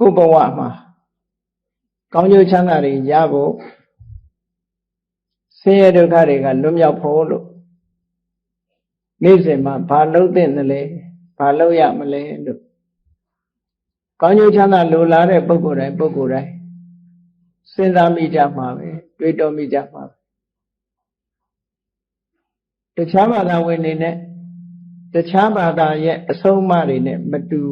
ကိုဘဝမှာကောင်းကျိုးချမ်းသာတွေရဖို့ဆင်းရဲဒုက္ခတွေကလွတ်မြောက်ဖို့လို့နေ့စဉ်မှာဘာလုပ်သင့်တယ်လဲဘာလုပ်ရမလဲလို့ကောင်းကျိုးချမ်းသာလိုလားတဲ့ပုဂ္ဂိုလ်တိုင်းစဉ်းစားမိကြမှာပဲတွေးတောမိကြမှာပဲတခြားဘာသာဝင်တွေနဲ့တခြားဘာသာရဲ့အဆုံးအမတွေနဲ့မတူ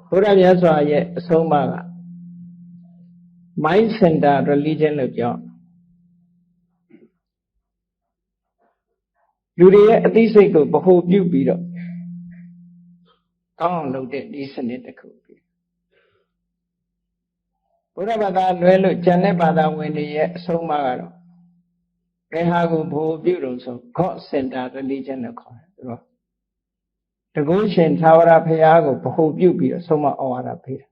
ဘုရားမြတ်စွာရဲ့အဆုံးအမက mind center religion လို့ပြောလူတွေရဲ့အသိစိတ်ကိုဗဟိုပြုပြီးတော့ကောင်းအောင်လုပ်တဲ့ဒီစနစ်တစ်ခုဘုရားဘာသာလွဲလို့ကျန်တဲ့ဘာသာဝင်တွေရဲ့အဆုံးအမကတော့ဘယ်ဟာကိုဗဟိုပြုလို့ဆို God center religion လို့ခေါ်တယ်သူတို့တကုရှင်သာဝရဘုရားကိုဗဟိုပြုပြီးတော့ဆုံးမဩဝါဒပေးတာ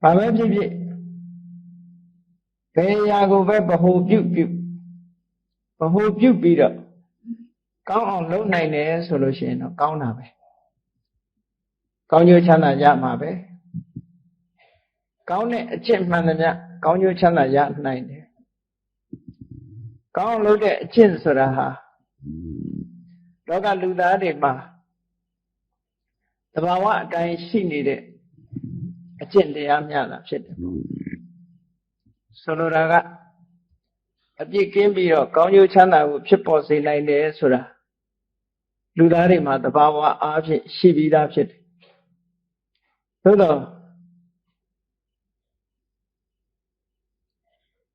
ဘာပဲဖြစ်ဖြစ်ဘယ်အရာကိုပဲဗဟိုပြုပြီးတော့ကောင်းအောင်လုပ်နိုင်တယ်ဆိုလို့ရှိရင်တော့ကောင်းတာပဲကောင်းကျိုးချမ်းသာရမှာပဲကောင်းတဲ့အကျင့်မှန်သမျှကောင်းကျိုးချမ်းသာရနိုင်တယ်ကောင်းအောင်လုပ်တဲ့အကျင့်ဆိုတာဟာလောကလူသားတွေမှာသဘာဝအတိုင်းရှိနေတဲ့အကျင့်တရားများတာဖြစ်တယ်ဆိုလိုတာကအပြစ်ကင်းပြီးတော့ကောင်းကျိုးချမ်းသာကိုဖြစ်ပေါ်စေနိုင်တယ်ဆိုတာလူသားတွေမှာသဘာဝအားဖြင့်ရှိပြီးသားဖြစ်တယ်သို့တော့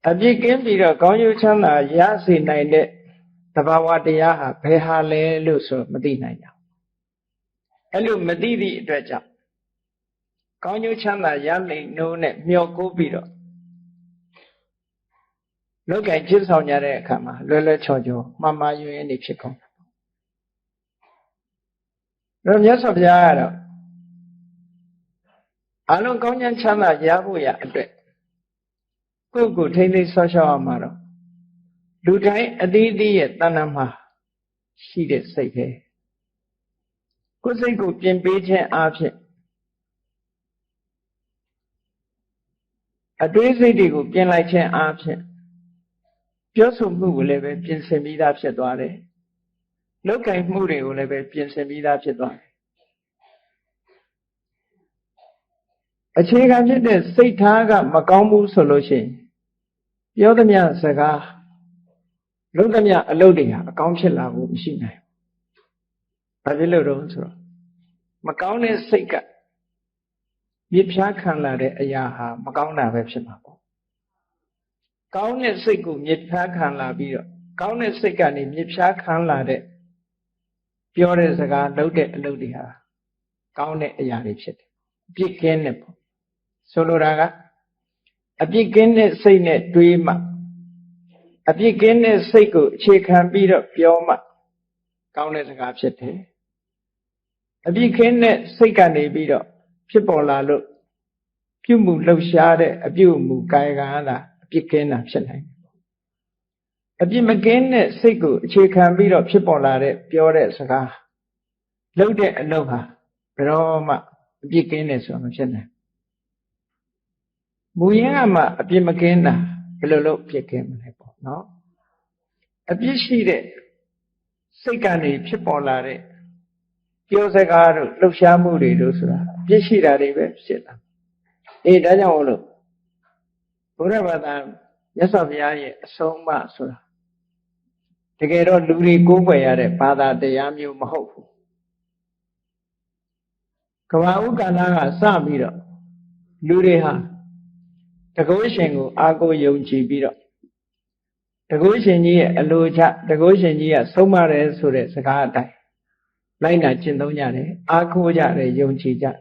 အပြစ်ကင်းပြီးတော့ကောင်းကျိုးချမ်းသာရစေနိုင်တဲ့သဘာဝတရားဟာဘယ်ဟာလဲလို့ဆိုမသိနိုင်ကြဘူးအဲ့လိုမသိသည့်အတွက်ကြောင့်ကောင်းကျိုးချမ်းသာရနိုင်နိုးနဲ့မျှော်ကိုးပြီးတော့လောကကျင့်ဆောင်ကြတဲ့အခါမှာလွယ်လွယ်ချော်ချော်မှားမှားယွင်းယွင်းနေဖြစ်ကုန်တယ်တော့မြတ်စွာဘုရားကတော့အလုံးကောင်းကျိုးချမ်းသာရဖို့ရအတွက်ကိုယ့်ကိုထိမ့်သိမ်းဆောက်ရှောက်အောင်မှာတော့လူတိုင်းအသီးသီးရဲ့တဏ္ဍာမှာရှိတဲ့စိတ်ပဲကိုယ်စိတ်ကိုပြင်ပေးခြင်းအပြင်အတွေးစိတ်တွေကိုပြင်လိုက်ခြင်းအပြင်ပြောဆိုမှုကိုလည်းပဲပြင်ဆင်ပြီးသားဖြစ်သွားတယ်လုပ်ကိုင်မှုတွေကိုလည်းပဲပြင်ဆင်ပြီးသားဖြစ်သွားတယ်အခြေခံဖြစ်တဲ့စိတ်ထားကမကောင်းဘူးဆိုလို့ရှိရင်ပြောသမျှစကားလုပ်သမျှအလုပ်တွေဟာအကောင်းဖြစ်လာဖို့မရှိနိုင်ဘူး။ဘာဖြစ်လို့တော့ဆိုတော့မကောင်းတဲ့စိတ်ကမြစ်ဖြားခံလာတဲ့အရာဟာမကောင်းတာပဲဖြစ်မှာပေါ့။ကောင်းတဲ့စိတ်ကိုမြစ်ဖြားခံလာပြီးတော့ကောင်းတဲ့စိတ်ကနေမြစ်ဖြားခံလာတဲ့ပြောတဲ့စကားလုပ်တဲ့အလုပ်တွေဟာကောင်းတဲ့အရာတွေဖြစ်တယ်။အပြစ်ကင်းတဲ့ပေါ့။ဆိုလိုတာကအပြစ်ကင်းတဲ့စိတ်နဲ့တွေးမှအပြစ်ကင်းတဲ့စိတ်ကိုအခြေခံပြီးတော့ပြောမှကောင်းတဲ့စကားဖြစ်တယ်အပြစ်ကင်းတဲ့စိတ်ကနေပြီးတော့ဖြစ်ပေါ်လာလို့ပြုမှုလှုပ်ရှားတဲ့အပြုအမူကာယကံသာအပြစ်ကင်းတာဖြစ်နိုင်တယ်အပြစ်မကင်းတဲ့စိတ်ကိုအခြေခံပြီးတော့ဖြစ်ပေါ်လာတဲ့ပြောတဲ့စကားလုပ်တဲ့အလုပ်ဟာဘယ်တော့မှအပြစ်ကင်းတယ်ဆိုတာမဖြစ်နိုင်မူရင်းကမှအပြစ်မကင်းတာဘယ်လိုလုပ်အပြစ်ကင်းမလဲပေါ့နော်အပြစ်ရှိတဲ့စိတ်ကနေဖြစ်ပေါ်လာတဲ့ပြောစကားတို့လှုပ်ရှားမှုတွေတို့ဆိုတာအပြစ်ရှိတာတွေပဲဖြစ်တာဒါကြောင့်လို့ဘုရားဘာသာမြတ်စွာဘုရားရဲ့အဆုံးအမဆိုတာတကယ်တော့လူတွေကိုးကွယ်ရတဲ့ဘာသာတရားမျိုးမဟုတ်ဘူးကမ္ဘာဥက္ကဏကစပြီးတော့လူတွေဟာတကုရှင်ကိုအားကိုးယုံကြည်ပြီးတော့တကုရှင်ကြီးရဲ့အလိုချတကုရှင်ကြီးကဆုံးမတယ်ဆိုတဲ့စကားအတိုင်းလိုက်နာကျင့်သုံးကြတယ်အားကိုးကြတယ်ယုံကြည်ကြတယ်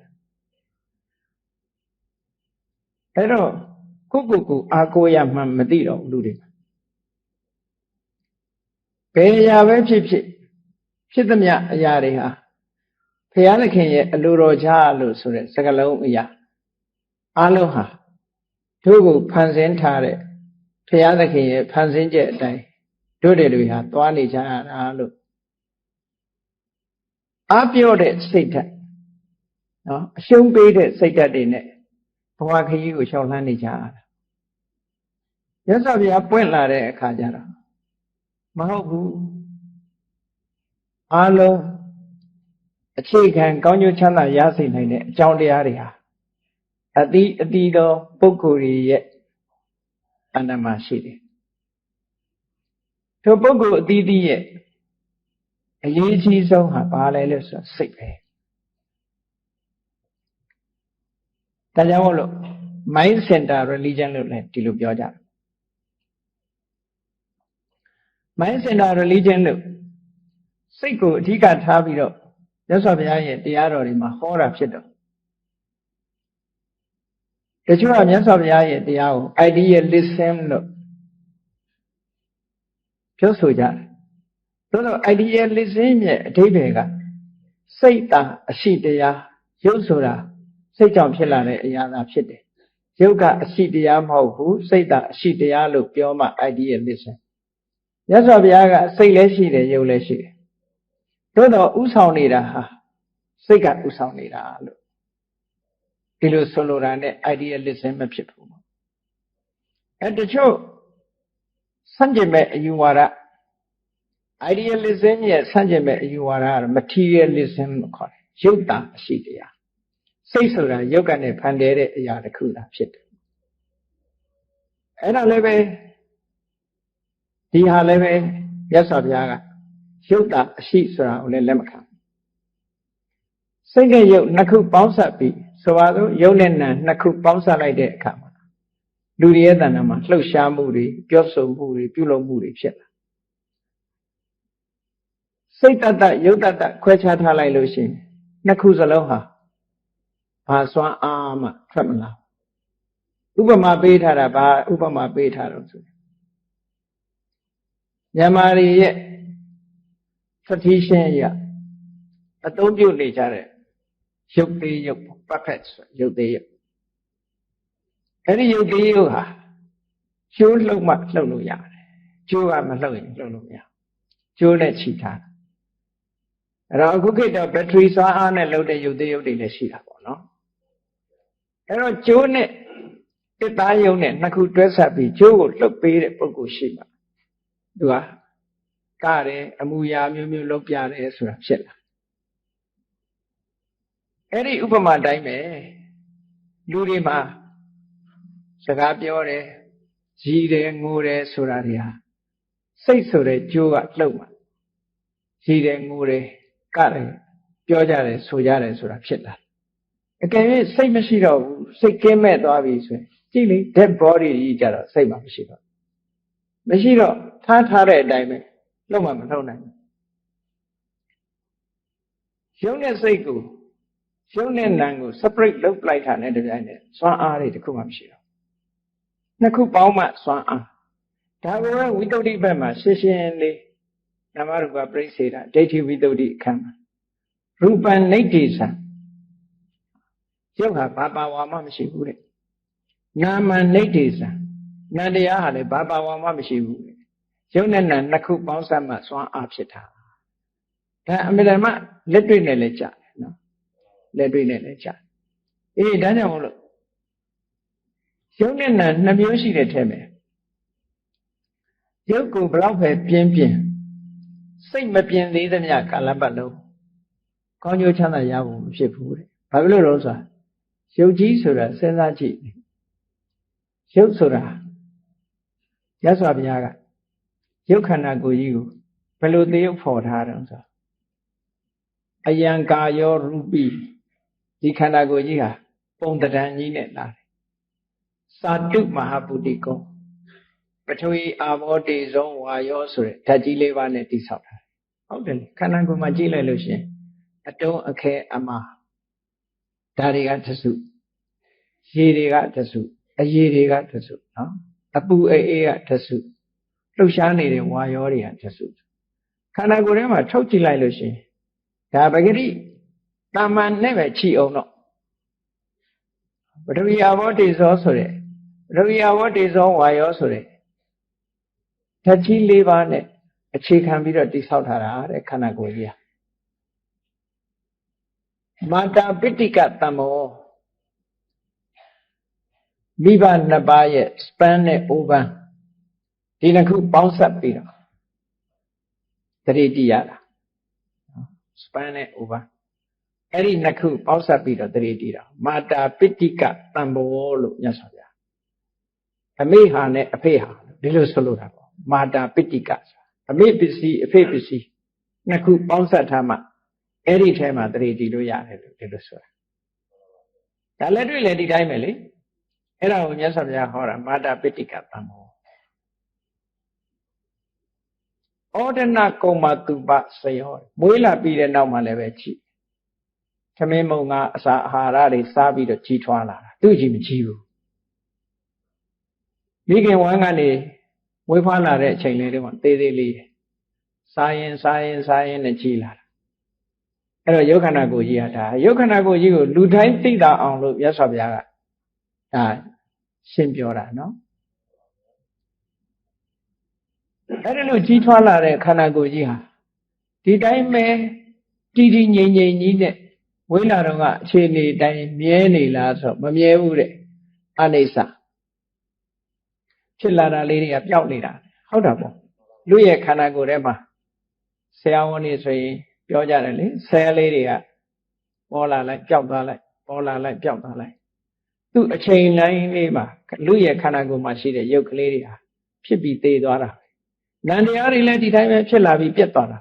အဲ့တော့ကိုအားကိုးရမှမသိတော့လူတွေဘယ်အရာပဲဖြစ်သမျှအရာတွေဟာဘုရားသခင်ရဲ့အလိုတော်ချလို့ဆိုတဲ့စကားလုံးအရာအလုံးဟာတို့ကိုဖန်ဆင်းထားတဲ့ဘုရားသခင်ရဲ့ဖန်ဆင်းချက်အတိုင်းတို့တွေဟာသွားနေကြရတာလို့အားပြောတဲ့စိတ်ဓာတ် နော်အရှုံးပေးတဲ့စိတ်ဓာတ်တွေနဲ့ဘဝခရီးကိုရှောင်လန်းနေကြရတာမြတ်စွာဘုရားပွင့်လာတဲ့အခါကျတော့မဟုတ်ဘူးအားလုံးအခြေခံကောင်းကျိုးချမ်းသာရစေနိုင်တဲ့အကြောင်းတရားတွေဟာအတိသောပုဂ္ဂိုလ်တွေရဲ့အနမရှိတယ်ထိုပုဂ္ဂိုလ်အသီးသီးရဲ့အရေးကြီးဆုံးဟာဘာလဲလို့ဆိုစိတ်ပဲဒါကြောင့်မို့လို့ mind center religion လို့လည်းဒီလိုပြောကြတယ် mind center religion လို့စိတ်ကိုအဓိကထားပြီးတော့မြတ်စွာဘုရားရဲ့တရားတော်တွေမှာဟောတာဖြစ်တော့တချို့ကမြတ်စွာဘုရားရဲ့တရားကို idealism လို့ပြောဆိုကြတယ်သို့တော့ idealism ရဲ့အဓိပ္ပာယ်ကစိတ်တာအရှိတရားရုပ်ဆိုတာစိတ်ကြောင့်ဖြစ်လာတဲ့အရာသာဖြစ်တယ်ရုပ်ကအရှိတရားမဟုတ်ဘူးစိတ်တာအရှိတရားလို့ပြောမှ idealism မြတ်စွာဘုရားကစိတ်လည်းရှိတယ်ရုပ်လည်းရှိတယ်သို့တော့ဥဆောင်နေတာဟာစိတ်ကဥဆောင်နေတာလို့ဒီလိုဆိုလိုတာနဲ့ idealism မဖြစ်ဘူးတချို့ဆန့်ကျင်မဲ့အယူဝါဒ idealism ရဲ့ဆန့်ကျင်မဲ့အယူဝါဒကတော့ materialism လို့ခေါ်တယ်ရုပ်တာအရှိတရားစိတ်ဆိုတာရုပ်ကနဲ့ဖန်တဲတဲ့အရာတစ်ခုသာဖြစ်တယ်အဲ့ဒါလည်းပဲဒီဟာလည်းပဲမြတ်စွာဘုရားကရုပ်တာအရှိဆိုတာကိုလည်းလက်မခံစိတ်နဲ့ရုပ်နှစ်ခုပေါင်းစပ်ပြီးဆိုပါစို့ရုပ်နဲ့နာမ်နှစ်ခုပေါင်းစပ်လိုက်တဲ့အခါမှာလူတွေရဲ့တဏ္ဍာမှာလှုပ်ရှားမှုတွေပြောဆိုမှုတွေပြုလုပ်မှုတွေဖြစ်လာစိတ်တတ္တရုပ်တတ္တခွဲခြားထားလိုက်လို့ရှိရင်နှစ်ခုစလုံးဟာဘာစွမ်းအားမှထွက်မလာဥပမာပေးထားတာဘာဥပမာပေးထားတော့ဆိုမြန်မာတွေရဲ့ tradition အရအသုံးပြုနေကြတဲ့ရုပ်သေးရုပ် puppet ရုပ်သေးရုပ်အဲ့ဒီရုပ်သေးရုပ်ဟာကျိုးလှုပ်မှလှုပ်လို့ရတယ်ကျိုးကမလှုပ်ရင်လှုပ်လို့မရကျိုးနဲ့ခြိထားအဲ့တော့အခုခေတ်တော့ battery စွမ်းအားနဲ့လှုပ်တဲ့ရုပ်သေးရုပ်တွေလည်းရှိတာပေါ့နော်အဲ့တော့ကျိုးနဲ့တစ်သားရုပ်နဲ့နှစ်ခုတွဲဆက်ပြီးကျိုးကိုလှုပ်ပေးတဲ့ပုဂ္ဂိုလ်ရှိမှာသူကကတယ်အမူအရာမျိုးမျိုးလုပ်ပြတယ်ဆိုတာဖြစ်လာအဲ့ဒီဥပမာတိုင်းပဲလူတွေမှာစကားပြောတယ်ရည်တယ်ငိုတယ်ဆိုတာတွေဟာစိတ်ဆိုတဲ့ကြိုးကလှုပ်မှာရည်တယ်ငိုတယ်ကတယ်ပြောကြတယ်ဆိုကြတယ်ဆိုတာဖြစ်လာအကယ်၍စိတ်မရှိတော့ဘူးစိတ်ကင်းမဲ့သွားပြီဆိုရင်ကြည့်လေ dead body ကြီးကြတော့စိတ်မှမရှိတော့မရှိတော့ထားတဲ့အတိုင်းပဲလှုပ်မှမလှုပ်နိုင်ဘူးရုပ်နဲ့စိတ်ကိုရုပ်နဲ့နာမ်ကို separate လုပ်လိုက်တာနဲ့တပြိုင်နက်စွမ်းအားတွေတခုမှမရှိတော့နှစ်ခုပေါင်းမှစွမ်းအားဒါကဝိတ္တုဒ္ဓိဘက်မှာရှင်းရှင်းလေးနာမရူပပြိစ္ဆေဒဒိဋ္ဌိဝိတ္တုဒ္ဓိအခန်းမှာရူပံနိဋ္ဌိသံရုပ်ဟာဘာပါဝါမှမရှိဘူးတဲ့နာမနိဋ္ဌိသံနာတရားဟာလည်းဘာပါဝါမှမရှိဘူးတဲ့ရုပ်နဲ့နာမ်နှစ်ခုပေါင်းစပ်မှစွမ်းအားဖြစ်တာဒါအမြဲတမ်းလက်တွေ့နဲ့လည်းကြာတယ်နော်လက်တွေ့နဲ့လည်းကြာအေးဒါကြောင့်မလို့ရုပ်နဲ့နာမ်နှစ်မျိုးရှိတဲ့ထဲမှာရုပ်ကိုဘလောက်ပဲပြင်းစိတ်မပြင်းသေးသမျှကာလပတ်လုံးကောင်းကျိုးချမ်းသာရဖို့မဖြစ်ဘူးတဲ့ဘာဖြစ်လို့လဲဆိုတော့ရုပ်ကြီးဆိုတာစဉ်းစားကြည့်ရုပ်ဆိုတာရသော်ဘုရားကရုပ်ခန္ဓာကိုယ်ကြီးကိုဘယ်လိုသရုပ်ဖော်ထားတယ်ဆိုအယံကာယောရူပိဒီခန္ဓာကိုယ်ကြီးဟာပုံတံကြီးနဲ့လာတယ်သာတုမဟာပုတိကောပထဝီအာဘောတေဇောဝါယောဆိုတဲ့ဓာတ်ကြီးလေးပါးနဲ့တိဆောက်ထားတယ်ဟုတ်တယ်ခန္ဓာကိုယ်မှာကြည့်လိုက်လို့ရှင်အတုံးအခဲအမဓာတ်တွေကတစုရေတွေကတစုအရေတွေကတစုနော်အပူအေးကတစုလှုပ်ရှားနေတဲ့ဝါယောတွေကတစုခန္ဓာကိုယ်ထဲမှာထုတ်ကြည့်လိုက်လို့ရှင်ဒါပဂရိတာမန်နဲ့ပဲခြိအောင်တော့ပထဝီအာဘောတေဇောဆိုတဲ့ပထဝီအာဘောတေဇောဝါယောဆိုတဲ့ဓာတ်ကြီး၄ပါးနဲ့အခြေခံပြီးတော့တိဆောက်ထားတာတဲ့ခန္ဓာကိုယ်ကြီး မာတာပိဋိကတံမောမိဘနှစ်ပါးရဲ့ span နဲ့ oban ဒီနှစ်ခုပေါင်းစပ်ပြီးတော့သတိတည်ရတာ span နဲ့ oban အဲ့ဒီနှစ်ခုပေါင်းစပ်ပြီးတော့သတိတည်တာမာတာပိဋိကတံမောလို့မြတ်စွာဘုရားအမေဟာနဲ့အဖေဟာဒီလိုဆိုလိုတာပေါ့မာတာပိဋိကအမေပစ္စည်းအဖေပစ္စည်းနှစ်ခုပေါင်းစပ်ထားမှအဲ့ဒီထဲမှာသတိတည်လို့ရတယ်လို့ဒီလိုဆိုတာဒါလည်းတွေ့လေဒီတိုင်းပဲလေအဲ့ဒါကိုမြတ်စွာဘုရားဟောတာမာတာပိဋိကတံမောဩဒနကုံမတုပစယောမွေးလာပြီးတဲ့နောက်မှလည်းပဲကြည့်သမင်းမုံကအစာအာဟာရတွေစားပြီးတော့ကြီးထွားလာတာသူ့ကြီးမကြီးဘူးမိခင်ဝမ်းကနေမွေးဖွားလာတဲ့အချိန်လေးတွေမှာသေးသေးလေးစားရင်နဲ့ကြီးလာတာအဲ့တော့ယုတ်ခန္ဓာကိုယ်ကြီးဟာဒါယုတ်ခန္ဓာကိုယ်ကြီးကိုလူတိုင်းသိတာအောင်လို့မြတ်စွာဘုရားကဒါရှင်းပြောတာနော်အဲ့ဒါလို့ကြီးထွားလာတဲ့ခန္ဓာကိုယ်ကြီးဟာဒီတိုင်းပဲတည်တည်ငြိမ်ငြိမ်ကြီးနဲ့ဝိလာတော်ကအခြေအနေတိုင်းမြဲနေလားဆိုမမြဲဘူးတဲ့အနိစ္စဖြစ်လာတာလေးတွေကပျောက်နေတာဟုတ်တာပေါ့လူရဲ့ခန္ဓာကိုယ်ထဲမှာဆရာဝန်တွေဆိုရင်ပြောကြတယ်လေဆဲလေးတွေကပေါ်လာလိုက်ပျောက်သွားလိုက်ပေါ်လာလိုက်ပျောက်သွားလိုက်သူ့အချိန်တိုင်းလေးမှာလူရဲ့ခန္ဓာကိုယ်မှာရှိတဲ့ရုပ်ကလေးတွေဟာဖြစ်ပြီးသေသွားတာနံတရားတွေလည်းဒီတိုင်းပဲဖြစ်လာပြီးပြတ်သွားတာ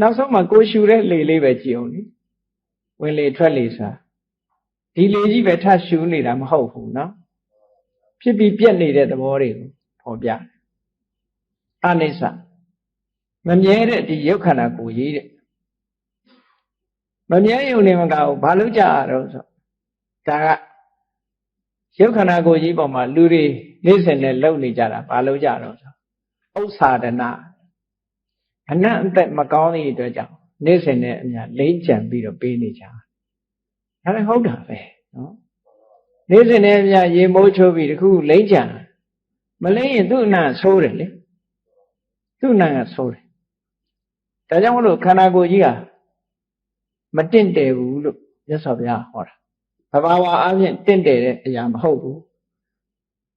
နောက်ဆုံးမှာကိုရှူတဲ့လေလေးပဲကြည့်အောင်လေဝင်လေထွက်လေစားဒီလေကြီးပဲထရှူနေတာမဟုတ်ဘူးနော်ဖြစ်ပြီးပြတ်နေတဲ့သဘောတွေကိုဖော်ပြအနိစ္စမမြဲတဲ့ဒီရုပ်ခန္ဓာကိုယ်ကြီးတဲ့မမြဲရုံနဲ့မကဘူးဘာလို့ကြရတော့ဆိုဒါကရုပ်ခန္ဓာကိုယ်ကြီးပေါ်မှာလူတွေနေ့စဉ်နဲ့လုံနေကြတာဘာလို့ကြတော့ဆိုဥစ္စာဒနာအနတ်အသက်မကောင်းတဲ့အတွက်ကြောင့်နေ့စဉ်နဲ့အများလိမ့်ကြံပြီးတော့ပေးနေကြဒါလည်းဟုတ်တာပဲနော်နေ့စဉ်နဲ့အများရေမိုးချိုးပြီးတခုလိမ့်ကြံမလိမ့်ရင်သူ့အနံ့ဆိုးတယ်လေသူ့အနံ့ကဆိုးတယ်ဒါကြောင့်မလို့ခန္ဓာကိုယ်ကြီးဟာမတင့်တယ်ဘူးလို့မြတ်စွာဘုရားဟောတာဘဘာဝအပြင်တင့်တယ်တဲ့အရာမဟုတ်ဘူး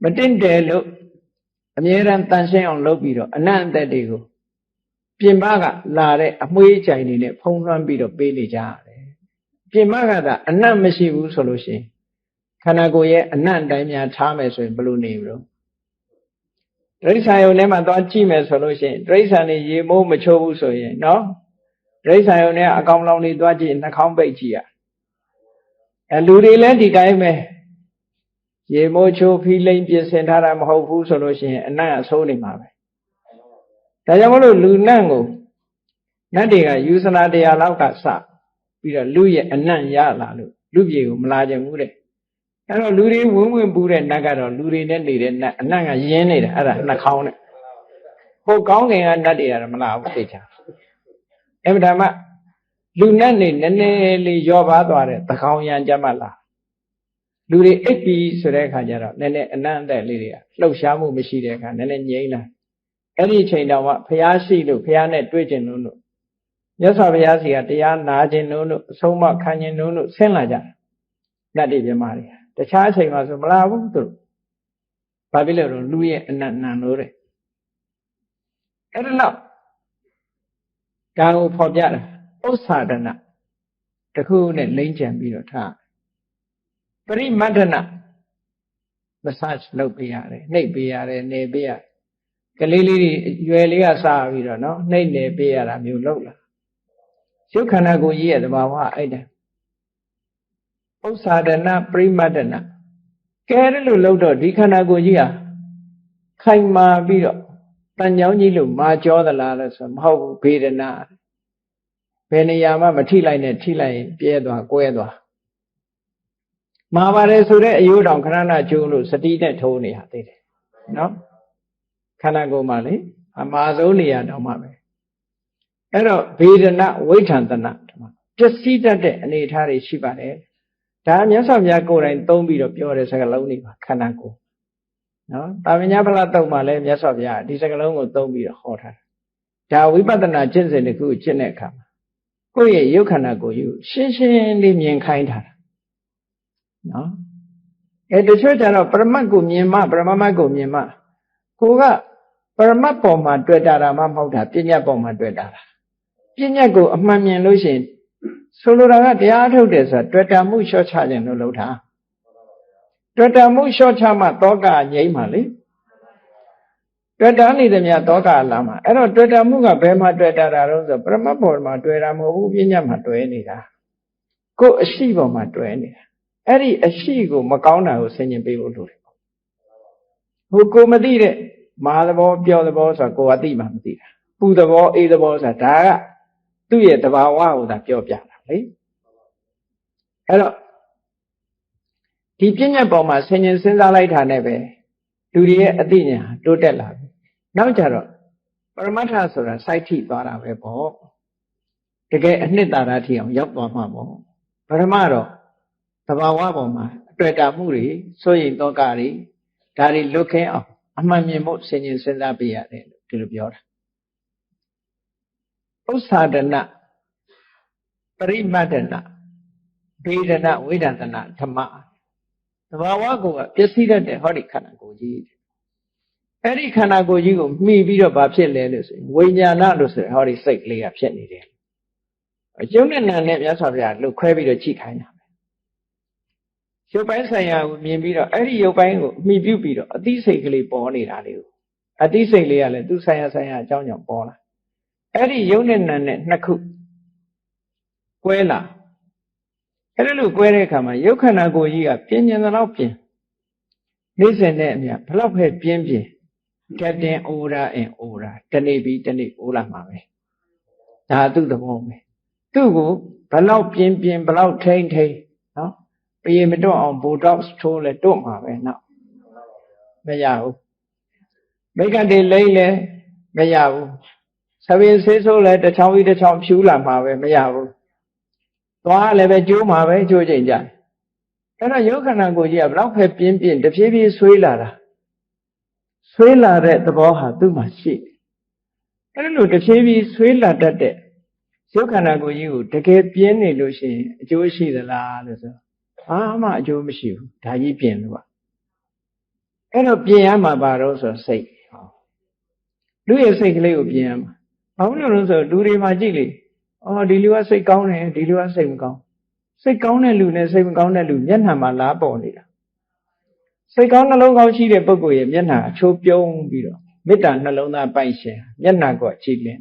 မတင့်တယ်လို့အမြဲတမ်းတန်ရှင်းအောင်လုပ်ပြီးတော့အနံ့အသက်တွေကိုပြင်ပကလာတဲ့အမွှေးကြိုင်တွေနဲ့ဖုံးလွှမ်းပြီးတော့ပေးနေကြရတယ်ပြင်ပကသာအနံ့မရှိဘူးဆိုလို့ရှိရင်ခန္ဓာကိုယ်ရဲ့အနံ့တိုင်းများထားမယ်ဆိုရင်ဘယ်လိုနေမလို့တိရစ္ဆာန်ယုံထဲမှာသွားကြည့်မယ်ဆိုလို့ရှိရင်တိရစ္ဆာန်တွေရေမိုးမချိုးဘူးဆိုရင်နော်တိရစ္ဆာန်ယုံထဲအကောင်လောင်တွေသွားကြည့်နှာခေါင်းပိတ်ကြည့်ရလူတွေလည်းဒီတိုင်းပဲရေမိုးချိုးဖီးလိမ့်ပြင်ဆင်ထားတာမဟုတ်ဘူးဆိုလို့ရှိရင်အနံ့အဆိုးနေမှာပဲဒါကြောင့်မလို့လူနတ်ကိုနတ်တွေကယူဇနာတရားလောက်ကစပြီးတော့လူရဲ့အနံ့ရလာလို့လူပြေကိုမလာကြဘူးတဲ့အဲ့တော့လူတွေဝင်ပူးတဲ့နတ်ကတော့လူတွေနဲ့နေတဲ့နတ်အနံ့ကရင်းနေတာအဲ့ဒါနှာခေါင်းနဲ့ဟိုကောင်းကင်ကနတ်တွေကတော့မလာဘူးသိချာအဲ့ဒါမှလူနတ်နေနည်းနည်းလေးရောပါသွားတဲ့သကောင်ရံကြမှာလားလူတွေအိပ်ပြီးဆိုတဲ့အခါကျတော့နည်းနည်းအနံ့အသက်လေးတွေကလှုပ်ရှားမှုမရှိတဲ့အခါနည်းနည်းငြိမ့်လာအဲ့ဒီအချိန်တော့မှဘုရားရှိလို့ဘုရားနဲ့တွေ့ကျင်လို့မြတ်စွာဘုရားစီကတရားနာကျင်လို့အဆုံးမခံကျင်လို့ဆင်းလာကြနတ်တွေပြမတွေတခြားအချိန်မှာဆိုမလာဘူးသူတို့ဘာဖြစ်လို့လူရဲ့အနံ့နံလို့တဲ့အဲ့ဒါတော့ဒါကိုဖော်ပြတာဥစ္စာဒနာတခုနဲ့လိမ့်ကြံပြီးတော့ထားပရိမတ္ထနာ massage လုပ်ပေးရတယ်နှိပ်ပေးရတယ်နေပေးရတယ်ကလေးလေးတွေရွယ်လေးကစပြီးတော့နော်နှိပ်နေပေးရတာမျိုးလုပ်လာရုပ်ခန္ဓာကိုယ်ကြီးရဲ့သဘာဝအဲ့ဒါဥစ္စာဒနာပရိမတ္ထနာကဲတယ်လို့လုပ်တော့ဒီခန္ဓာကိုယ်ကြီးဟာခိုင်မာပြီးတော့တန်ကြောင်းကြီးလို့မာကြောသလားလို့ဆိုမဟုတ်ဘူးဗေဒနာဘယ်နေရာမှမထိလိုက်နဲ့ထိလိုက်ရင်ပြဲသွားကွဲသွားမာပါတယ်ဆိုတဲ့အယိုးတောင်ခဏခဏကျိုးလို့စတိနဲ့ထိုးနေရသေးတယ်နော်ခန္ဓာကိုယ်မှာလေအမှားဆုံးနေရာတောင်မှပဲအဲ့တော့ဗေဒနာဝိဋ္ဌံတနာပျက်စီးတတ်တဲ့အနေအထားတွေရှိပါတယ်ဒါမြတ်စွာဘုရားကိုယ်တိုင်သုံးပြီးတော့ပြောတဲ့စကားလုံးတွေပါခန္ဓာကိုယ်နော်တာမညဖလားတုံမှာလည်းမြတ်စွာဘုရားဒီစကားလုံးကိုသုံးပြီးတော့ဟောထားတာဒါဝိပဿနာကျင့်စဉ်တစ်ခုကျင့်တဲ့အခါမှာ ကိုယ့်ရဲ့ရုပ်ခန္ဓာကိုယ်ကြီးရှင်းရှင်းလေးမြင်ခိုင်းထားတာနော်တချို့ကျတော့ပရမတ်ကိုမြင်မှပရမမတ်ကိုမြင်မှကိုကပရမတ်ပေါ်မှာတွေ့တာမှမဟုတ်တာပညာပေါ်မှာတွေ့တာပညာကိုအမှန်မြင်လို့ရှိရင်ဆိုလိုတာကတရားထုတ်တယ်ဆိုတာတွေ့တာမှုလျှော့ချခြင်းလို့လုပ်တာတွေ့တာမှုလျှော့ချမှတောကငြိမ်းပါလေတွေ့တာနေတယ်များတောကလာမှာအဲ့တော့တွေ့တာမှုကဘယ်မှာတွေ့တာတော့ဆိုပရမတ်ပေါ်မှာတွေ့တာမဟုတ်ဘူးပညာမှာတွေ့နေတာကိုယ်အရှိပေါ်မှာတွေ့နေတာအဲ့ဒီအရှိကိုမကောင်းတာကိုဆင်ញင်ပေးဖို့လိုတယ်ဟိုကိုမသိတဲ့မာသဘောပြောသဘောဆိုတာကိုယ်ကသိမှမသိတာပူသဘောအေးသဘောဆိုတာဒါကသူ့ရဲ့တဘာဝကိုသာပြောပြတာလေအဲ့တော့ဒီပညာပေါ်မှာဆင်ញင်စဉ်းစားလိုက်တာနဲ့ပဲလူတွေရဲ့အသိဉာဏ်တိုးတက်လာပြီနောက်ကြတော့ပရမတ္ထဆိုတာစိုက်ထိသွားတာပဲပေါ့တကယ်အနှစ်သာရထိအောင်ရောက်သွားမှာပေါ့ပရမတော့သဘာဝပေါ်မှာအတွေ့အတာမှုတွေစိုးရိမ်တောကတွေဒါတွေလွတ်ခင်းအောင်အမှန်မြင်ဖို့ဆင်ញင်စဉ်းစားပေးရတယ်လို့ဒီလိုပြောတာဥစ္စာဒနာပရိမတ္တနာဗေဒနာဝေဒနာဓမ္မသဘာဝကိုပျက်စီးတတ်တဲ့ဟောဒီခန္ဓာကိုယ်ကြီးအဲ့ဒီခန္ဓာကိုယ်ကြီးကိုမှီပြီးတော့ဘာဖြစ်လဲလို့ဆိုရင်ဝိညာဏလို့ဆိုရင်ဟောဒီစိတ်ကလေးကဖြစ်နေတယ်ရုပ်နဲ့နာနဲ့မြတ်စွာဘုရားလှုပ်ခွဲပြီးတော့ကြည့်ခိုင်းတာရုပ်ပိုင်းဆိုင်ရာကိုမြင်ပြီးတော့အဲ့ဒီရုပ်ပိုင်းကိုမှီပြုပြီးတော့အသိစိတ်ကလေးပေါ်နေတာလေးကိုအသိစိတ်လေးကလည်းသူဆိုင်ရာအကြောင်းကြောင့်ပေါ်လာအဲ့ဒီရုပ်နဲ့နာနဲ့နှစ်ခုကွဲလာအဲ့လိုကွဲတဲ့အခါမှာရုပ်ခန္ဓာကိုယ်ကြီးကပြင်းကျင်သလောက်ပြင်းနေ့စဉ်နဲ့အမျှဘလောက်ပဲပြင်းပြင်းတက်တင်အိုရာအင်အိုရာတနေ့ပြီးတနေ့အိုလာမှာပဲဒါသူ့သဘောပဲသူ့ကိုဘလောက်ပြင်းပြင်းဘလောက်ထိမ့်ထိမ့်နော်ပြေမတွန့်အောင်ဘိုတော့ထိုးလဲတွန့်မှာပဲနော်မရဘူးမိကတိလိမ့်လဲမရဘူးသပင်ဆေးဆိုးလဲတစ်ချောင်းပြီးတစ်ချောင်းဖြူလာမှာပဲမရဘူးသွားလည်းပဲကျိုးမှာပဲကျိုးချိန်ကြအဲ့တော့ရုပ်ခန္ဓာကိုယ်ကြီးကဘလောက်ပဲပြင်းပြင်းတဖြည်းဖြည်းဆွေးလာတာဆွေးလာတဲ့သဘောဟာသူ့မှာရှိတယ်အဲ့လိုတဖြည်းဖြည်းဆွေးလာတတ်တဲ့ရုပ်ခန္ဓာကိုယ်ကြီးကိုတကယ်ပြင်းနေလို့ရှိရင်အကျိုးရှိသလားလို့ဆိုဘာမှအကျိုးမရှိဘူးဒါကြီးပြင်လို့အဲ့တော့ပြင်ရမှာပါတော့ဆိုစိတ်လူရဲ့စိတ်ကလေးကိုပြင်ရမှာဘာလို့လဲဆိုလူတွေမှာကြည့်လေဒီလူကစိတ်ကောင်းတယ်ဒီလူကစိတ်မကောင်းစိတ်ကောင်းတဲ့လူနဲ့စိတ်မကောင်းတဲ့လူမျက်နှာမှာလားပေါ်နေတာစိတ်ကောင်းနှလုံးကောင်းရှိတဲ့ပုဂ္ဂိုလ်ရဲ့မျက်နှာအချိုးပြုံးပြီးတော့မေတ္တာနှလုံးသားပိုက်ရှင်မျက်နှာကကြည်လင်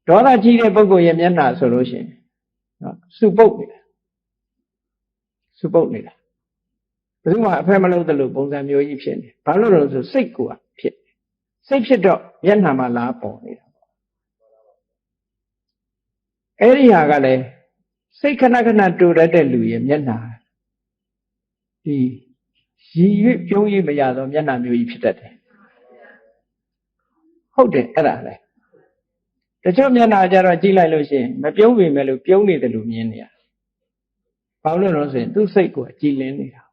ဒေါသကြီးတဲ့ပုဂ္ဂိုလ်ရဲ့မျက်နှာဆိုလို့ရှိရင်စုပုတ်နေတာဘယ်သူမှအဖက်မလုပ်သလိုပုံစံမျိုးကြီးဖြစ်နေဘာလို့လဲဆိုစိတ်ကိုဖြစ်စိတ်ဖြစ်တော့မျက်နှာမှာလားပေါ်နေတာအဲ့ဒီဟာကလည်းစိတ်ခဏခဏတူတတ်တဲ့လူရဲ့မျက်နှာဒီရည်ရွယ်ပြုံးရမရတော့မျက်နှာမျိုးကြီးဖြစ်တတ်တယ်ဟုတ်တယ်အဲ့ဒါလေတချို့မျက်နှာကြတော့ကြည့်လိုက်လို့ရှိရင်မပြုံးပေမဲ့လို့ပြုံးနေတယ်လို့မြင်နေရဘာလို့လဲဆိုရင်သူ့စိတ်ကိုကြည်လင်းနေတာ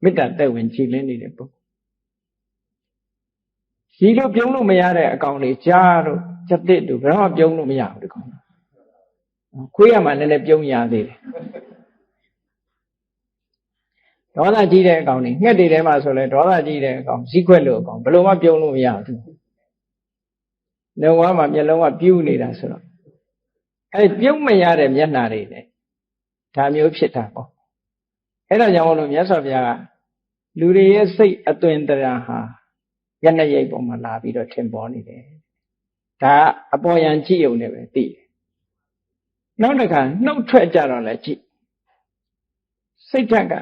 မေတ္တာတက်ဝင်ကြည်လင်းနေတဲ့ပုဂ္ဂိုလ်ရည်လို့ပြုံးလို့မရတဲ့အကောင်တွေကြားတော့စက်တစ်တို့ဘယ်တော့မှပြုံးလို့မရဘူးဒီကောင်ခွေးရမှလည်းပြုံးရသေးတယ်ဒေါသကြီးတဲ့အကောင်တွေငှက်တွေထဲမှာဆိုလဲဒေါသကြီးတဲ့အကောင်ဈိခွက်လို့အကောင်ဘယ်လိုမှပြုံးလို့မရဘူးနှုတ်ဝါးမှာမျက်လုံးကပြူးနေတာဆိုတော့အဲပြုံးမရတဲ့မျက်နှာတွေနဲ့ဒါမျိုးဖြစ်တာပေါ့အဲ့ဒါကြောင့်မလို့မြတ်စွာဘုရားကလူတွေရဲ့စိတ်အသွင်တရားဟာမျက်နှာရိပ်ပေါ်မှာလာပြီးတော့ထင်ပေါ်နေတယ်ဒါအပေါ်ယံကြည့်ုံနဲ့ပဲသိတယ်နောက်တစ်ခါနှုတ်ထွက်ကြတော့လည်းကြည့်စိတ်ဓာတ်က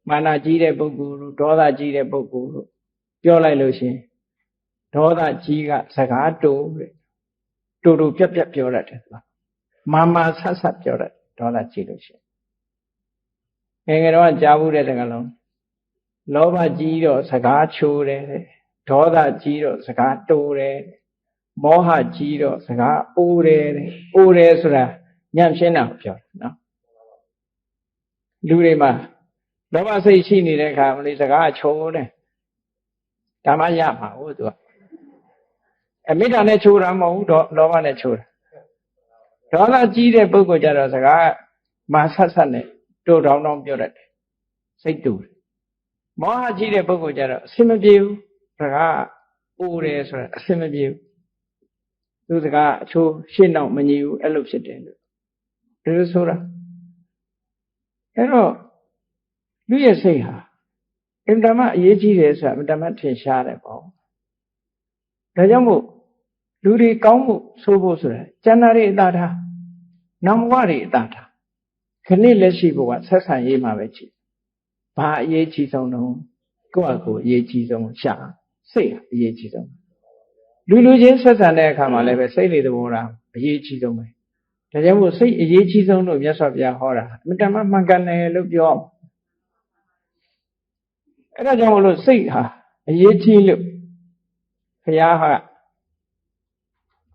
မာနကြီးတဲ့ပုဂ္ဂိုလ်တို့ဒေါသကြီးတဲ့ပုဂ္ဂိုလ်တို့ပြောလိုက်လို့ရှိရင်ဒေါသကြီးကစကားတိုးတဲ့တူပြက်ပြောတတ်တယ်မာဆတ်ပြောတတ်ဒေါသကြီးလို့ရှိရင်ငယ်တော့ကြားဘူးတဲ့တကလုံးလောဘကြီးတော့စကားချိုးတယ်ဒေါသကြီးတော့စကားတိုးတယ်မောဟကြီးတော့စကားအိုးတယ်အိုးတယ်ဆိုတာညံ့ရှင်းတာကိုပြောတယ်နော်လူတွေမှာလောဘစိတ်ရှိနေတဲ့အခါမလေးစကားချိုးတယ်ဒါမှရမှာဟုတ်သူက မေတ္တာနဲ့ချိုးတာမဟုတ်ဘူးလောဘနဲ့ချိုးတာဒေါသကြီးတဲ့ပုဂ္ဂိုလ်ကြတော့စကားမာဆက်နဲ့တို့တောင်းပြောတတ်တယ်စိတ်တူတယ်မောဟကြီးတဲ့ပုဂ္ဂိုလ်ကြတော့အစင်မပြေဘူးစကားအိုးတယ်ဆိုတာအစင်မပြေဘူးသူစကားအချိုးရှင်းတော့မညီဘူးအဲ့လိုဖြစ်တယ်လို့ဒီလိုဆိုတာအဲ့တော့လူရဲ့စိတ်ဟာအင်တမအရေးကြီးတယ်ဆိုတာအင်တမထင်ရှားတယ်ပေါ့ဒါကြောင့်မို့လူတွေကောင်းမှုဆိုဖို့ဆိုတာကျန်တာတွေအတားထားနောင်ဘဝတွေအတားထားခဏလက်ရှိဘဝဆက်ဆံရေးမှာပဲကြည့်ဘာအရေးကြီးဆုံးတော့ကိုယ့်အကိုအရေးကြီးဆုံးရှာစိတ်အရေးကြီးဆုံးလူချင်းဆက်ဆံတဲ့အခါမှာလည်းပဲစိတ်လေသဘောထားအရေးကြီးဆုံးပဲဒါကြောင့်မို့စိတ်အရေးကြီးဆုံးလို့မြတ်စွာဘုရားဟောတာအင်တမမှန်ကန်တယ်လို့ပြောအဲ့ဒါကြောင့်မို့လို့စိတ်ဟာအရေးကြီးလို့ဘုရားဟာ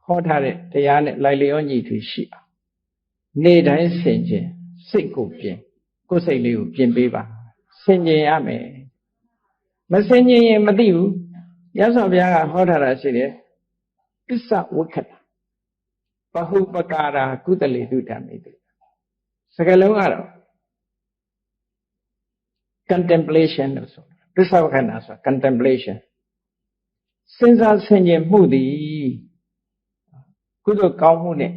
ဟောထားတဲ့တရားနဲ့လိုက်လျောညီထွေရှိအောင်နေ့တိုင်းဆင်ခြင်စိတ်ကိုပြင်ကိုယ်စိတ်လေးကိုပြင်ပေးပါဆင်ခြင်ရမယ်မဆင်ခြင်ရင်မသိဘူးရသော်ဘုရားကဟောထားတာရှိတယ်ပစ္စဝိခတပဟုပကာရာကုသလေတုဓမ္မေတိစကားလုံးကတော့ contemplation လို့ဆိုပစ္စဝိခဏဆို contemplation စဉ်းစားဆင်ခြင်မှုသည်ကုသိုလ်ကောင်းမှုနဲ့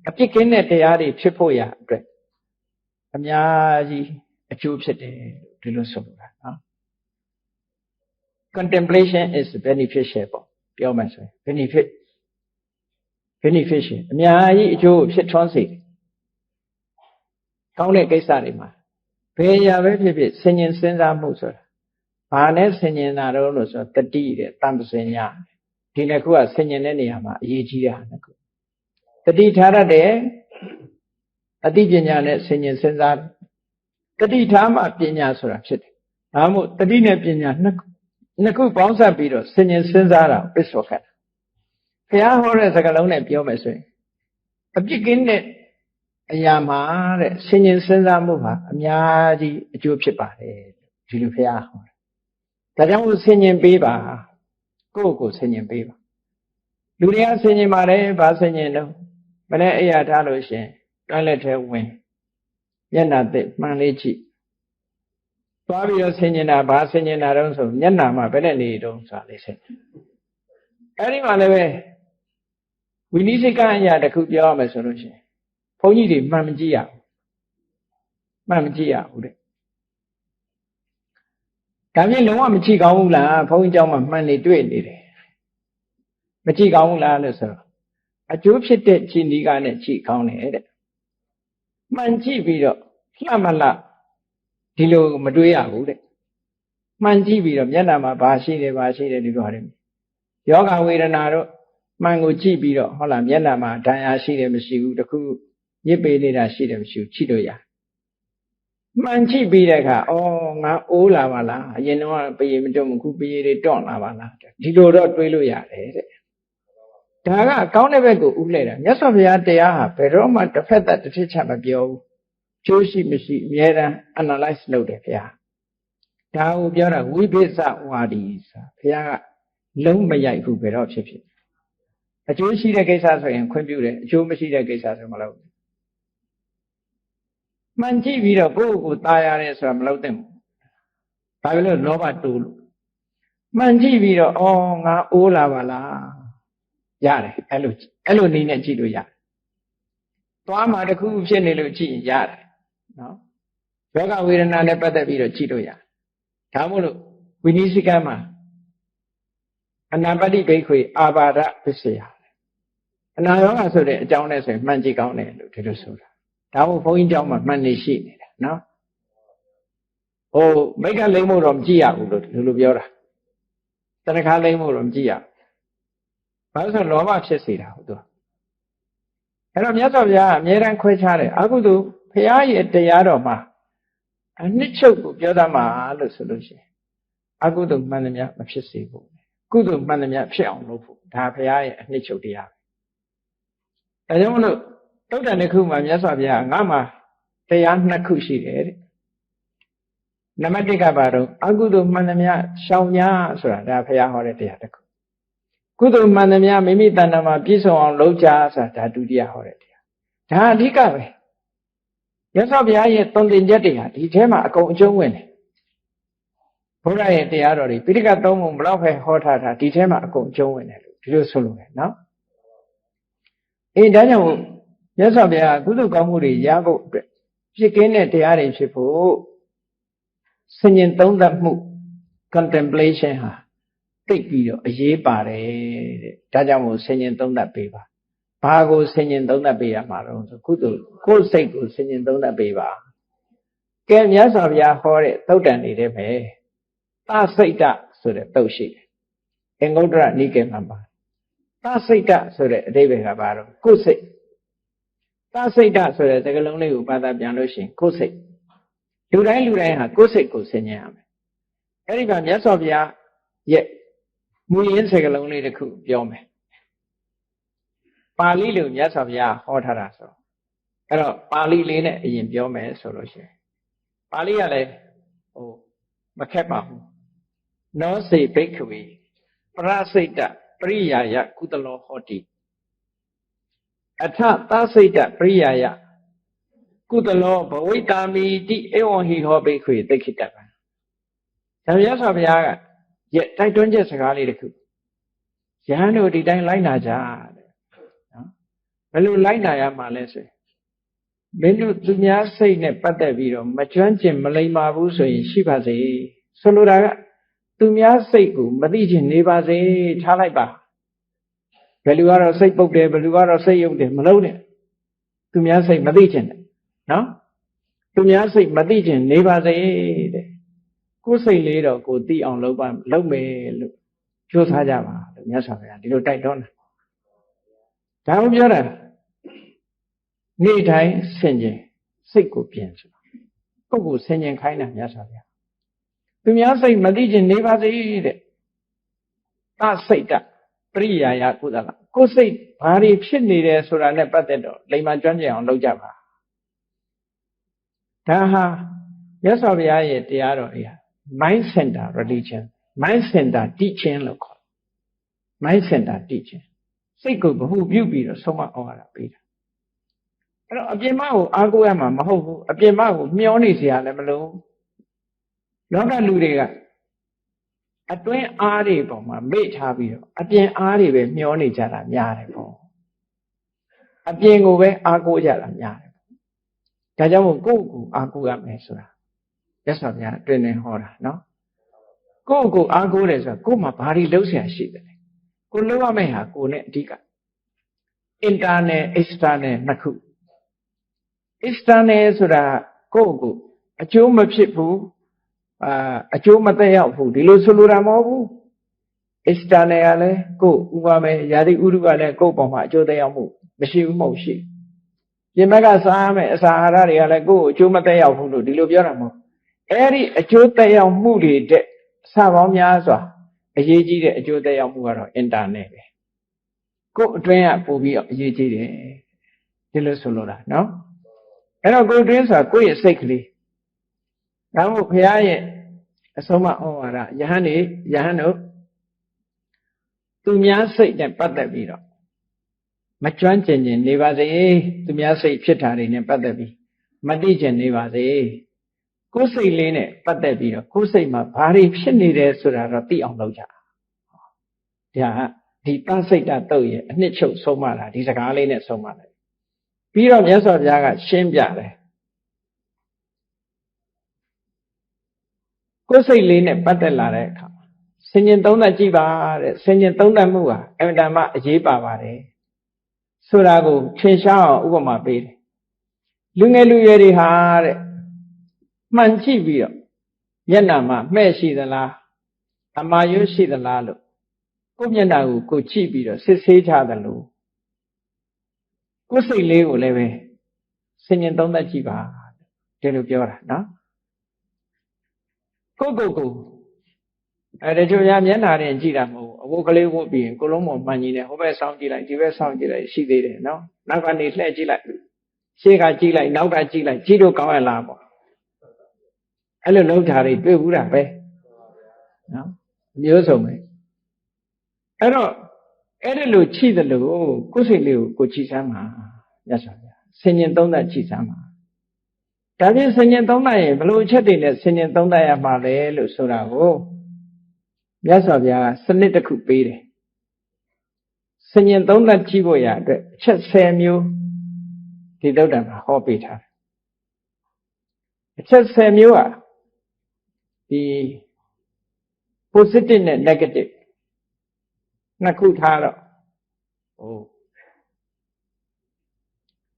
အပြစ်ကင်းတဲ့တရားတွေဖြစ်ဖို့ရအတွက်အများကြီးအကျိုးဖြစ်တယ်ဒီလိုဆိုလိုတာနော် contemplation is beneficial ပေါ့ပြောမှဆိုရင် beneficial အများကြီးအကျိုးဖြစ်ထွန်းစေတယ်ကောင်းတဲ့ကိစ္စတွေမှာဘယ်ရာပဲဖြစ်ဖြစ်ဆင်ញင်စဉ်းစားမှုဆိုတာဘာနဲ့ဆင်ញင်တာတော့လို့ဆိုတတိတဲ့တမ္ပစင်ညာဒီနှစ်ခုကဆင်ញင်တဲ့နေရာမှာအရေးကြီးတာနှစ်ခုတတိထားရတဲ့အတိပညာနဲ့ဆင်ញင်စဉ်းစားတတိထားမှပညာဆိုတာဖြစ်တယ်ဒါမှမဟုတ်တတိနဲ့ပညာနှစ်ခုပေါင်းစပ်ပြီးတော့ဆင်ញင်စဉ်းစားတာပစ္စောခတ်ဘုရားဟောတဲ့စကားလုံးနဲ့ပြောမယ်ဆိုရင်အပြစ်ကင်းတဲ့အရာမှာတဲ့ဆင်ញင်စဉ်းစားမှုဟာအများကြီးအကျိုးဖြစ်ပါတယ်ဒီလိုဘုရားဟောတယ်ဒါကြောင့်ဆင်ញင်ပေးပါကိုယ့်ကိုဆင်ញင်ပေးပါလူတွေကဆင်ញင်ပါတယ်ဘာဆင်ញင်တော့မနေ့အိယာထားလို့ရှင်တွိုင်းလက်ထဲဝင်မျက်နှာသစ်မှန်လေးကြည့်သွားပြီးတော့ဆင်ញင်တာဘာဆင်ញင်တာတော့ဆိုမျက်နှာမှာဘယ်နဲ့နေတုံးဆိုတာလေးဆင်အဲ့ဒီမှာလည်းပဲဝိနည်းစိတ်ကအရာတစ်ခုပြောရမယ်ဆိုလို့ရှင်ဘုန်းကြီးတွေမှန်မကြည့်ရဘူးမှန်မကြည့်ရဘူးတဲ့ဒါပြင်လုံးဝမကြည့်ကောင်းဘူးလားဘုန်းကြီးเจ้าမှာမှန်နေတွေ့နေတယ်မကြည့်ကောင်းဘူးလားလို့ဆိုတော့အကျိုးဖြစ်တဲ့ခြေနီးကားနဲ့ကြည့်ကောင်းတယ်တဲ့မှန်ကြည့်ပြီးတော့လှမလားဒီလိုမတွေးရဘူးတဲ့မှန်ကြည့်ပြီးတော့မျက်နှာမှာဘာရှိတယ်ဘာရှိတယ်ဒီလိုဟာတွေယောဂဝေဒနာတော့မှန်ကိုကြည့်ပြီးတော့ဟုတ်လားမျက်နှာမှာဒဏ်ရာရှိတယ်မရှိဘူးတခုညစ်ပေနေတာရှိတယ်မရှိဘူးကြည့်လို့ရမှန်ကြည့်ပြီးတဲ့အခါဩငါအိုးလာပါလားအရင်တော့ပရေမတွန့်ဘူးခုပရေတွေတွန့်လာပါလားဒီလိုတော့တွေးလို့ရတယ်တဲ့ဒါကကောင်းတဲ့ဘက်ကိုဥလှည့်တာမြတ်စွာဘုရားတရားဟာဘယ်တော့မှတစ်ဖက်သက်တစ်ထစ်ချမပြောဘူးကျိုးရှိမရှိအများအား analyze လုပ်တယ်ဘုရားဒါကိုပြောတာဝိပိဿဝါဒီဆိုဘုရားကလုံးမရိုက်ဘူးဘယ်တော့ဖြစ်ဖြစ်အကျိုးရှိတဲ့ကိစ္စဆိုရင်ခွင့်ပြုတယ်အကျိုးမရှိတဲ့ကိစ္စဆိုမလုပ်ဘူးမှန်ကြည့်ပြီးတော့ကိုယ့်ကိုယ်ตายရတယ်ဆိုတာမလုပ်သင့်ဘူးဘာဖြစ်လို့လောဘတိုးလို့မှန်ကြည့်ပြီးတော့ဩငါအိုးလာပါလားရတယ်အဲ့လိုနည်းနဲ့ကြည့်လို့ရတယ်သွားမှာတစ်ခုဖြစ်နေလို့ကြည့်ရတယ်နော်ယောဂဝေဒနာနဲ့ပတ်သက်ပြီးတော့ကြည့်လို့ရတယ်ဒါမို့လို့ဝိနည်းစိကံမှာအနာပတ္တိဘိက္ခွေအာဘာဒပစ္စယအနာယောဂဆိုတဲ့အကြောင်းနဲ့ဆိုရင်မှန်ကြည့်ကောင်းတယ်လို့ဒီလိုဆိုတာဒါမို့ဘုန်းကြီးเจ้าမှာမှန်နေရှိနေတာနော်ဟိုမိတ်ကလိမ့်ဖို့တော့မကြည့်ရဘူးလို့ဒီလိုပြောတာတဏှာလိမ့်ဖို့တော့မကြည့်ရဘာလို့ဆိုလောဘဖြစ်စေတာဟုတ်သူအဲ့တော့မြတ်စွာဘုရားကအမြဲတမ်းခွဲခြားတယ်အကုသိုလ်ဘုရားရဲ့တရားတော်မှာအနှစ်ချုပ်ကိုပြောတတ်မှာလို့ဆိုလို့ရှိရင်အကုသိုလ်မှန်သမျှမဖြစ်စေဘူးကုသိုလ်မှန်သမျှဖြစ်အောင်လုပ်ဖို့ဒါဘုရားရဲ့အနှစ်ချုပ်တရားပဲဒါကြောင့်မလို့တုတ်တန်တစ်ခုမှာမြတ်စွာဘုရားငါမှာတရားနှစ်ခုရှိတယ်တဲ့နံပါတ်1ကဘာတော့အကုသိုလ်မှန်သမျှရှောင်ညာဆိုတာဒါဘုရားဟောတဲ့တရားတစ်ခု ကုသိုလ်မှန်သမျှမိမိတဏ္ဍာမှာပြည့်စုံအောင်လုပ်ကြဆိုတာဒါဒုတိယဟောတဲ့တရားဒါအဓိကပဲမြတ်စွာဘုရားရဲ့သွန်သင်ချက်တွေဟာဒီထဲမှာအကုန်အကျုံးဝင်တယ်ဘုရားရဲ့တရားတော်တွေပိဋကသုံးပုံဘလောက်ပဲဟောထားတာဒီထဲမှာအကုန်အကျုံးဝင်တယ်လို့ဒီလိုဆိုလို့ရနော်ဒါကြောင့်မြတ်စွာဘုရားကုသိုလ်ကောင်းမှုတွေရဖို့အတွက်ဖြစ်ကင်းတဲ့တရားတွေဖြစ်ဖို့ဆင်ញင်သုံးသပ်မှု contemplation ဟာသိပြီးတော့အရေးပါတယ်တဲ့ဒါကြောင့်မို့ဆင်ញင်သုံးသပ်ပေးပါဘာကိုဆင်ញင်သုံးသပ်ပေးရမှာတော့ဆိုကုသိုလ်ကိုယ်စိတ်ကိုဆင်ញင်သုံးသပ်ပေးပါကဲမြတ်စွာဘုရားဟောတဲ့သုတ်တန်တွေထဲမှာသစိတ်တဆိုတဲ့သုတ်ရှိတယ်အင်္ဂုတ္တရနိကေမှာပါသစိတ်တဆိုတဲ့အဓိပ္ပာယ်ကဘာတော့ကိုယ်စိတ်သစိတ်တဆိုတဲ့စကားလုံးလေးကိုဘာသာပြန်လို့ရှိရင်ကိုယ်စိတ်လူတိုင်းဟာကိုယ်စိတ်ကိုဆင်ញင်ရမယ်အဲ့ဒီမှာမြတ်စွာဘုရားရဲ့မူရင်းစကားလုံးလေးတစ်ခုပြောမယ်ပါဠိလိုမြတ်စွာဘုရားဟောထားတာဆိုအဲ့တော့ပါဠိလေးနဲ့အရင်ပြောမယ်ဆိုလို့ရှိရင်ပါဠိကလည်းမခက်ပါဘူးနောစေဘိက္ခဝေပရစိတ်တပရိယာယကုသလောဟောတိအထသစိတ်တပရိယာယကုသလောဘဝိတာမိတိဧဝံဟိဟောဘိက္ခဝေသိခိတ္တဗံဒါမြတ်စွာဘုရားကတိုက်တွန်းချက်စကားလေးတစ်ခုယဟန်တို့ဒီတိုင်းလိုက်နာကြတဲ့နော်ဘယ်လိုလိုက်နာရမှာလဲဆိုရင်မင်းတို့သူများစိတ်နဲ့ပတ်သက်ပြီးတော့မကျွမ်းကျင်မလိမ္မာဘူးဆိုရင်ရှိပါစေဆိုလိုတာကသူများစိတ်ကိုမသိချင်နေပါစေထားလိုက်ပါဘယ်လူကတော့စိတ်ပုတ်တယ်ဘယ်လူကတော့စိတ်ယုတ်တယ်မလုပ်နဲ့သူများစိတ်မသိချင်တယ်နော်သူများစိတ်မသိချင်နေပါစေတဲ့ကိုယ်စိတ်လေးတော့ကိုသိအောင်လုပ်မယ်လို့ကြိုးစားကြပါလို့မြတ်စွာဘုရားဒီလိုတိုက်တွန်းတာဒါကိုပြောတာနေ့တိုင်းဆင်ခြင်စိတ်ကိုပြင်ဆိုတာကိုယ့်ကိုဆင်ခြင်ခိုင်းတာမြတ်စွာဘုရားသူများစိတ်မသိချင်နေပါစေတဲ့သစိတ်တပရိယာယကုသလကိုယ်စိတ်ဘာတွေဖြစ်နေတယ်ဆိုတာနဲ့ပတ်သက်တော့လိမ္မာကျွမ်းကျင်အောင်လုပ်ကြပါဒါဟာမြတ်စွာဘုရားရဲ့တရားတော်တွေဟာ mind center religion mind center teaching လို့ခေါ် mind center teaching စိတ်ကိုဗဟုပြုပြီးတော့ဆုံးမဩဝါဒပေးတာအဲ့တော့အပြင်မကိုအားကိုးရမှာမဟုတ်ဘူးအပြင်မကိုမျောနေเสียရလည်းမလို့လောကလူတွေကအတွင်းအားတွေပေါ်မှာမေ့ထားပြီးတော့အပြင်အားတွေပဲမျောနေကြတာများတယ်ပေါ့အပြင်ကိုပဲအားကိုးကြတာများတယ်ဒါကြောင့်မို့ကိုယ့်ကိုအားကိုးရမယ်ဆိုတာမြတ်စွာဘုရားအတွင်းနဲ့ဟောတာနော်ကိုယ့်ကိုအားကိုးတယ်ဆိုတာကိုယ်မှာဘာတွေလုပ်เสียရှိတယ်လဲကိုလုပ်ရမယ့်ဟာကိုနဲ့အဓိက internal external နှစ်ခု external ဆိုတာကိုယ့်ကိုအကျိုးမဖြစ်ဘူးအကျိုးမသက်ရောက်ဘူးဒီလိုဆိုလိုတာမဟုတ်ဘူး external ကလည်းကိုယ်ဥပမာယာတိဥရုကလည်းကိုယ့်ပေါ်မှာအကျိုးသက်ရောက်မှုမရှိဘူးမဟုတ်ရှိပြင်ဘက်ကစားရမယ့်အစာအာဟာရတွေကလည်းကိုယ့်ကိုအကျိုးမသက်ရောက်ဘူးလို့ဒီလိုပြောတာမဟုတ်အဲ့ဒီအကျိုးသက်ရောက်မှုတွေတဲ့အစပေါင်းများစွာအရေးကြီးတဲ့အကျိုးသက်ရောက်မှုကတော့ internal ပဲကိုယ်အတွင်းကပို့ပြီးတော့အရေးကြီးတယ်ဒီလိုဆိုလိုတာနော်အဲ့တော့ကိုယ်အတွင်းဆိုတာကိုယ့်ရဲ့စိတ်ကလေးဒါမို့ဘုရားရဲ့အဆုံးအမဩဝါဒယဟန်တို့သူများစိတ်နဲ့ပတ်သက်ပြီးတော့မကျွမ်းကျင်နေပါစေသူများစိတ်ဖြစ်တာတွေနဲ့ပတ်သက်ပြီးမသိကျင်နေပါစေကိုယ်စိတ်လေးနဲ့ပတ်သက်ပြီးတော့ကိုယ်စိတ်မှာဘာတွေဖြစ်နေတယ်ဆိုတာတော့သိအောင်လုပ်ကြဒါဒီတစိတ်တတုတ်ရဲ့အနှစ်ချုပ်ဆုံးမတာဒီစကားလေးနဲ့ဆုံးမတယ်ပြီးတော့မြတ်စွာဘုရားကရှင်းပြတယ်ကိုယ်စိတ်လေးနဲ့ပတ်သက်လာတဲ့အခါဆင်ញင်သုံးသပ်ကြည့်ပါတဲ့ဆင်ញင်သုံးသပ်မှုဟာအမှန်တမ်းအရေးပါပါတယ်ဆိုတာကိုထင်ရှားအောင်ဥပမာပေးတယ်လူငယ်လူရွယ်တွေဟာတဲ့မှန်ကြည့်ပြီးတော့မျက်နှာမှာမှဲ့ရှိသလားအမာရွရှိသလားလို့ကိုယ်မျက်နှာကိုကိုကြည့်ပြီးတော့စစ်ဆေးကြတယ်လို့ကိုယ်စိတ်လေးကိုလည်းပဲဆင်ញင်သုံးသပ်ကြည့်ပါဒီလိုပြောတာနော်ကိုတချို့များမျက်နှာနဲ့ကြည့်တာမဟုတ်ဘူးအဝတ်ကလေးဝတ်ပြီးရင်ကိုလုံးပေါ်မှန်ကြီးနဲ့ဟိုဘက်ဆောင်းကြည့်လိုက်ဒီဘက်ဆောင်းကြည့်လိုက်ရှိသေးတယ်နော်နောက်ကနေလှည့်ကြည့်လိုက်ရှေ့ကကြည့်လိုက်နောက်ကကြည့်လိုက်ကြည့်လို့ကောင်းရလားပေါ့အဲ့လိုလုံးထားတွေတွေ့ဘူးတာပဲနော်မျိုးစုံပဲအဲ့တော့ အဲ့ဒီလိုချိတယ်လို့ကိုယ်စိတ်လေးကိုချိစမ်းမှာရသော်ဗျာဆင်ញင်သုံးသပ်ချိစမ်းမှာဒါဖြင့်ဆင်ញင်သုံးသပ်ရင်ဘလို့အချက်တွေနဲ့ဆင်ញင်သုံးသပ်ရမှာလဲလို့ဆိုတာကိုမြတ်စွာဘုရားကစနစ်တစ်ခုပေးတယ်ဆင်ញင်သုံးသပ်ကြည့်ဖို့ရအတွက်အချက်10မျိုးဒီသုတ္တံမှာဟောပေးထားတယ်အချက်10မျိုးอ่ะဒီ positive နဲ့ negative နှစ်ခုထားတော့ဟို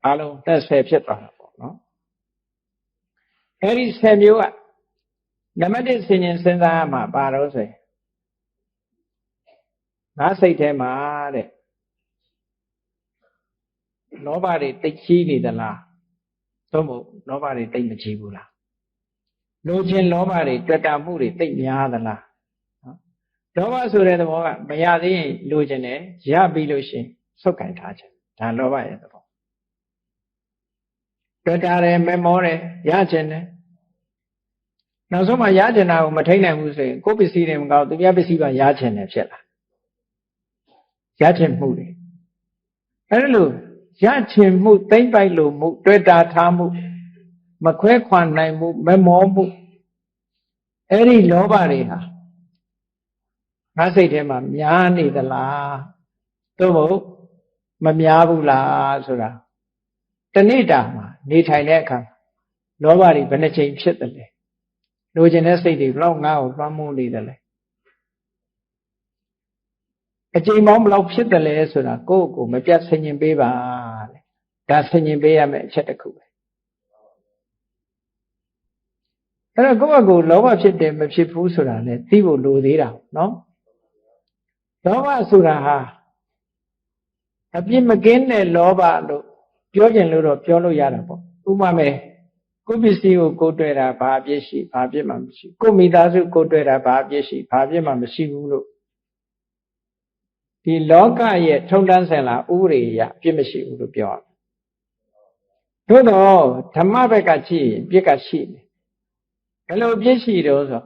အလုံး30ဖြစ်သွားတာပေါ့နော်အဲ့ဒီ10မျိုးอ่ะနံပါတ်1ဆင်ញင်စဉ်းစားရမှာပါတော့ဆိုရင်ငါစိတ်ထဲမှာတဲ့လောဘတွေတိတ်ကြီးနေသလားသို့မဟုတ်လောဘတွေတိတ်မကြီးဘူးလားလိုချင်လောဘတွေတွေ့တာမှုတွေတိတ်များသလားလောဘဆိုတဲ့သဘောကမရသေးရင်လိုချင်တယ်ရပြီးလို့ရှိရင်ဆုတ်ကင်ထားခြင်းဒါလောဘရဲ့သဘောတွေ့တာတယ်မမောတယ်ရချင်တယ်နောက်ဆုံးမှရချင်တာကိုမထိန်နိုင်ဘူးဆိုရင်ကိုယ်ပစ္စည်းတွေမကောက်သူများပစ္စည်းပါရချင်တယ်ဖြစ်လာရချင်မှုတွေအဲ့လိုရချင်မှုသိမ့်ပိုက်လို့မှုတွေ့တာထားမှုမခွဲခွာနိုင်မှုမမောမှုအဲ့ဒီလောဘတွေဟာငါစိတ်ထဲမှာများနေသလားသို့မဟုတ်မများဘူးလားဆိုတာတနေ့တာမှာနေထိုင်တဲ့အခါလောဘတွေဘယ်နှချိန်ဖြစ်တယ်လဲလိုချင်တဲ့စိတ်တွေဘလောက်ငါ့ကိုလွှမ်းမိုးနေတယ်လဲအချိန်ပေါင်းဘလောက်ဖြစ်တယ်လဲဆိုတာကိုယ့်ကိုမပြတ်ဆင်ញင်ပေးပါတဲ့ဒါဆင်ញင်ပေးရမယ့်အချက်တစ်ခုပဲအဲ့တော့ကိုယ့်အကိုလောဘဖြစ်တယ်မဖြစ်ဘူးဆိုတာလည်းသိဖို့လိုသေးတာနော်လောဘဆိုတာဟာအပြစ်မကင်းတဲ့လောဘလို့ပြောကျင်လို့တော့ပြောလို့ရတာပေါ့ဥပမာမဲ့ကိုယ်ပစ္စည်းကိုကိုယ်တွေ့တာဘာအပြစ်ရှိဘာအပြစ်မှမရှိကိုယ်မိသားစုကိုယ်တွေ့တာဘာအပြစ်ရှိဘာအပြစ်မှမရှိဘူးလို့ဒီလောကရဲ့ထုံတန်းဆင်လာဥပဒေအရအပြစ်မရှိဘူးလို့ပြောရတယ်သို့တော့ဓမ္မဘက်ကကြည့်ရင်ပြစ်ကရှိတယ်ဘယ်လိုပြစ်ရှိတော့ဆို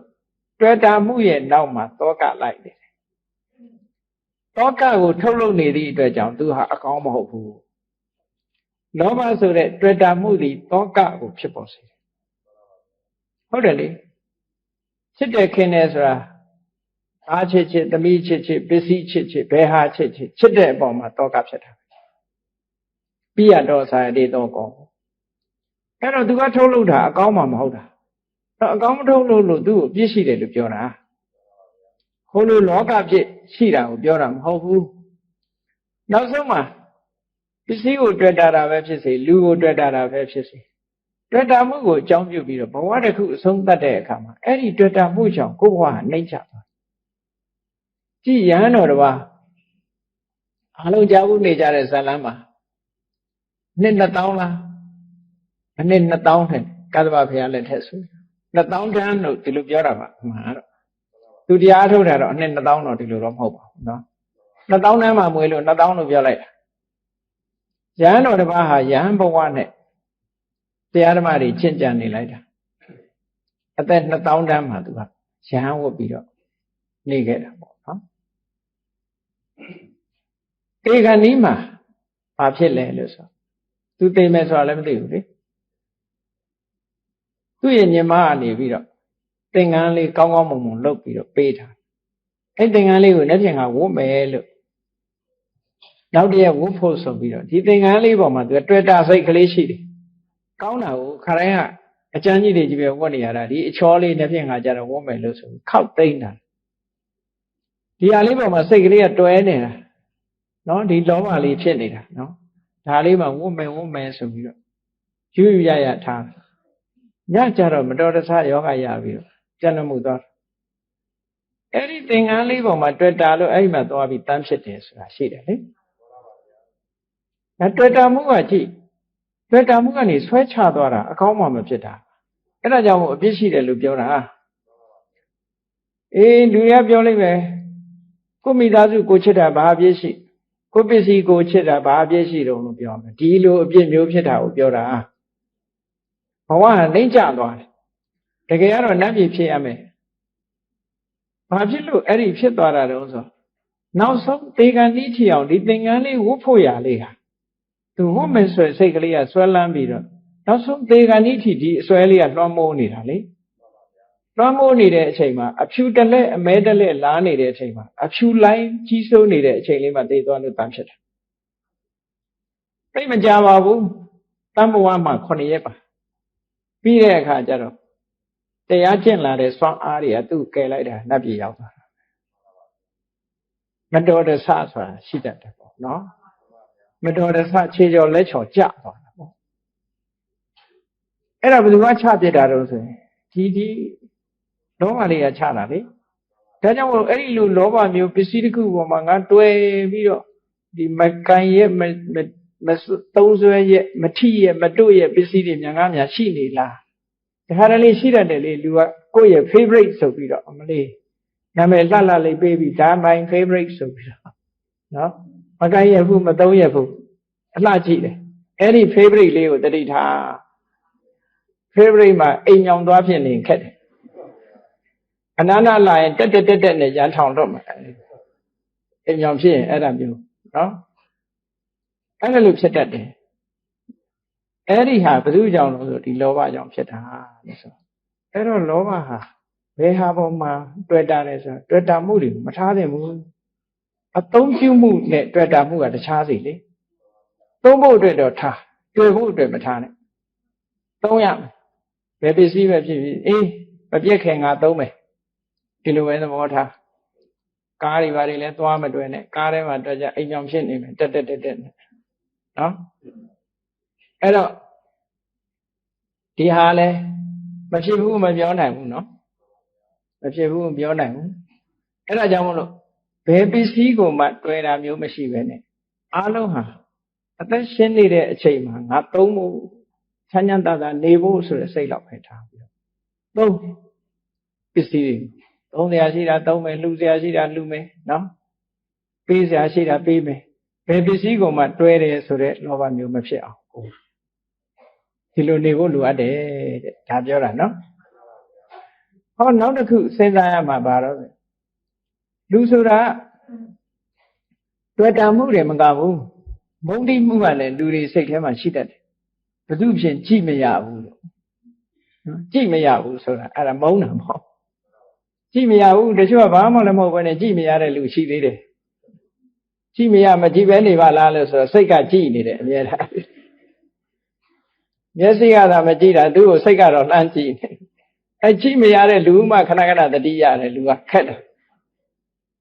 တွေ့တာမှုရဲ့နောက်မှာတောကလိုက်တယ်တောကကိုထုတ်လုပ်နေသည့်အတွက်ကြောင့်သူဟာအကောင်းမဟုတ်ဘူးလောဘဆိုတဲ့တွေ့တာမှုသည်တောကကိုဖြစ်ပေါ်စေတယ်ဟုတ်တယ်လေချစ်တယ်ခင်တယ်ဆိုတာအားချစ်ချစ်သမီးချစ်ချစ်ပစ္စည်းချစ်ချစ်ဘယ်ဟာချစ်ချစ်ချစ်တဲ့အပေါ်မှာတောကဖြစ်တာပြီးရတော့ဆာရတော့ကောအဲ့တော့သူကထုတ်လုပ်တာအကောင်းမှမဟုတ်တာအကောင်းမထုတ်လို့သူ့ကိုပြစ်ရှိတယ်လို့ပြောတာဟိုလိုလောကပြစ်ရှိတာကိုပြောတာမဟုတ်ဘူးနောက်ဆုံးမှာပစ္စည်းကိုတွေ့တာပဲဖြစ်စေလူကိုတွေ့တာပဲဖြစ်စေတွေ့တာမှုကိုအကြောင်းပြုပြီးတော့ဘဝတစ်ခုအဆုံးသတ်တဲ့အခါမှာအဲ့ဒီတွေ့တာမှုကြောင့်ကိုယ့်ဘဝနှိမ့်ချသွားကြည်ရဟန်းတော်တစ်ပါးအလုံးကြားဘူးနေကြတဲ့ဇာလမ်းမှာနှစ်2000လားအနှစ်2000ထက်ကသဗ္ဗဘုရားလက်ထက်ဆို2000တန်းလို့ဒီလိုပြောတာပါမှာတော့သူတရားထုတ်တာတော့အနှစ်2000တော့ဒီလိုတော့မဟုတ်ပါဘူးနော်2000တန်းမှာမွေးလို့2000လို့ပြောလိုက်တာယဟန်တော်တစ်ပါးဟာယဟန်ဘဝနဲ့တရားဓမ္မတွေချင့်ကြံနေလိုက်တာအသက်2000တန်းမှာသူကယဟန်ဝတ်ပြီးတော့နေခဲ့တာပေါ့နော်ဧကနီးမှာဘာဖြစ်လဲလို့ဆိုသူသိမယ်ဆိုတာလည်းမသိဘူးလေသူ့ရဲ့ညီမကနေပြီးတော့သင်္ကန်းလေးကောင်းကောင်းမွန်မွန်လုပ်ပြီးတော့ပေးထားအဲ့သင်္ကန်းလေးကိုလက်ဖြင့်ကဝတ်မယ်လို့နောက်တည့်ဝတ်ဖို့ဆိုပြီးတော့ဒီသင်္ကန်းလေးပေါ်မှာသူတွေ့တာစိတ်ကလေးရှိတယ်ကောင်းတာကိုခါတိုင်းကအကျမ်းကြီးတွေကြီးပဲဝတ်နေရတာဒီအချောလေးလက်ဖြင့်ကကြတော့ဝတ်မယ်လို့ဆိုခောက်သိမ့်တာဒီဟာလေးပေါ်မှာစိတ်ကလေးကတွဲနေတာနော်ဒီလောဘလေးဖြစ်နေတာနော်ဒါလေးမှဝတ်မယ်ဆိုပြီးတော့ယူရထားညကြတော့မတော်တဆယောဂရပြီးတော့ကျန်မှုသွားအဲ့ဒီသင်္ကန်းလေးပေါ်မှာတွေ့တာလို့အဲ့ဒီမှာသွားပြီးတန်းဖြစ်တယ်ဆိုတာရှိတယ်လေတွေ့တာမှုကကြည့်တွေ့တာမှုကနေဆွဲချသွားတာအကောင်းမှမဖြစ်တာအဲ့ဒါကြောင့်မို့အပြစ်ရှိတယ်လို့ပြောတာအေးလူရပြောလိုက်ပဲကိုမိသားစုကိုချစ်တာဘာအပြစ်ရှိကိုပစ္စည်းကိုချစ်တာဘာအပြစ်ရှိတုံးလို့ပြောမယ်ဒီလိုအပြစ်မျိုးဖြစ်တာကိုပြောတာဘဝကနှိမ့်ကျသွားတယ်တကယ်ကတော့နတ်ပြည်ဖြစ်ရမယ်ဘာဖြစ်လို့အဲ့ဒီဖြစ်သွားတာတုံးဆို နောက်ဆုံးတေကံဤထီအောင်ဒီသင်္ကန်းလေးဝတ်ဖို့ရလေးဟာသူဝတ်မယ်ဆိုစိတ်ကလေးကဆွဲလန်းပြီးတော့နောက်ဆုံးတေကံဤထီဒီအစွဲလေးကလွှမ်းမိုးနေတာလေလွှမ်းမိုးနေတဲ့အချိန်မှာအဖြူတလက်အမဲတလက်လားနေတဲ့အချိန်မှာအဖြူလိုင်းကြီးစိုးနေတဲ့အချိန်လေးမှာတေသွားလို့တန်းဖြစ်တယ်ပြိမကြပါဘူးတန်ဘဝမှာ9 ရက်ပါပြီးတဲ့အခါကျတော့တရားကျင့်လာတဲ့စွမ်းအားတွေကသူ့ကယ်လိုက်တာနတ်ပြည်ရောက်သွားတာမတော်တဆဆိုတာရှိတတ်တယ်ပေါ့နော်မတော်တဆခြေကျော်လက်ချော်ကျသွားတာပေါ့အဲ့ဒါဘယ်သူကချပြစ်တာတော့ဆိုရင်ဒီလောဘလေးကချတာလေဒါကြောင့်မို့အဲ့ဒီလိုလောဘမျိုးပစ္စည်းတစ်ခုပေါ်မှာငါတွဲပြီးတော့ဒီမကန်ရဲ့မသုံးဆွဲရဲ့မထိရဲ့မတို့ရဲ့ပစ္စည်းတွေများငါများရှိနေလားဒီခါတလေရှိတတ်တယ်လေလူကကိုယ့်ရဲ့ favorite ဆိုပြီးတော့အမလေးနာမည်လှလှလေးပေးပြီးဒါ my favorite ဆိုပြီးတော့နော်မကန်ရဲ့ဘူးမသုံးရဲ့ဘူးအလှကြည့်တယ်အဲ့ဒီ favorite လေးကိုတတိထား favorite မှာအိမ်ညောင်သွားဖြစ်နေခက်တယ်အနာနာလာရင်တက်နဲ့ရန်ထောင်တော့မှာအိမ်ညောင်ဖြစ်ရင်အဲ့ဒါမျိုးနော်အဲ့ဒါလိုဖြစ်တတ်တယ်အဲ့ဒီဟာဘယ်သူကြောင့်လို့ဆိုဒီလောဘကြောင့်ဖြစ်တာလို့ဆိုအဲ့တော့လောဘဟာဘယ်ဟာပေါ်မှာတွေ့တာလဲဆိုတော့တွေ့တာမှုတွေမထားသင့်ဘူးအသုံးပြုမှုနဲ့တွေ့တာမှုကတခြားစီလေသုံးဖို့အတွက်တော့ထားတွေ့ဖို့အတွက်မထားနဲ့သုံးရမယ်ဘယ်ပစ္စည်းပဲဖြစ်ဖြစ်အေးမပြက်ခင်ငါသုံးမယ်ဒီလိုပဲသဘောထားကားတွေဘာတွေလဲသွားမတွေ့နဲ့ကားထဲမှာတွေ့ကြအိမ်ကြောင်ဖြစ်နေမယ်တက်နဲ့နော်အဲ့တော့ဒီဟာလဲမဖြစ်ဘူးမပြောနိုင်ဘူးနော်မဖြစ်ဘူးမပြောနိုင်ဘူးအဲ့ဒါကြောင့်မလို့ဘယ်ပစ္စည်းကိုမှတွေ့တာမျိုးမရှိပဲနဲ့အားလုံးဟာအသက်ရှင်နေတဲ့အချိန်မှာငါသုံးဖို့ချမ်းချမ်းသာသာနေဖို့ဆိုတဲ့စိတ်လောက်ပဲထားပြီးတော့သုံးပစ္စည်းတွေသုံးစရာရှိတာသုံးမယ်လှူစရာရှိတာလှူမယ်နော်ပေးစရာရှိတာပေးမယ်ဘယ်ပစ္စည်းကိုမှတွဲတယ်ဆိုတဲ့လောဘမျိုးမဖြစ်အောင်ဒီလိုနေဖို့လိုအပ်တယ်တဲ့ဒါပြောတာနော်ဟောနောက်တစ်ခုစဉ်းစားရမှာပါတော့လူဆိုတာတွေ့တာမှုတွေမကဘူးမုန်းတိမှုကလည်းလူတွေစိတ်ထဲမှာရှိတတ်တယ်ဘယ်သူဖြင့်ကြည့်မရဘူးလို့နော်ကြည့်မရဘူးဆိုတာအဲ့ဒါမုန်းတာမဟုတ်ကြည့်မရဘူးတချို့ကဘာမှလည်းမဟုတ်ဘဲနဲ့ကြည့်မရတဲ့လူရှိသေးတယ်ကြည့်မရမကြည့်ပဲနေပါလားလို့ဆိုတော့စိတ်ကကြည့်နေတယ်အများအားမျက်စိကသာမကြည့်တာသူ့ကိုစိတ်ကတော့လှမ်းကြည့်နေအဲကြည့်မရတဲ့လူမှခဏခဏတတိရတယ်လူကခက်တယ်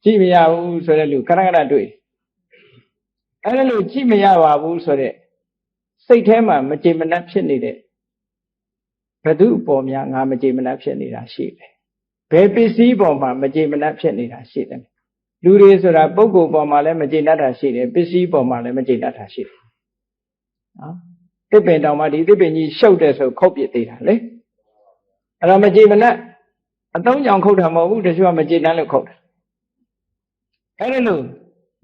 ကြည့်မရဘူးဆိုတဲ့လူခဏခဏတွေ့အဲ့ဒါလို့ကြည့်မရပါဘူးဆိုတဲ့စိတ်ထဲမှာမကြေမနပ်ဖြစ်နေတဲ့ဘယ်သူအပေါ်များငါမကြေမနပ်ဖြစ်နေတာရှိတယ်ဘယ်ပစ္စည်းပေါ်မှာမကြေမနပ်ဖြစ်နေတာရှိတယ်လူတွေဆိုတာပုဂ္ဂိုလ်ပေါ်မှာလည်းမကြေနပ်တာရှိတယ်ပစ္စည်းပေါ်မှာလည်းမကြေနပ်တာရှိတယ်နော်တစ်ပင်တောင်မှဒီတစ်ပင်ကြီးရှုပ်တဲ့ဆိုခုတ်ပြစ်သေးတာလေအဲ့တော့မကြေမနပ်အသုံးကြောင့်ခုတ်တာမဟုတ်ဘူးတချို့ကမကြေနပ်လို့ခုတ်တယ်အဲ့ဒါလို့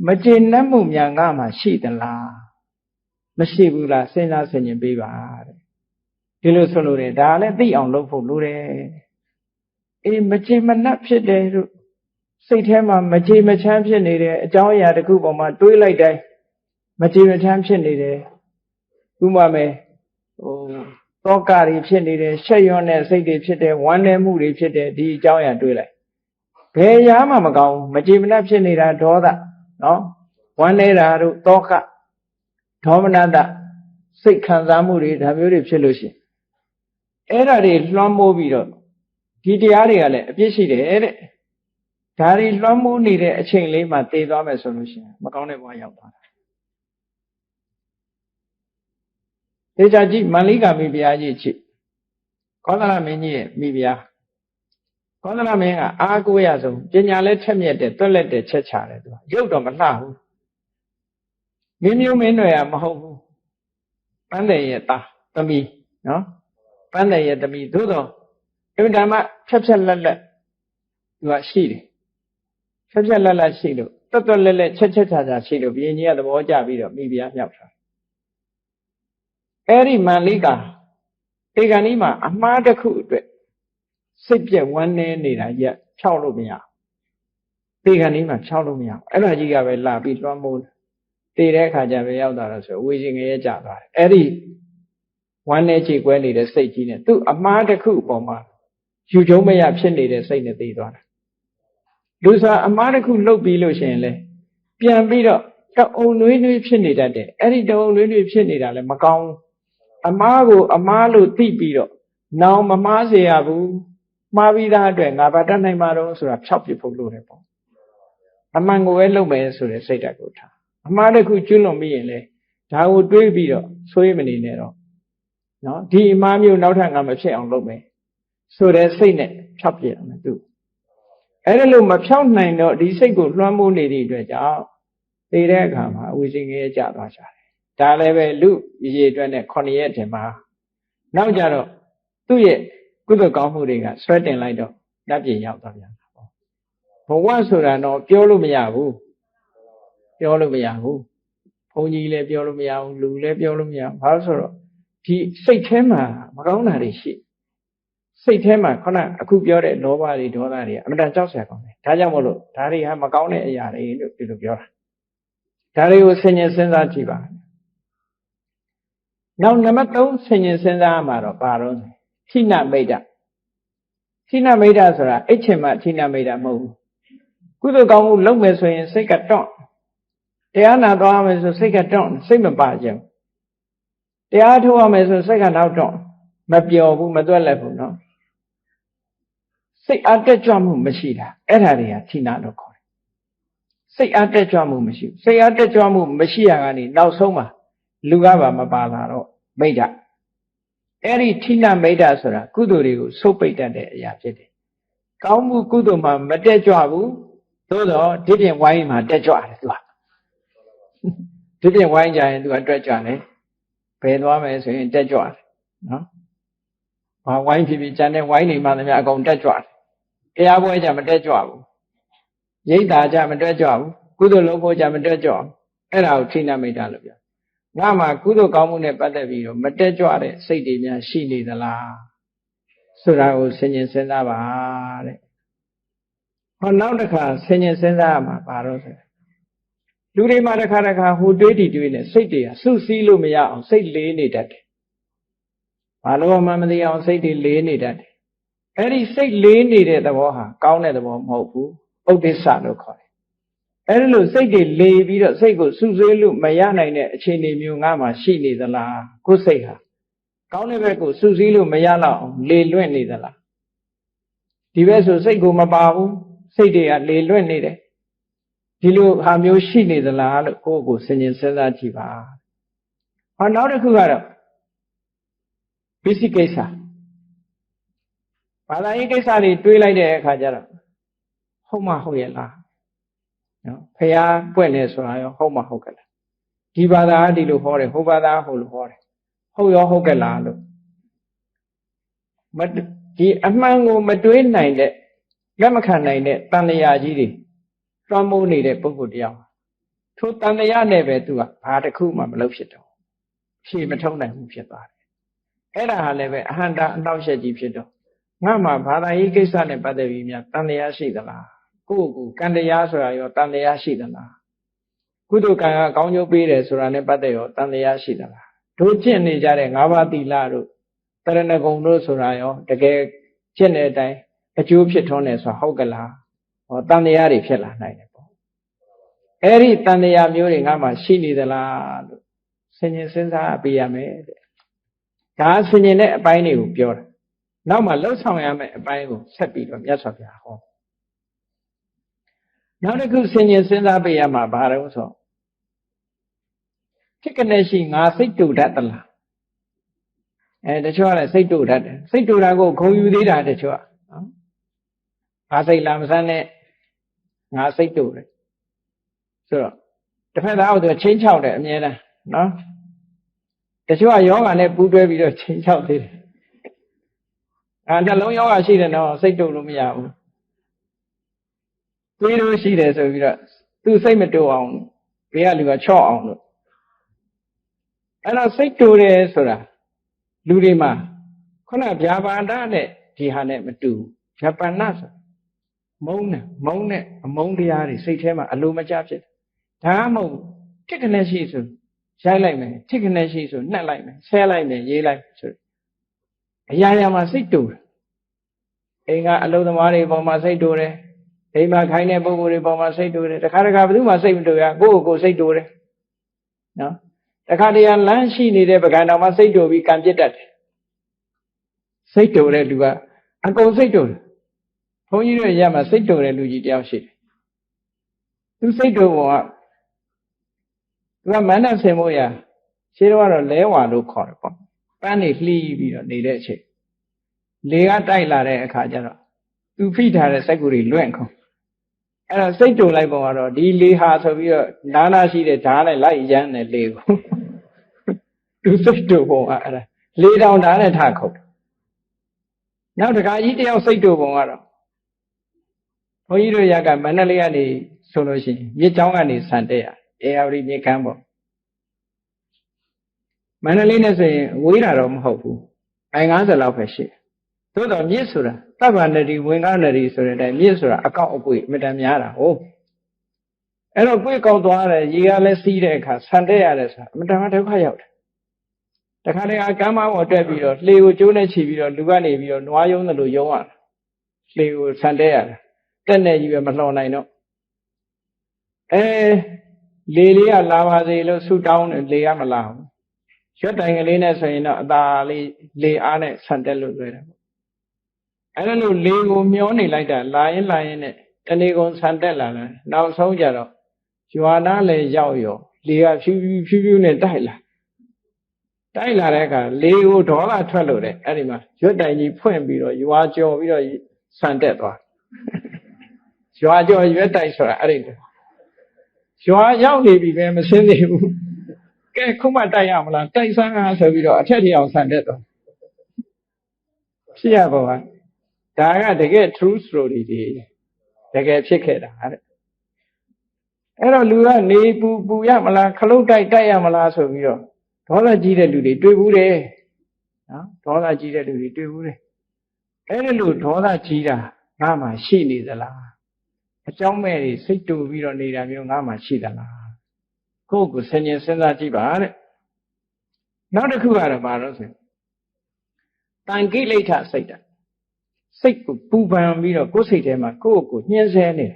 မကြေနပ်မှုများငါမှရှိသလားမရှိဘူးလားစဉ်းစားဆင်ခြင်ပေးပါတဲ့ဒီလိုဆိုလို့တယ်ဒါလည်းသိအောင်လုပ်ဖို့လိုတယ်အေးမကြေမနပ်ဖြစ်တယ်လို့စိတ်ထဲမှာမကြေမချမ်းဖြစ်နေတယ်အကြောင်းအရာတစ်ခုပေါ်မှာတွေးလိုက်တိုင်းမကြေမချမ်းဖြစ်နေတယ်ဥပမာမယ်တောကတွေဖြစ်နေတယ်ရှက်ရွံ့တဲ့စိတ်တွေဖြစ်တယ်ဝမ်းနည်းမှုတွေဖြစ်တယ်ဒီအကြောင်းအရာတွေးလိုက်ဘယ်ရာမှမကောင်းဘူးမကြေမနပ်ဖြစ်နေတာဒေါသနော်ဝမ်းနေတာတို့တောကဒေါမနတစိတ်ခံစားမှုတွေဒါမျိုးတွေဖြစ်လို့ရှိရင်အဲ့ဒါတွေလွှမ်းမိုးပြီးတော့ဒီတရားတွေကလည်းအပြစ်ရှိတယ်တဲ့ဒါတွေလွှမ်းမိုးနေတဲ့အချိန်လေးမှာသိသွားမယ်ဆိုလို့ရှိရင်မကောင်းတဲ့ဘဝရောက်သွားတာဒေချာကြည့်မန္လိကာမိဖုရားကြီးကြည့်ကောသလမင်းကြီးရဲ့မိဖုရားကောသလမင်းကအားကိုးရဆုံးပညာလည်းထက်မြက်တယ်တွက်လက်တယ်ချက်ချတယ်သူရုပ်တော့မလှဘူးမင်းမျိုးမင်းတွေမဟုတ်ဘူးပန်းတယ်ရဲ့သားသမီးနော်ပန်းတယ်ရဲ့သမီးသို့တော့အမှန်တမ်းဖြတ်လက်လက်သူကရှိတယ်ဖြတ်လက်လက်ရှိလို့တွက်လက်လက်ချက်ချရှိလို့ဘုရင်ကြီးကသဘောကျပြီးတော့မိဖုရားမြောက်တာအဲ့ဒီမန္လိကာတေဂန်ဒီမှာအမှားတစ်ခုအတွက်စိတ်ပြက်ဝမ်းနည်းနေတာကြီးဖြောက်လို့မရတ သေခါနီးမှာဖြောင်းလို့မရဘူးအဲ့ဒါကြီးကပဲလာပြီးလွှမ်းမိုးသေတဲ့အခါကျပဲရောက်သွားတော့ဆိုဝေရှင်ငရဲကျသွားတယ်အဲ့ဒီဝမ်းနဲ့ကြေကွဲနေတဲ့စိတ်ကြီးနဲ့သူ့အမှားတစ်ခုအပေါ်မှာယူကျုံမရဖြစ်နေတဲ့စိတ်နဲ့သိသွားတာလူစားအမှားတစ်ခုလှုပ်ပြီးလို့ရှိရင်လေပြန်ပြီးတော့တအုံနွေးနွေးဖြစ်နေတတ်တယ်အဲ့ဒီတအုံနွေးနွေးဖြစ်နေတာလည်းမကောင်းအမှားကိုအမှားလို့သိပြီးတော့နောင်မမှားစေရဘူးမှားပြီးသားအတွက်ငါဘာတတ်နိုင်မှာတော့ဆိုတာဖြောက်ပြဖို့လိုတယ်ပေါ့အမှန်ကိုပဲလုပ်မယ်ဆိုတဲ့စိတ်ဓာတ်ကိုထားအမှားတစ်ခုကျွလွန်ပြီးရင်လေဒါကိုတွေးပြီးတော့ဆွေးမနေနဲ့တော့နော်ဒီအမှားမျိုးနောက်ထပ်ငါမဖြစ်အောင်လုပ်မယ်ဆိုတဲ့စိတ်နဲ့ဖြောက်ပြရမယ်သူအဲ့ဒါလို့မဖြောက်နိုင်တော့ဒီစိတ်ကိုလွှမ်းမိုးနေသည့်အတွက်ကြောင့်သိတဲ့အခါမှာအဝိဇ္ဇငရဲကျသွားကြတယ်ဒါလည်းပဲလူရေအတွက်နဲ့9ရက်တင်မှာနောက်ကြတော့သူ့ရဲ့ကုသိုလ်ကောင်းမှုတွေကဆွဲတင်လိုက်တော့နတ်ပြည်ရောက်သွားပြန်တာပေါ့ဘဝဆိုတာတော့ပြောလို့မရဘူးပြောလို့မရဘူးဘုန်းကြီးလည်းပြောလို့မရဘူးလူလည်းပြောလို့မရဘူးဘာလို့ဆိုတော့ဒီစိတ်ထဲမှာမကောင်းတာတွေရှိစိတ်ထဲမှာခုနအခုပြောတဲ့လောဘတွေဒေါသတွေအမှန်တန်ကြောက်စရာကောင်းတယ်ဒါကြောင့်မို့လို့ဒါတွေဟာမကောင်းတဲ့အရာတွေလို့ဒီလိုပြောတာဒါတွေကိုဆင်ញင်စဉ်းစားကြည့်ပါနောက်နံပါတ်3ဆင်ញင်စဉ်းစားမှာတော့ဘာလို့ထိနမိတ်တထိနမိတ်တဆိုတာအိတ်ချင်မှထိနမိတ်တမဟုတ်ဘူးကုသိုလ်ကောင်းမှုလုပ်မယ်ဆိုရင်စိတ်ကတွန့်တရားနာသွားမယ်ဆိုစိတ်ကတွန့်စိတ်မပါကြဘူးတရားထုတ်ရမယ်ဆိုစိတ်ကနောက်တွန့်မပျော်ဘူးမသွက်လက်ဘူးနော်စိတ်အားတက်ကြွမှုမရှိတာအဲ့ဒါတွေကထိနာလို့ခေါ်တယ်စိတ်အားတက်ကြွမှုမရှိဘူးစိတ်အားတက်ကြွမှုမရှိရကနေနောက်ဆုံးမှာလူကပါမပါလာတော့မိတ်တအဲ့ဒီထိနာမိတ်တဆိုတာကုသိုလ်တွေကိုဆုပ်ပိတ်တတ်တဲ့အရာဖြစ်တယ်ကောင်းမှုကုသိုလ်မှာမတက်ကြွဘူးသို့တော့ဒီပြင်ဝိုင်းမှာတက်ကြွတယ်သူကဒီပြင်ဝိုင်းကြရင်သူကတက်ကြွတယ်ဘယ်သွားမယ်ဆိုရင်တက်ကြွတယ်နော်ဘာဝိုင်းဖြစ်ဖြစ်ကျန်တဲ့ဝိုင်းနေမှလည်းအကုန်တက်ကြွတယ်တရားပွဲကြမတက်ကြွဘူးရိတ်တာကြမတက်ကြွဘူးကုသိုလ်လုပ်ဖို့ကြမတက်ကြွဘူးအဲ့ဒါကိုထိနာမိတ်တာလို့ပြောငါမှာကုသိုလ်ကောင်းမှုနဲ့ပတ်သက်ပြီးတော့မတက်ကြွတဲ့စိတ်တွေများရှိနေသလားဆိုတာကိုဆင်ញင်စဉ်းစားပါတဲ့ဟောနောက်တစ်ခါဆင်ញင်စဉ်းစားရမှာဘာလို့ဆိုလူတွေမှာတစ်ခါဟိုတွေးတီတွေးနေစိတ်တွေကစုစည်းလို့မရအောင်စိတ်လေးနေတတ်တယ်ဘာလို့မှမသိအောင်စိတ်တွေလေးနေတတ်တယ်အဲ့ဒီစိတ်လေးနေတဲ့သဘောဟာကောင်းတဲ့သဘောမဟုတ်ဘူးဥဒိစ္စလို့ခေါ်တယ်အဲ့ဒီလိုစိတ်တွေလေးပြီးတော့စိတ်ကိုစုစည်းလို့မရနိုင်တဲ့အခြေအနေမျိုးငါမှရှိနေသလားကိုယ်စိတ်ဟာကောင်းတဲ့ဘက်ကိုစုစည်းလို့မရတော့အောင်လေလွင့်နေသလားဒီဘက်ဆိုစိတ်ကိုမပါဘူးစိတ်တွေကလေလွင့်နေတယ်ဒီလိုဟာမျိုးရှိနေသလားလို့ကိုယ့်ကိုစဉ်းကျင်စဉ်းစားကြည့်ပါဟောနောက်တစ်ခုကတော့ပစ္စည်းကိစ္စဘာသာရေးကိစ္စတွေတွေးလိုက်တဲ့အခါကျတော့ဟုတ်မဟုတ်ရဲ့လားနော်ဖះပွင့်နေဆိုတာရောဟုတ်မဟုတ်ကလားဒီဘာသာကဒီလိုဟောတယ်ဟိုဘာသာဟိုလိုဟောတယ်ဟုတ်ရောဟုတ်ကလားလို့ဒီအမှန်ကိုမတွေးနိုင်တဲ့လက်မခံနိုင်တဲ့တန်လျာကြီးတွေလွှမ်းမိုးနေတဲ့ပုဂ္ဂိုလ်တရားထိုတန်လျာနဲ့ပဲသူကဘာတစ်ခုမှမလုပ်ဖြစ်တော့ဖြေမထုံးနိုင်ဘူးဖြစ်သွားတယ်အဲ့ဒါဟာလည်းပဲအဟံတာအနှောက်အယှက်ကြီးဖြစ်တော့ငါမှဘာသာရေးကိစ္စနဲ့ပတ်သက်ပြီးများတန်လျာရှိသလားကိုယ့်ကိုကံတရားဆိုတာရောတန်လျာရှိသလားကုသိုလ်ကံကကောင်းကျိုးပေးတယ်ဆိုတာနဲ့ပတ်သက်ရောတန်လျာရှိသလားတို့ကျင့်နေကြတဲ့၅ပါးသီလတို့တရဏဂုံတို့ဆိုတာရောတကယ်ကျင့်တဲ့အတိုင်းအကျိုးဖြစ်ထွန်းတယ်ဆိုတာဟုတ်ကလားဟောတန်တရားတွေဖြစ်လာနိုင်တယ်ပေါ့အဲ့ဒီတန်တရားမျိုးတွေငါမှရှိနေသလားလို့ဆင်ញင်စဉ်းစားပေးရမယ်တဲ့ဒါဆင်ញင်တဲ့အပိုင်းတွေကိုပြောတာနောက်မှလှုပ်ဆောင်ရမယ့်အပိုင်းကိုဆက်ပြီးတော့မြတ်စွာဘုရားဟောနောက်တစ်ခုဆင်ញင်စဉ်းစားပေးရမှာဘာလို့ဆိုဖြစ်ကနေရှိငါစိတ်တူတတ်သလားတချို့ကလည်းစိတ်တူတတ်တယ်စိတ်တူတာကိုဂုံယူသေးတာတချို့ကနော်ငါစိတ်လာမစမ်းနဲ့ငါစိတ်တူတယ်ဆိုတော့တစ်ဖက်သားအောက်ဆိုချင်းချောက်တယ်အမြဲတမ်းနော်တချို့ကယောဂနဲ့ပူးတွဲပြီးတော့ချင်းချောက်သေးတယ်နှလုံးယောဂရှိတယ်နော်စိတ်တူလို့မရဘူးတွေးလို့ရှိတယ်ဆိုပြီးတော့သူစိတ်မတူအောင်ဘေးကလူကချော့အောင်လို့အဲ့တော့စိတ်တူတယ်ဆိုတာလူတွေမှာခုနဗျာပါဒနဲ့ဒီဟာနဲ့မတူဗျာပါဏဆို မုန်းတဲ့အမုန်းတရားတွေစိတ်ထဲမှာအလိုမကျဖြစ်ဒါမှမဟုတ်ထစ်ကနေရှိဆိုရိုက်လိုက်မယ်ထစ်ကနေရှိဆိုနှက်လိုက်မယ်ဆဲလိုက်မယ်ရေးလိုက်ဆိုအရာရာမှာစိတ်တူတယ်အိမ်ကအလုံးသမားတွေပေါ်မှာစိတ်တူတယ်အိမ်မှာခိုင်းတဲ့ပုဂ္ဂိုလ်တွေပေါ်မှာစိတ်တူတယ်တခါတခါဘယ်သူမှစိတ်မတူရကိုယ့်ကိုယ်စိတ်တူတယ်နော်တခါတရံလမ်းရှိနေတဲ့ပကံတော်မှာစိတ်တူပြီးကံပြစ်တတ်တယ်စိတ်တူတဲ့လူကအကုန်စိတ်တူတယ်ဘုန်းကြီးတို့ရမှာစိတ်တူတဲ့လူကြီးတယောက်ရှိတယ်သူစိတ်တူပုံကသူကမန္တဆင်မို့ရရှင်းတော့လဲဝါလို့ခေါ်တယ်ပေါ့ပန်းနေလှီးပြီးတော့နေတဲ့အချိန်လေကတိုက်လာတဲ့အခါကျတော့သူဖိထားတဲ့စက်ကူတွေလွင့်ခုံအဲ့တော့စိတ်တူလိုက်ပုံကတော့ဒီလေဟာဆိုပြီးတော့နာရှိတဲ့ဓာတ်နဲ့လိုက်ရမ်းတဲ့လေကိုသူစိတ်တူပုံကအဲ့ဒါလေတောင်ဓာတ်နဲ့ထခုတ်နောက်တခါကြီးတယောက်စိတ်တူပုံကတော့ဘုန်းကြီးတို့ရကမန္တလေးကနေဆိုလို့ရှိရင်မြစ်ချောင်းကနေဆန်တက်ရအေယာဝတီမြစ်ကမ်းပေါ့မန္တလေးနဲ့ဆိုရင်ဝေးတာတော့မဟုတ်ဘူးအိမ်90လောက်ပဲရှိသို့တော်မြစ်ဆိုတာသဗ္ဗနတိဝင်ကားနတိဆိုတဲ့အတိုင်းမြစ်ဆိုတာအကောက်အကွေ့အမြဲတမ်းများတာဟုတ်အဲ့တော့ကွေ့ကောက်သွားတယ်ရေကလည်းစီးတဲ့အခါဆန်တက်ရတယ်ဆိုတာအမြဲတမ်းဒုက္ခရောက်တယ်တခါတည်းကမ်းမပေါ်တက်ပြီးတော့လှေကိုကျိုးနဲ့ချီပြီးတော့လူကနေပြီးတော့နွားယုံတယ်လို့ယုံရတာလှေကိုဆန်တက်ရတယ်တက်နေကြီးပဲမလှော်နိုင်တော့လေလေးကလာပါစေလို့ဆူတောင်းတယ်လေကမလာဘူးရွက်တိုင်ကလေးနဲ့ဆိုရင်တော့အသာလေးလေအားနဲ့ဆန်တက်လို့လွယ်တယ်ပေါ့အဲ့ဒါလို့လေကိုမျောနေလိုက်တာလာရင်နဲ့တဏီကုံဆန်တက်လာတယ်နောက်ဆုံးကြတော့ရွာနာလည်းရောက်ရောလေကဖြူဖြူနဲ့တိုက်လာတဲ့အခါလေကိုဒေါသထွက်လို့တဲ့အဲ့ဒီမှာရွက်တိုင်ကြီးဖွင့်ပြီးတော့ရွာကြော်ပြီးတော့ဆန်တက်သွားရွာကြော်ရွက်တိုင်ဆိုတာအဲ့ဒီရွာရောက်နေပြီပဲမစင်းသေးဘူးကဲခုမှတိုက်ရမလားတိုက်ဆန်းအားဆိုပြီးတော့အထက်ထအောင်ဆန်တက်တော့ဖြစ်ရပါဘာဒါကတကယ် true story တွေတကယ်ဖြစ်ခဲ့တာတဲ့အဲ့တော့လူကနေပူရမလားခလုတ်တိုက်ရမလားဆိုပြီးတော့ဒေါသကြီးတဲ့လူတွေတွေ့ဘူးတယ်နော်ဒေါသကြီးတဲ့လူတွေတွေ့ဘူးတယ်အဲ့ဒါလို့ဒေါသကြီးတာငါမှရှိနေသလားအကြောင်းမဲ့တွေစိတ်တူပြီးတော့နေတာမျိုးငါမှရှိသလားကိုယ့်ကိုဆင်ញင်စဉ်းစားကြည့်ပါတဲ့နောက်တစ်ခုကတော့ဘာလို့ဆိုတန်ကိလေသာစိတ်တာစိတ်ကိုပူပန်ပြီးတော့ကိုယ်စိတ်ထဲမှာကိုယ့်ကိုညှင်းဆဲနေတယ်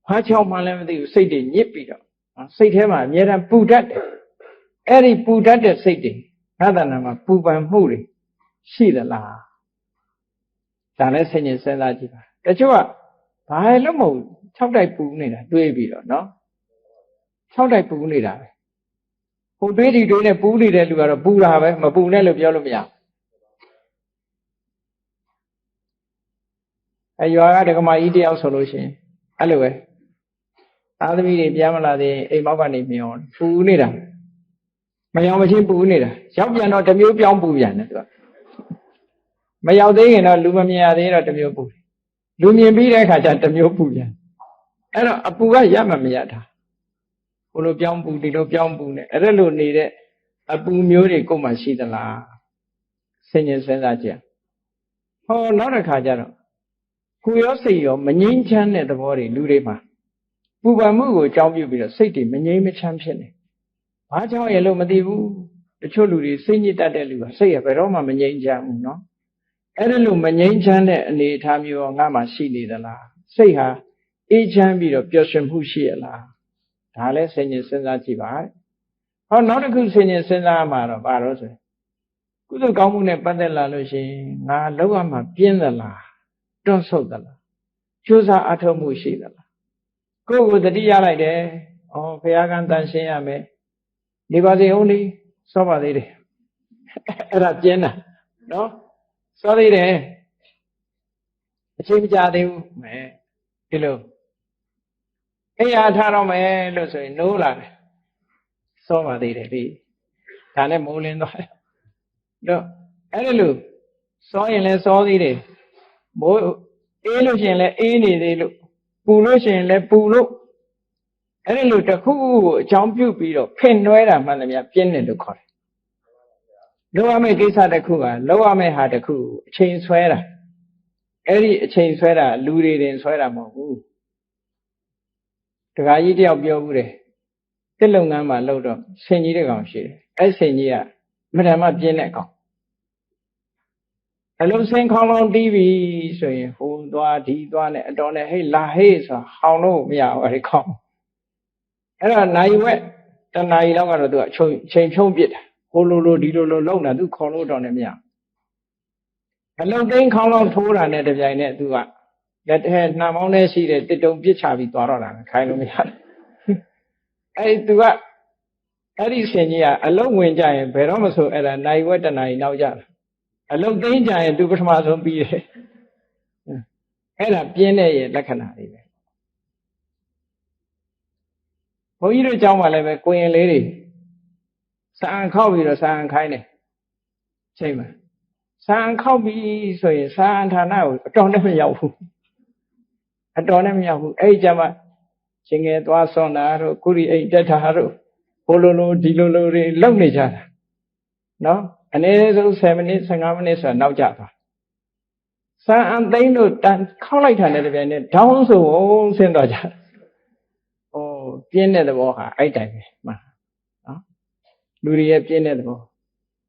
ဘာကြောင့်မှလည်းမသိဘူးစိတ်တွေညစ်ပြီးတော့စိတ်ထဲမှာအမြဲတမ်းပူတတ်တယ်အဲ့ဒီပူတတ်တဲ့စိတ်တွေငါးတဏ္ဍာမှာပူပန်မှုတွေရှိသလားဒါလည်းဆင်ញင်စဉ်းစားကြည့်ပါတချို့ကဘာလို့မဟုတ်6တိုက်ပူနေတာတွေးပြီးတော့နော်6တိုက်ပူနေတာပဲဟိုတွေးဒီတွေးနဲ့ပူနေတဲ့လူကတော့ပူတာပဲမပူနဲ့လို့ပြောလို့မရဘူးရွာကဒကမာကြီးတယောက်ဆိုလို့ရှိရင်အဲ့လိုပဲသားသမီးတွေပြန်မလာသေးအိမ်မောက်ကနေမျောပူနေတာမယောင်မချင်းပူနေတာရောက်ပြန်တော့တစ်မျိုးပြောင်းပူပြန်တယ်သူကမရောက်သေးရင်တော့လူမမြင်ရသေးတော့တစ်မျိုးပူတယ်လူမြင်ပြီးတဲ့အခါကျတစ်မျိုးပူပြန်အဲ့တော့အပူကရမှမရတာဘို့လိုပြောင်းပူဒီလိုပြောင်းပူနေအဲ့ဒါလိုနေတဲ့အပူမျိုးတွေကိုယ်မှရှိသလားဆင်ញင်စဉ်းစားကြည့်ဟောနောက်တစ်ခါကျတော့ကိုယ်ရောစိတ်ရောမငြိမ်းချမ်းတဲ့သဘောတွေလူတွေမှာပူပန်မှုကိုအကြောင်းပြုပြီးတော့စိတ်တွေမငြိမ်းမချမ်းဖြစ်နေဘာကြောင့်ရလို့မသိဘူးတချို့လူတွေစိတ်ညစ်တတ်တဲ့လူကစိတ်ရဘယ်တော့မှမငြိမ်းချမ်းဘူးနော်အဲ့ဒါလို့မငြိမ်းချမ်းတဲ့အနေအထားမျိုးငါမှရှိနေသလားစိတ်ဟာအေးချမ်းပြီးတော့ပျော်ရွှင်မှုရှိရလားဒါလည်းဆင်ញင်စဉ်းစားကြည့်ပါဟောနောက်တစ်ခုဆင်ញင်စဉ်းစားမှာတော့ဘာလို့ဆိုကုသိုလ်ကောင်းမှုနဲ့ပတ်သက်လာလို့ရှိရင်ငါလောက်ရမှာပြင်းသလားတွန့်ဆုတ်သလားကြိုးစားအထောက်မှုရှိသလားကိုယ့်ကိုတတိရလိုက်တယ်ဩဘုရားကံတန်ရှင်းရမယ်နေပါစေဦးလေးစောပါသေးတယ်အဲ့ဒါပြင်းတာနော်စောသေးတယ်အချိန်မကြာသေးဘူးမဲဒီလိုအိယာထားတော့မယ်လို့ဆိုရင်နိုးလာတယ်စောပါသေးတယ်ဒီဒါနဲ့မိုးလင်းသွားတယ်တော့အဲ့ဒါလို့စောရင်လည်းစောသေးတယ်မိုးအေးလို့ရှိရင်လည်းအေးနေသေးလို့ပူလို့ရှိရင်လည်းပူလို့အဲ့ဒါလို့တစ်ခုခုကိုအကြောင်းပြုပြီးတော့ဖင်နွဲတာမှန်တယ်များပြင်းတယ်လို့ခေါ်တယ်လောက်ရမယ့်ကိစ္စတစ်ခုကလောက်ရမယ့်ဟာတစ်ခုအချိန်ဆွဲတာ Eri a chain sweater, lurid and sweater mo. The Gayi of Yogure. The Lungama load up, Senyi the Gomshi. I say near Madame Geneco. I love saying call on TV, so you hold don't hey la haze or how no me out I come. And I wet, then I don't do it, change home bit. Holo dilo lona do call on him. Hello, then call on tour and at the Janet do that. That had now only see that they don't be chabby to our kind of me. I do that. That is saying, yeah, a long wind giant, but almost at a night wet and I now yet. A long danger and do what must be. Had a piano like an eye. For you to jump like a queen lady. Sang coffee or sang kind. Chamber. Sang coffee, so you sang now. Don't let me out. I don't let me out. A jama. Sing it was on Aro, Kuri ate that Haro. Pololo, Dilolo, lovely jar. No? And it is 7 minutes and 9 minutes and now Java. Some they know that collect and down so old send Roger. Oh, Piena the Waha, I take it. Luria Piena the Waha.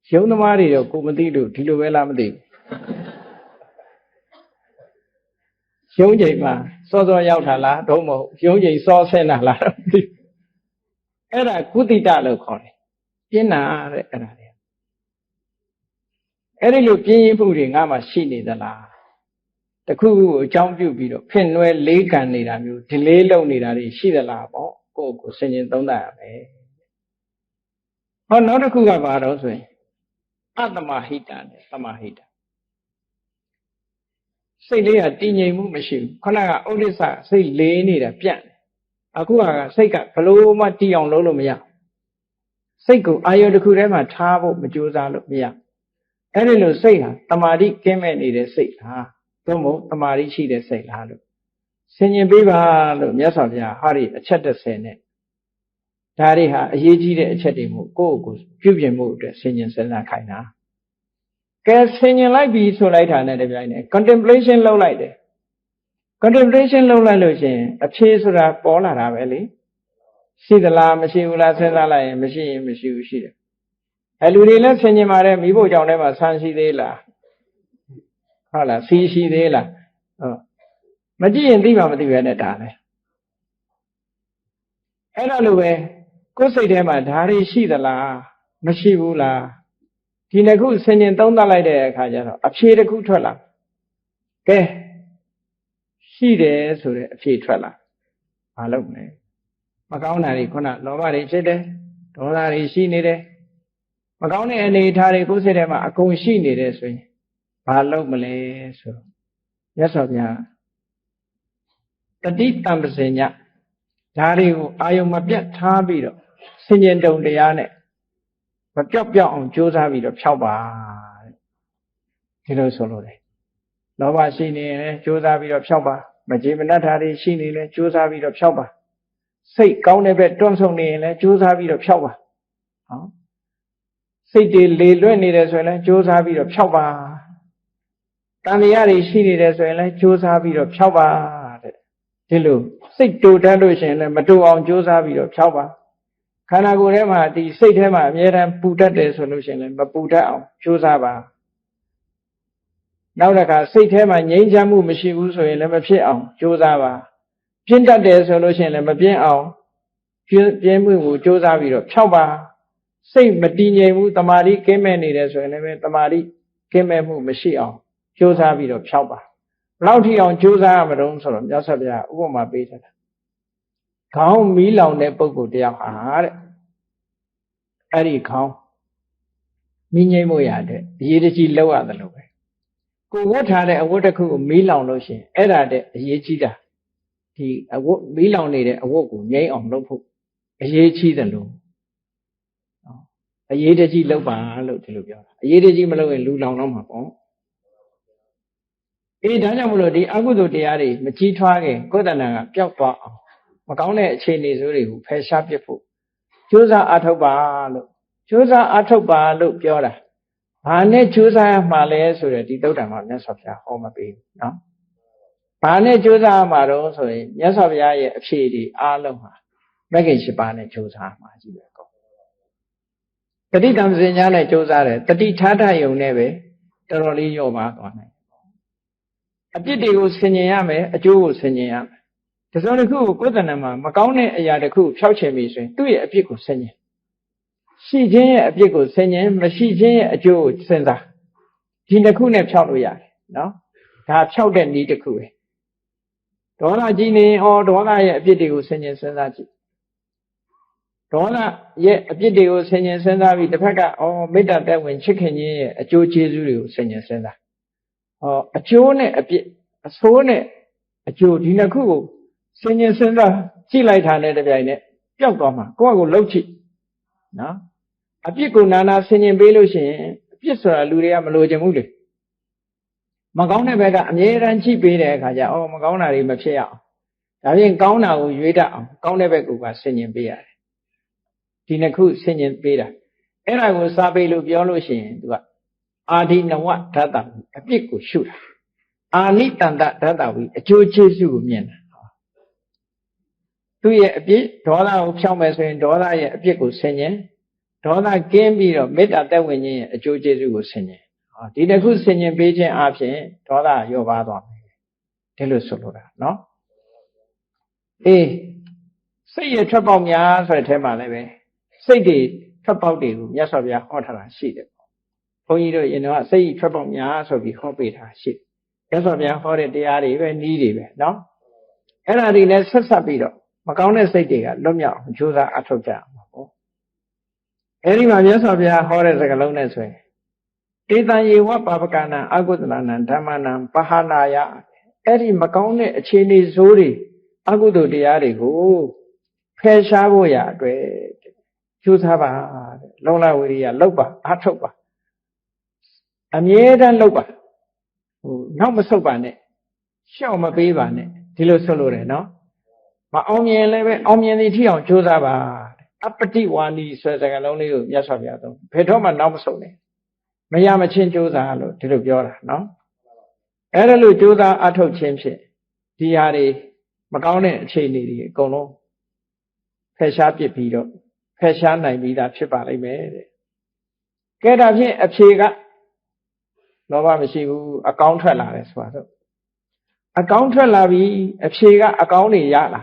Show the Mario, Kumadidu, Tiluelamadi. Show Jama, Sozo Yautala, Domo, Show Jay saw Senala. Era Kutita call it. Piena. Every look in pudding, I'm a shiny the la. The coup jump you beat up, Penwell Lake and need a mute, delay lonely that is she the lab, go singing down that way. Oh, not a cook about us way. At the Mahita, the Mahita. Say lay a dingy machine, Konaga Odessa, say lay need a pian. Akua, say got Paloma Tion Lolomia. Say go, I owe the Kurema Tabo, Majuza Lumia. Any no say, Tamari came and either say, ah, Tomo, Tamari she they say, Halo. Senior Biba, Yasavia, hurry, a chatter sene. Tariha, a yeji, a chatting, go, Pubian mood, senior Sena Kaina. Gas senior like be so light on the contemplation low light. Contemplation low light, a chase or a Paula Valley. See the la machine will send a line, machine, she. I will let send him a mibo down ever Sansi de la. Hala, see de la. Magi and Diva the Venetane. Anyway, go say them at Harry she the la, Mashivula. Tina good sending down the light there, Kaja, a shade a good trella. Okay. She there, so a shade trella. I love me. Macaunari, Kona, nobody said it. Don't I see it. Magone and Itari go say them a conchine this way. Palo Malay, so. Yes, of ya. The deep Tambasenia. Dario, I am a bit tabido. Singing down the yane. But drop your own Josavi of Chauba. Hello, solo. Nova seen Josavi of Chauba. Majimanatari seen Josavi of Chauba. Say, Gaunebet Donsoni and Josavi of Chauba. Say the Lilwini as well, Josavi of Chauba. Tamiari seen as well, Josavi of Chauba. Hello, say to Dalusion and Matu on Josavi of Chauba. Kanagurema, the Satema, Yeram Puta de solution and Maputa, Josaba. Now like I say him and Yanjamu Mishiuso and Lemapia, Josaba. Pinta de solution and Mapia, Jamu, Josavi of Chauba. Say Madine Tamari came in as well, and Tamari came in Machia, Josavi of Chauba. Louty on Josa Madon Solom, Yasabia, Uma Beta. Count me long the book de hard. Ari count. Minye moyade, Yedici lower than the way. Go what had a water cool me long lotion, Edda Yechida. He a walk me long needed a walk yea on local. A yechi than low. A Yedici loba look to look. A Yedici malo and Lu long on my phone. A Danamulo, Agudo de Ari, Machi Twage, Godana, Piapa. Macone Chinese who pay sharp your foot. Chusa Atoba look. Chusa Atoba look Yoda. Ane Chusa Malay so that he don't have a mess of their home. No? ဘာနဲ့ကြိုးစားမှာတော့ဆိုရင်မြတ်စွာဘုရားရဲ့အဖြေတွေအားလုံးဟာမဂ္ဂင်၈ပါးနဲ့ကြိုးစားမှာကြီးပဲကောတတိတံစင်ညာနဲ့ကြိုးစားတယ်တတိထားထယုံနဲ့ပဲတော်တော်လေးရော့ပါသွားနိုင်အပြစ်တွေကိုဆင်ញင်ရမယ်အကျိုးကိုဆင်ញင်ရမယ်တစုံတစ်ခုကိုကိုယ်တဏ္ဍမှာမကောင်းတဲ့အရာတစ်ခုဖျောက်ချင်ပြီဆိုရင်သူ့ရဲ့အပြစ်ကိုဆင်ញင်ရှိခြင်းရဲ့အပြစ်ကိုဆင်ញင်မရှိခြင်းရဲ့အကျိုးကိုစဉ်းစားဒီနှစ်ခုနဲ့ဖျောက်လို့ရတယ်နော်ဒါဖျောက်တဲ့နည်းတစ်ခုပဲဒေါသကြီးနေဒေါသရဲ့အပြစ်တွေကိုဆင်ញင်စဉ်းစားကြည့်ဒေါသရဲ့အပြစ်တွေကိုဆင်ញင်စဉ်းစားပြီးတစ်ဖက်ကမေတ္တာတက်ဝင်ချစ်ခင်ခြင်းရဲ့အကျိုးကျေးဇူးတွေကိုဆင်ញင်စဉ်းစားအကျိုးနဲ့အပြစ်အဆိုးနဲ့အကျိုးဒီနှစ်ခုကိုဆင်ញင်စဉ်းစားကြည့်လိုက်တာနဲ့တပြိုင်နက်ပျောက်သွားမှာကိုယ့်အကိုလှုပ်ကြည့်နော်အပြစ်ကိုနာနာဆင်ញင်ပေးလို့ရှိရင်အပြစ်ဆိုတာလူတွေကမလိုချင်ဘူးလေမကောင်းတဲ့ဘက်ကအမြဲတမ်းကြည့်ပေးတဲ့အခါကျမကောင်းတာတွေမဖြစ်ရအောင်ဒါဖြင့်ကောင်းတာကိုရွေးတတ်အောင်ကောင်းတဲ့ဘက်ကိုပါဆင်ញင်ပေးရတယ်ဒီနှစ်ခုဆင်ញင်ပေးတာအဲ့ဒါကိုစာပေလို့ပြောလို့ရှိရင်သူကအာဒီနဝဓာတဝိအပြစ်ကိုရှုတာအာနိတန္တဓာတဝိအကျိုးကျေးဇူးကိုမြင်တာသူ့ရဲ့အပြစ်ဒေါသကိုဖြောင်းမယ်ဆိုရင်ဒေါသရဲ့အပြစ်ကိုဆင်ញင်ဒေါသကင်းပြီးတော့မေတ္တာတက်ဝင်ခြင်းရဲ့အကျိုးကျေးဇူးကိုဆင်ញင်ဒီတစ်ခုဆင်ញင်ပေးခြင်းအပြင်ဒေါသလျော့ပါသွားမယ်ဒီလိုဆိုလိုတာနော်စိတ်ရထွက်ပေါက်များဆိုတဲ့အထဲမှာလည်းပဲစိတ်တွေထွက်ပေါက်တွေကိုမြတ်စွာဘုရားဟောထားတာရှိတယ်ဘုန်းကြီးတို့ရင်တော့စိတ်ထွက်ပေါက်များဆိုပြီးဟောပေးထားရှိတယ်မြတ်စွာဘုရားဟောတဲ့တရားတွေပဲနည်းတွေပဲနော်အဲ့ဒါတွေနဲ့ဆက်ဆက်ပြီးတော့မကောင်းတဲ့စိတ်တွေကလွတ်မြောက်ကြိုးစားအထောက်ကြအောင်ပေါ့အဲ့ဒီမှာမြတ်စွာဘုရားဟောတဲ့စကားလုံးနဲ့ဆိုရင်တေတံယေဝပါပကနံအကုသလနံဓမ္မနံပဟာနာယအဲ့ဒီမကောင်းတဲ့အခြေအနေဆိုးတွေအကုသိုလ်တရားတွေကိုဖယ်ရှားဖို့ရအတွက်ကြိုးစားပါတဲ့လုံလဝိရိယလောက်ပါအထောက်ပါအမြဲတမ်းလောက်ပါနောက်မဆုတ်ပါနဲ့ရှော့မပေးပါနဲ့ဒီလိုဆိုလို့တယ်နော်မအောင်မြင်လည်းပဲအောင်မြင်သည်ထိအောင်ကြိုးစားပါအပတိဝါနီဆိုတဲ့စကားလုံးလေးကိုမြတ်စွာဘုရားသုံးဘယ်တော့မှနောက်မဆုတ်နဲ့မရမချင်းကြိုးစားလို့ဒီလိုပြောတာနော်အဲ့ဒါလို့ကြိုးစားအထုတ်ခြင်းဖြင့်ဒီဟာတွေမကောင်းတဲ့အခြေအနေတွေအကုန်လုံးဖယ်ရှားပစ်ပြီးတော့ဖယ်ရှားနိုင်ပြီးသားဖြစ်ပါလိမ့်မယ်တဲ့ကဲဒါဖြင့်အဖြေကလောဘမရှိဘူးအကောင်းထွက်လာတယ်ဆိုတော့အကောင်းထွက်လာပြီအဖြေကအကောင်းတွေရလာ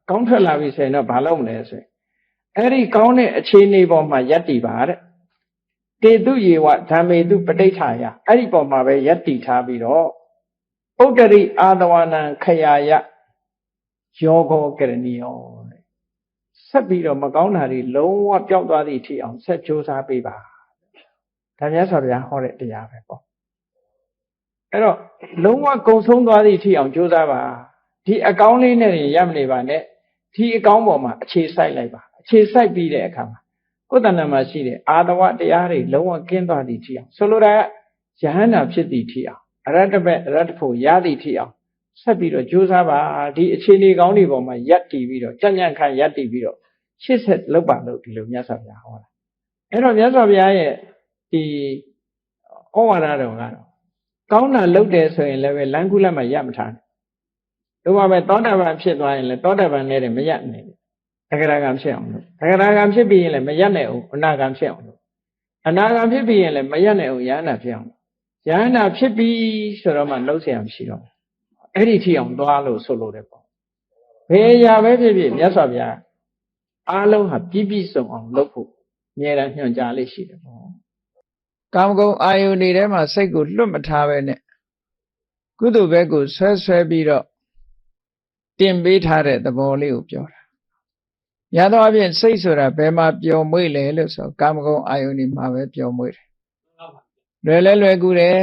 ကောင်းထွက်လာပြီဆိုရင်တော့ဘာလုပ်မလဲဆိုရင်အဲ့ဒီကောင်းတဲ့အခြေအနေပေါ်မှာယက်တည်ပါတဲ့တေတုယေဝဓမ္မေတုပဋိဋ္ဌာယအဲ့ဒီပေါ်မှာပဲယက်တည်ထားပြီးတော့ဥတ္တရိအာသဝနံခယာယယောဂောကရဏီယောဆက်ပြီးတော့မကောင်းတာတွေလုံးဝပျောက်သွားသည့်အထိအောင်ဆက်ကြိုးစားပေးပါဒါမြတ်စွာဘုရားဟောတဲ့တရားပဲပေါ့အဲ့တော့လုံးဝကုံဆုံးသွားသည့်အထိအောင်ကြိုးစားပါဒီအကောင်းလေးနဲ့ရမနေပါနဲ့ဒီအကောင်းပေါ်မှာအခြေစိုက်လိုက်ပါအခြေစိုက်ပြီးတဲ့အခါမှာကိုယ်တဏ္ဍမှာရှိတဲ့အာတဝတရားတွေလုံးဝကင်းသွားသည့်အထိအောင်ဆိုလိုတာကယဟန္တာဖြစ်သည့်အထိအောင်အရတ္တဘက်အရတ္တဖို့ရသည့်အထိအောင်ဆက်ပြီးတော့ကြိုးစားပါဒီအခြေအနေကောင်းတွေပေါ်မှာယက်တည်ပြီးတော့ကြံ့ကြံ့ခံယက်တည်ပြီးတော့ရှေ့ဆက်လုပ်ပါလို့ဒီလိုမြတ်စွာဘုရားဟောတာအဲ့တော့မြတ်စွာဘုရားရဲ့ဒီဩဝါဒတော်ကတော့ကောင်းတာလုပ်တယ်ဆိုရင်လည်းပဲလမ်းကူးလက်မှာရပ်မထားနဲ့တို့ပါပဲသောတာပန်ဖြစ်သွားရင်လည်းသောတာပန်နဲ့တည်းမရပ်နိုင်ဘူးသဂရဂံဖြစ်အောင်လို့သဂရဂံဖြစ်ပြီးရင်လည်းမရပ်နိုင်ဘူးအနာဂံဖြစ်အောင်လို့အနာဂံဖြစ်ပြီးရင်လည်းမရပ်နိုင်ဘူးယန္တာဖြစ်အောင်ယန္တာဖြစ်ပြီးဆိုတော့မှလှုပ်เสียမှရှိတော့အဲ့ဒီထိအောင်သွားလို့ဆိုလို့တယ်ပေါ့ဘယ်ရာပဲဖြစ်ဖြစ်မြတ်စွာဘုရားအားလုံးဟာပြည့်ပြည့်စုံအောင်လုပ်ဖို့အမြဲတမ်းညွှန်ကြားလေးရှိတယ်ပေါ့ကာမဂုဏ်အာယုန်တွေထဲမှာစိတ်ကိုလွတ်မထားပဲနဲ့ကုသိုလ်ဘက်ကိုဆွဲပြီးတော့တင်ပေးထားတဲ့သဘောလေးကိုပြောတာ။ရသောအပြင်စိတ်ဆိုတာဘယ်မှာပျော်မွေ့လဲလို့ဆိုကာမဂုဏ်အာယုန်တွေမှာပဲပျော်မွေ့တယ်။လွယ်ကူတယ်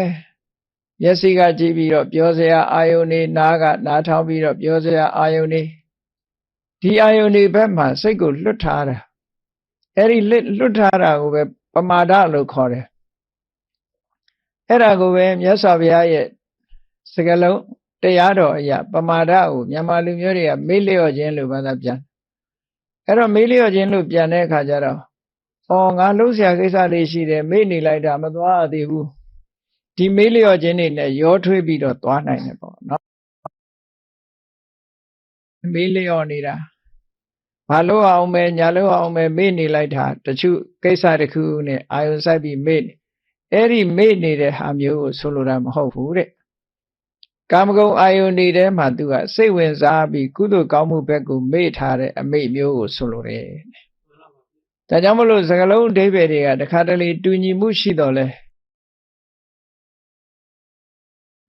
။မျက်စိကကြည့်ပြီးတော့ပြောစရာအာယုန်တွေနားကနားထောင်ပြီးတော့ပြောစရာအာယုန်တွေဒီအာယုန်တွေဘက်မှာစိတ်ကိုလွတ်ထားတာ။အဲ့ဒီလွတ်ထားတာကိုပဲပမာဒလို့ခေါ်တယ်။အဲ့ဒါကိုပဲမြတ်စွာဘုရားရဲ့စကားလုံးတရားတော်အရာပမာဒကိုမြန်မာလူမျိုးတွေကမေ့လျော့ခြင်းလို့ဘာသာပြန်အဲ့တော့မေ့လျော့ခြင်းလို့ပြန်တဲ့အခါကျတော့ငါလှုပ်ရှားကိစ္စလေးရှိတယ်မေ့နေလိုက်တာမသွားသေးဘူး ဒီမေးလျော့ခြင်းတွေနဲ့ရောထွေးပြီးတော့သွားနိုင်တယ်ပေါ့နော်မေးလျော့နေတာဘာလို့အောင်မဲညာလို့အောင်မဲမေ့နေလိုက်တာတချို့ကိစ္စတစ်ခုနဲ့အာယုံစိုက်ပြီးမေ့အဲ့ဒီမေ့နေတဲ့ဟာမျိုးကိုဆိုလိုတာမဟုတ်ဘူးတဲ့ကာမဂုဏ်အာယုန်တွေထဲမှာသူကစိတ်ဝင်စားပြီးကုသိုလ်ကောင်းမှုဘက်ကိုမေ့ထားတဲ့အမိတ်မျိုးကိုဆိုလိုတယ်။ဒါကြောင့်မလို့စကားလုံးအဓိပ္ပာယ်တွေကတခါတလေတူညီမှုရှိတော့လဲ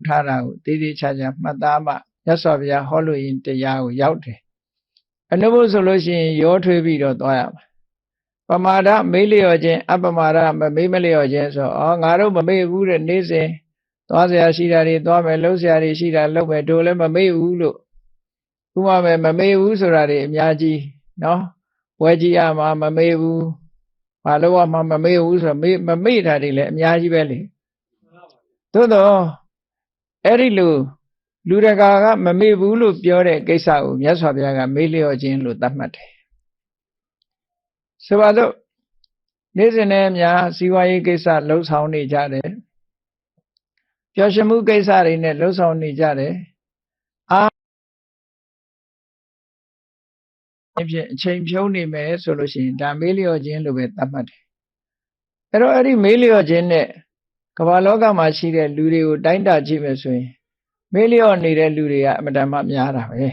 ထားတာကိုတည်တည်ချာချာမှတ်သားမှမြတ်စွာဘုရားဟောလို့ရင်တရားကိုရောက်တယ်။အနုဘုဆိုလို့ရှိရင်ရောထွေးပြီးတော့သွားရမှာ။ပမာဒမေးလျော့ခြင်းအပမာဒမမေးမလျော့ခြင်းဆိုငါတို့မမေ့ဘူးတဲ့နေ့စဉ်သွားเสียရှိတာတွေသွားမယ်လှုပ်เสียတွေရှိတာလှုပ်မယ်တို့လည်းမမေ့ဘူးလို့ဥပမာမမေ့ဘူးဆိုတာတွေအများကြီးနော်ဝဲကြီးရမှာမမေ့ဘူးဘာလို့ကမှမမေ့ဘူးဆိုတော့မမေ့တာတွေလည်းအများကြီးပဲလေသို့တော့အဲ့ဒီလိုလူတကာကမမေ့ဘူးလို့ပြောတဲ့ကိစ္စကိုမြတ်စွာဘုရားကမေ့လျော့ခြင်းလို့သတ်မှတ်တယ်ဆိုပါတော့နေ့စဉ်နဲ့အများစီဝါရေးကိစ္စလှုပ်ဆောင်နေကြတယ်ပျော်ရွှင်မှုကိစ္စတွေနဲ့လှုပ်ဆောင်နေကြတယ်အဖြစ်အချိန်ဖြုံးနေမယ်ဆိုလို့ရှိရင်ဒါမေးလျော့ခြင်းလို့ပဲသတ်မှတ်တယ်အဲ့တော့အဲ့ဒီမေးလျော့ခြင်းနဲ့ကမ္ဘာလောကမှာရှိတဲ့လူတွေကိုတိုင်းတာကြည့်မယ်ဆိုရင်မေးလျော့နေတဲ့လူတွေကအမတန်မှများတာပဲ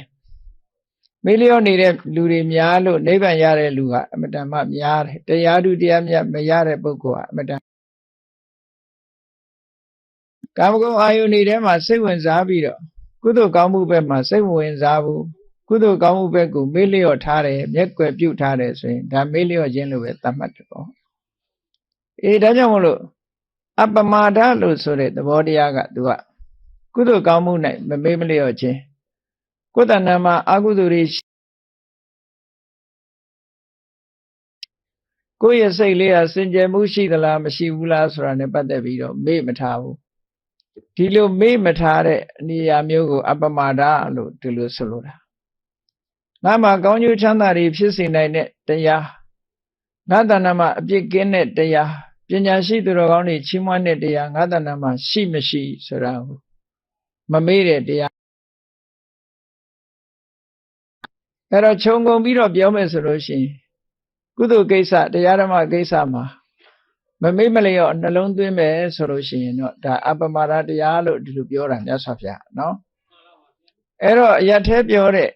မေးလျော့နေတဲ့လူတွေများလို့နိဗ္ဗာန်ရတဲ့လူကအမတန်မှများတယ်တရားသူတရားမြတ်မရတဲ့ပုဂ္ဂိုလ်ကအမတန်ကာမဂုဏ်အာယုန်တွေထဲမှာစိတ်ဝင်စားပြီးတော့ကုသိုလ်ကောင်းမှုဘက်မှာစိတ်ဝင်စားဘူးကုသိုလ်ကောင်းမှုဘက်ကိုမေ့လျော့ထားတယ်မျက်ကွယ်ပြုတ်ထားတယ်ဆိုရင်ဒါမေ့လျော့ခြင်းလို့ပဲသတ်မှတ်တယ်ပေါ့ဒါကြောင့်မလို့အပမာဒလို့ဆိုတဲ့သဘောတရားကသူကကုသိုလ်ကောင်းမှု၌မမေ့မလျော့ခြင်းကိုယ်တဏ္ဍာမှာအကုသိုလ်တွေကိုယ့်ရဲ့စိတ်လေးဟာစင်ကြယ်မှုရှိသလားမရှိဘူးလားဆိုတာနဲ့ပတ်သက်ပြီးတော့မေ့မထားဘူးဒီလိုမေ့မထားတဲ့အနိယာမျိုးကိုအပမာဒလို့ဒီလိုဆိုလိုတာငါမှာကောင်းကျိုးချမ်းသာတွေဖြစ်စေနိုင်တဲ့တရားငါတဏ္ဍာမှာအပြစ်ကင်းတဲ့တရားပညာရှိသူတော်ကောင်းတွေချီးမွမ်းတဲ့တရားငါတဏ္ဍာမှာရှိမရှိဆိုတာကိုမမေ့တဲ့တရားအဲ့တော့ခြုံငုံပြီးတော့ပြောမယ်ဆိုလို့ရှိရင်ကုသိုလ်ကိစ္စတရားဓမ္မကိစ္စမှာမမေ့မလျော့နှလုံးသွင်းမယ်ဆိုလို့ရှိရင်တော့ဒါအပမာဒတရားလို့ဒီလိုပြောတာမြတ်စွာဘုရားနော်အဲ့တော့အရထဲပြောတဲ့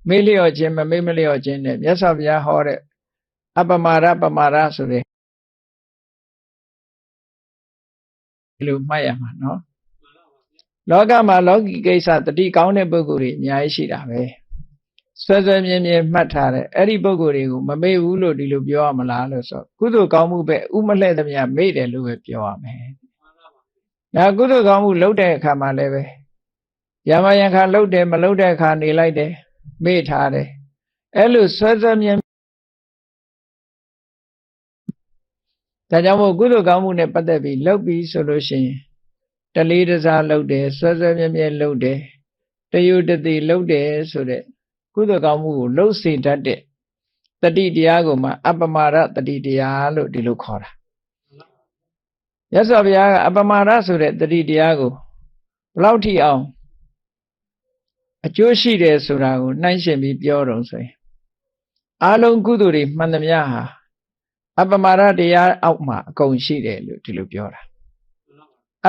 မေ့လျော့ခြင်းမမေ့မလျော့ခြင်းနဲ့မြတ်စွာဘုရားဟောတဲ့အပမာဒပမာဒဆိုတဲ့ဒီလိုမှတ်ရမှာနော်လောကမှာလောကီကိစ္စတတိကောင်းတဲ့ပုဂ္ဂိုလ်တွေအများကြီးရှိတာပဲဆွဲဆွဲမြဲမြဲမှတ်ထားတဲ့အဲ့ဒီပုဂ္ဂိုလ်တွေကိုမမေ့ဘူးလို့ဒီလိုပြောရမလားလို့ဆိုကုသိုလ်ကောင်းမှုပဲဥမလှဲ့သမျှမေ့တယ်လို့ပဲပြောရမယ်ဒါကုသိုလ်ကောင်းမှုလုပ်တဲ့အခါမှာလည်းပဲယမယံခါလုပ်တယ်မလုပ်တဲ့အခါနေလိုက်တယ်မေ့ထားတယ်အဲ့လိုဆွဲဆွဲမြဲဒါကြောင့်မို့ကုသိုလ်ကောင်းမှုနဲ့ပတ်သက်ပြီးလုပ်ပြီးဆိုလို့ရှိရင်တလေးတစားလုပ်တယ်ဆွဲဆွဲမြဲမြဲလုပ်တယ်တယုတတိလုပ်တယ်ဆိုတဲ့ကုသိုလ်ကောင်းမှုကိုလှုပ်စေတတ်တဲ့တတိတရားကိုမှအပမာဒတတိတရားလို့ဒီလိုခေါ်တာမြတ်စွာဘုရားကအပမာဒဆိုတဲ့တတိတရားကိုဘလောက်ထိအောင်အကျိုးရှိတယ်ဆိုတာကိုနှိုင်းယှဉ်ပြီးပြောတော့ဆိုရင်အာလုံးကုသိုလ်တွေမှန်သမျှဟာအပမာဒတရားအောက်မှာအကုန်ရှိတယ်လို့ဒီလိုပြောတာ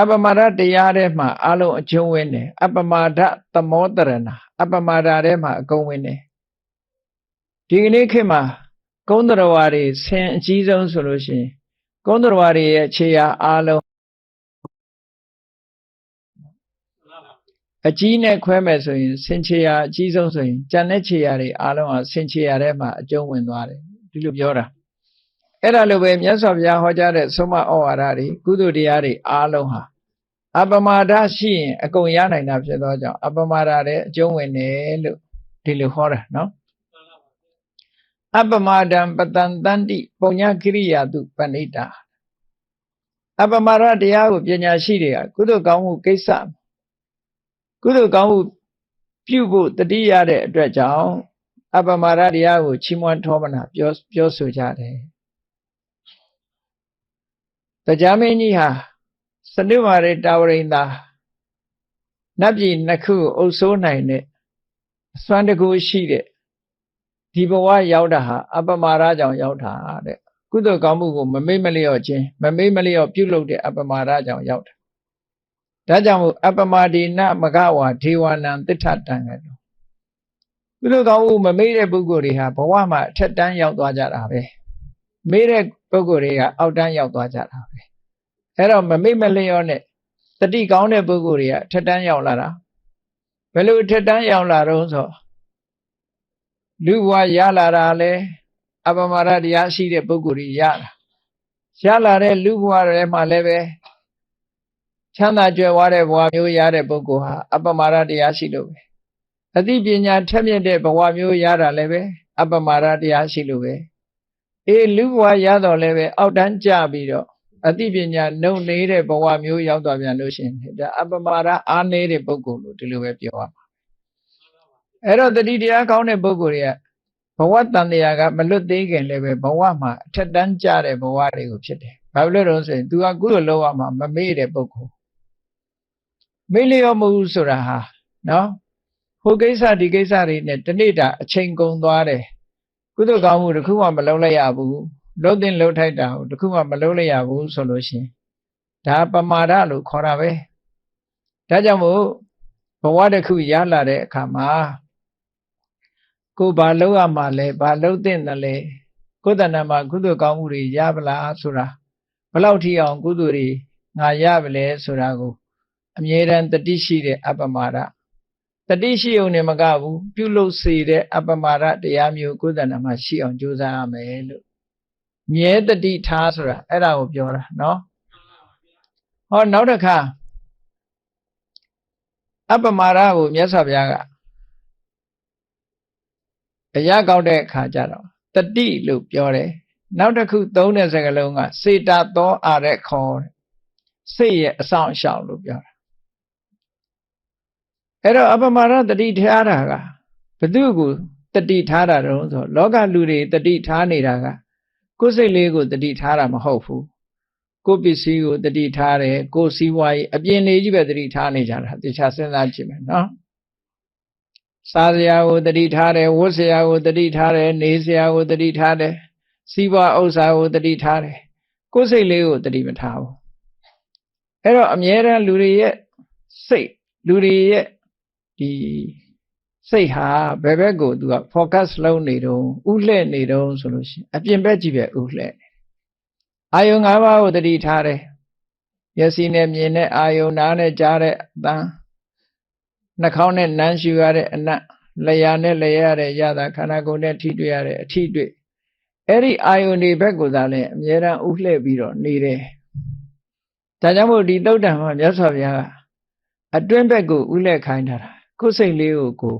အပမာဒတရားထဲမှာအာလုံးအကျုံးဝင်တယ်အပမာဒသမောတရဏအပမာဒထဲမှာအကုန်ဝင်တယ်ဒီကနေ့ခေတ်မှာကုန်းတော်ဝါတွေဆင်အကြီးဆုံးဆိုလို့ရှိရင်ကုန်းတော်ဝါတွေရဲ့ခြေရာအာလုံးအကြီးနဲ့ခွဲမယ်ဆိုရင်ဆင်ခြေရာအကြီးဆုံးဆိုရင်ကြံတဲ့ခြေရာတွေအာလုံးဟာဆင်ခြေရာထဲမှာအကျုံးဝင်သွားတယ်ဒီလိုပြောတာအဲ့ဒါလိုပဲမြတ်စွာဘုရားဟောကြားတဲ့ဆုံးမဩဝါဒတွေကုသိုလ်တရားတွေအားလုံးဟာအပမာဒရှိရင်အကုန်ရနိုင်တာဖြစ်သောကြောင့်အပမာဒတဲ့အကျုံးဝင်တယ်လို့ဒီလိုဟောတာနော်အပမာဒံပတန်တန္တိပုံညကိရိယာတုပဏိတာအပမာဒတရားကိုပညာရှိတွေကကုသိုလ်ကောင်းမှုကိစ္စကုသိုလ်ကောင်းမှုပြုဖို့တတိရတဲ့အတွက်ကြောင့်အပမာဒတရားကိုချီးမွမ်းထောပနာပြောဆိုကြတယ်တရားမင်းကြီးဟာ စနုမာရေတာဝရိန်သာနတ်ပြည်နှစ်ခုအုပ်စိုးနိုင်တဲ့အစွမ်းတကူရှိတဲ့ဒီဘဝရောက်တာဟာအပမရကြောင့်ရောက်တာတဲ့ကုသိုလ်ကောင်းမှုကိုမမေ့မလျော့ခြင်းမမေ့မလျော့ပြုလုပ်တဲ့အပမရကြောင့်ရောက်တာဒါကြောင့်မို့အပမဒီနမဂဝါဒေဝနံသစ္ထတံကတော်ကုသိုလ်ကောင်းမှုမမေ့တဲ့ပုဂ္ဂိုလ်တွေဟာဘဝမှာအထက်တန်းရောက်သွားကြတာပဲမေ့တဲ့ပုဂ္ဂိုလ်တွေကအောက်တန်းရောက်သွားကြတာပဲအဲ့တော့မမေ့မလျော့နဲ့တတိကောင်းတဲ့ပုဂ္ဂိုလ်တွေကအထက်တန်းရောက်လာတာဘယ်လိုအထက်တန်းရောက်လာတော့ဆိုလူဘဝရလာတာလဲအပမရတရားရှိတဲ့ပုဂ္ဂိုလ်တွေရလာတဲ့လူဘဝတွေမှာလည်းပဲချမ်းသာကြွယ်ဝတဲ့ဘဝမျိုးရတဲ့ပုဂ္ဂိုလ်ဟာအပမရတရားရှိလို့ပဲအသိပညာထက်မြက်တဲ့ဘဝမျိုးရတာလည်းပဲအပမရတရားရှိလို့ပဲလူဘဝရတော့လည်းပဲအောက်တန်းကျပြီးတော့အသိပညာနှုတ်နေတဲ့ဘဝမျိုးရောက်သွားပြန်လို့ရှိရင်ဒါအပမရအားနေတဲ့ပုဂ္ဂိုလ်လို့ဒီလိုပဲပြောရမှာအဲ့တော့တတိတရားကောင်းတဲ့ပုဂ္ဂိုလ်တွေကဘဝတန်တရားကမလွတ်သေးခင်လည်းပဲဘဝမှာအထက်တန်းကျတဲ့ဘဝတွေကိုဖြစ်တယ်ဘာလို့လဲတော့ဆိုရင် तू ကကုသိုလ်လုပ်ရမှာမမေ့တဲ့ပုဂ္ဂိုလ်မေ့လျော့မှုဆိုတာဟာနော်ဟိုကိစ္စဒီကိစ္စတွေနဲ့တနေ့တာအချိန်ကုန်သွားတယ်ကုသိုလ်ကောင်းမှုတစ်ခုမှမလုပ်လိုက်ရဘူးလုံးတင်လုံးထိုက်တာကိုတစ်ခုမှမလုပ်လိုက်ရဘူးဆိုလို့ရှိရင်ဒါပမာဒလို့ခေါ်တာပဲဒါကြောင့်မို့ဘဝတစ်ခုရလာတဲ့အခါမှာကိုဘာလုပ်ရမှာလဲဘာလုပ်သင့်တယ်လဲကိုယ်တဏ္ဍာမှာကုသိုလ်ကောင်းမှုတွေရပလားဆိုတာဘယ်လောက်ထိအောင်ကုသိုလ်တွေငါရပါလဲဆိုတာကိုအမြဲတမ်းတတိရှိတဲ့အပမာဒတတိရှိုံနဲ့မကဘူးပြုလုပ်စေတဲ့အပမာဒတရားမျိုးကိုယ်တဏ္ဍာမှာရှိအောင်ကြိုးစားရမယ်လို့မြဲတတိထားဆိုတာအဲ့ဒါကိုပြောတာနော်ဟောနောက်တစ်ခါအပမာဒကိုမြတ်စွာဘုရားကအရာကောက်တဲ့အခါကျတော့တတိလို့ပြောတယ်နောက်တစ်ခုသုံးတဲ့စကားလုံးကစေတသောအာရက်ခေါ်စိတ်ရဲ့အဆောင်အရှောက်လို့ပြောတာအဲ့တော့အပမာဒတတိထားတာကဘု து ကိုတတိထားတာတော့ဆိုလောကလူတွေတတိထားနေတာကကိုယ်စိတ်လေးကိုတတိထားတာမဟုတ်ဘူးကိုယ်ပစ္စည်းကိုတတိထားတယ်ကိုယ်စီးပွားရေးအပြင်လေးကြီးပဲတတိထားနေကြတာတခြားစဉ်းစားကြည့်မယ်နော်စားစရာကိုတတိထားတယ်ဝတ်စရာကိုတတိထားတယ်နေစရာကိုတတိထားတယ်စီးပွားဥစ္စာကိုတတိထားတယ်ကိုယ်စိတ်လေးကိုတတိမထားဘူးအဲ့တော့အမြဲတမ်းလူတွေရဲ့စိတ်လူတွေရဲ့ဒီစိတ်ဟာဘယ်ဘက်ကိုသူက focus လုပ်နေတော့ဥလှဲ့နေတော့ဆိုလို့ရှိရင်အပြင်ဘက်ကြည့်ပဲဥလှဲ့အာယုံ၅ပါးကိုတတိထားတယ်မျက်စိနဲ့မြင်တဲ့အာယုံနားနဲ့ကြားတဲ့အသံနှာခေါင်းနဲ့နမ်းရှူရတဲ့အနံ့လျှာနဲ့လျှရတဲ့ရတာခန္ဓာကိုယ်နဲ့ထိတွေ့ရတဲ့အထိတွေ့အဲ့ဒီအာယုန်ဒီဘက်ကိုသာလဲအမြဲတမ်းဥလှဲ့ပြီးတော့နေတယ်ဒါကြောင့်မို့ဒီသုတ်တံမှာမြတ်စွာဘုရားကအတွင်းဘက်ကိုဥလှဲ့ခိုင်းထားတာကိုယ်စိတ်လေးကို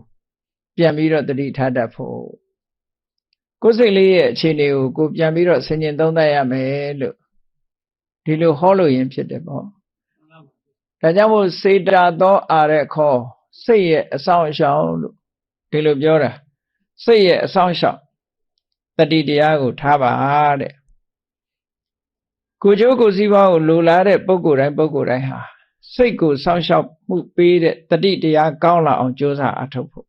ပြန်ပြီးတော့တတိထားတတ်ဖို့ကိုယ်စိတ်လေးရဲ့အခြေအနေကိုပြန်ပြီးတော့ဆင်ခြင်သုံးသပ်ရမယ်လို့ဒီလိုဟောလို့ရင်ဖြစ်တယ်ပေါ့ဒါကြောင့်မို့စေတသောအာရက်ခေါ်စိတ်ရဲ့အဆောင်အရှောက်လို့ဒီလိုပြောတာစိတ်ရဲ့အဆောင်အရှောက်တတိတရားကိုထားပါတဲ့ကိုကျိုးကိုစီးပွားကိုလိုလားတဲ့ပုဂ္ဂိုလ်တိုင်းဟာစိတ်ကိုစောင့်ရှောက်မှုပေးတဲ့တတိတရားကောင်းလာအောင်ကြိုးစားအထောက်ဖို့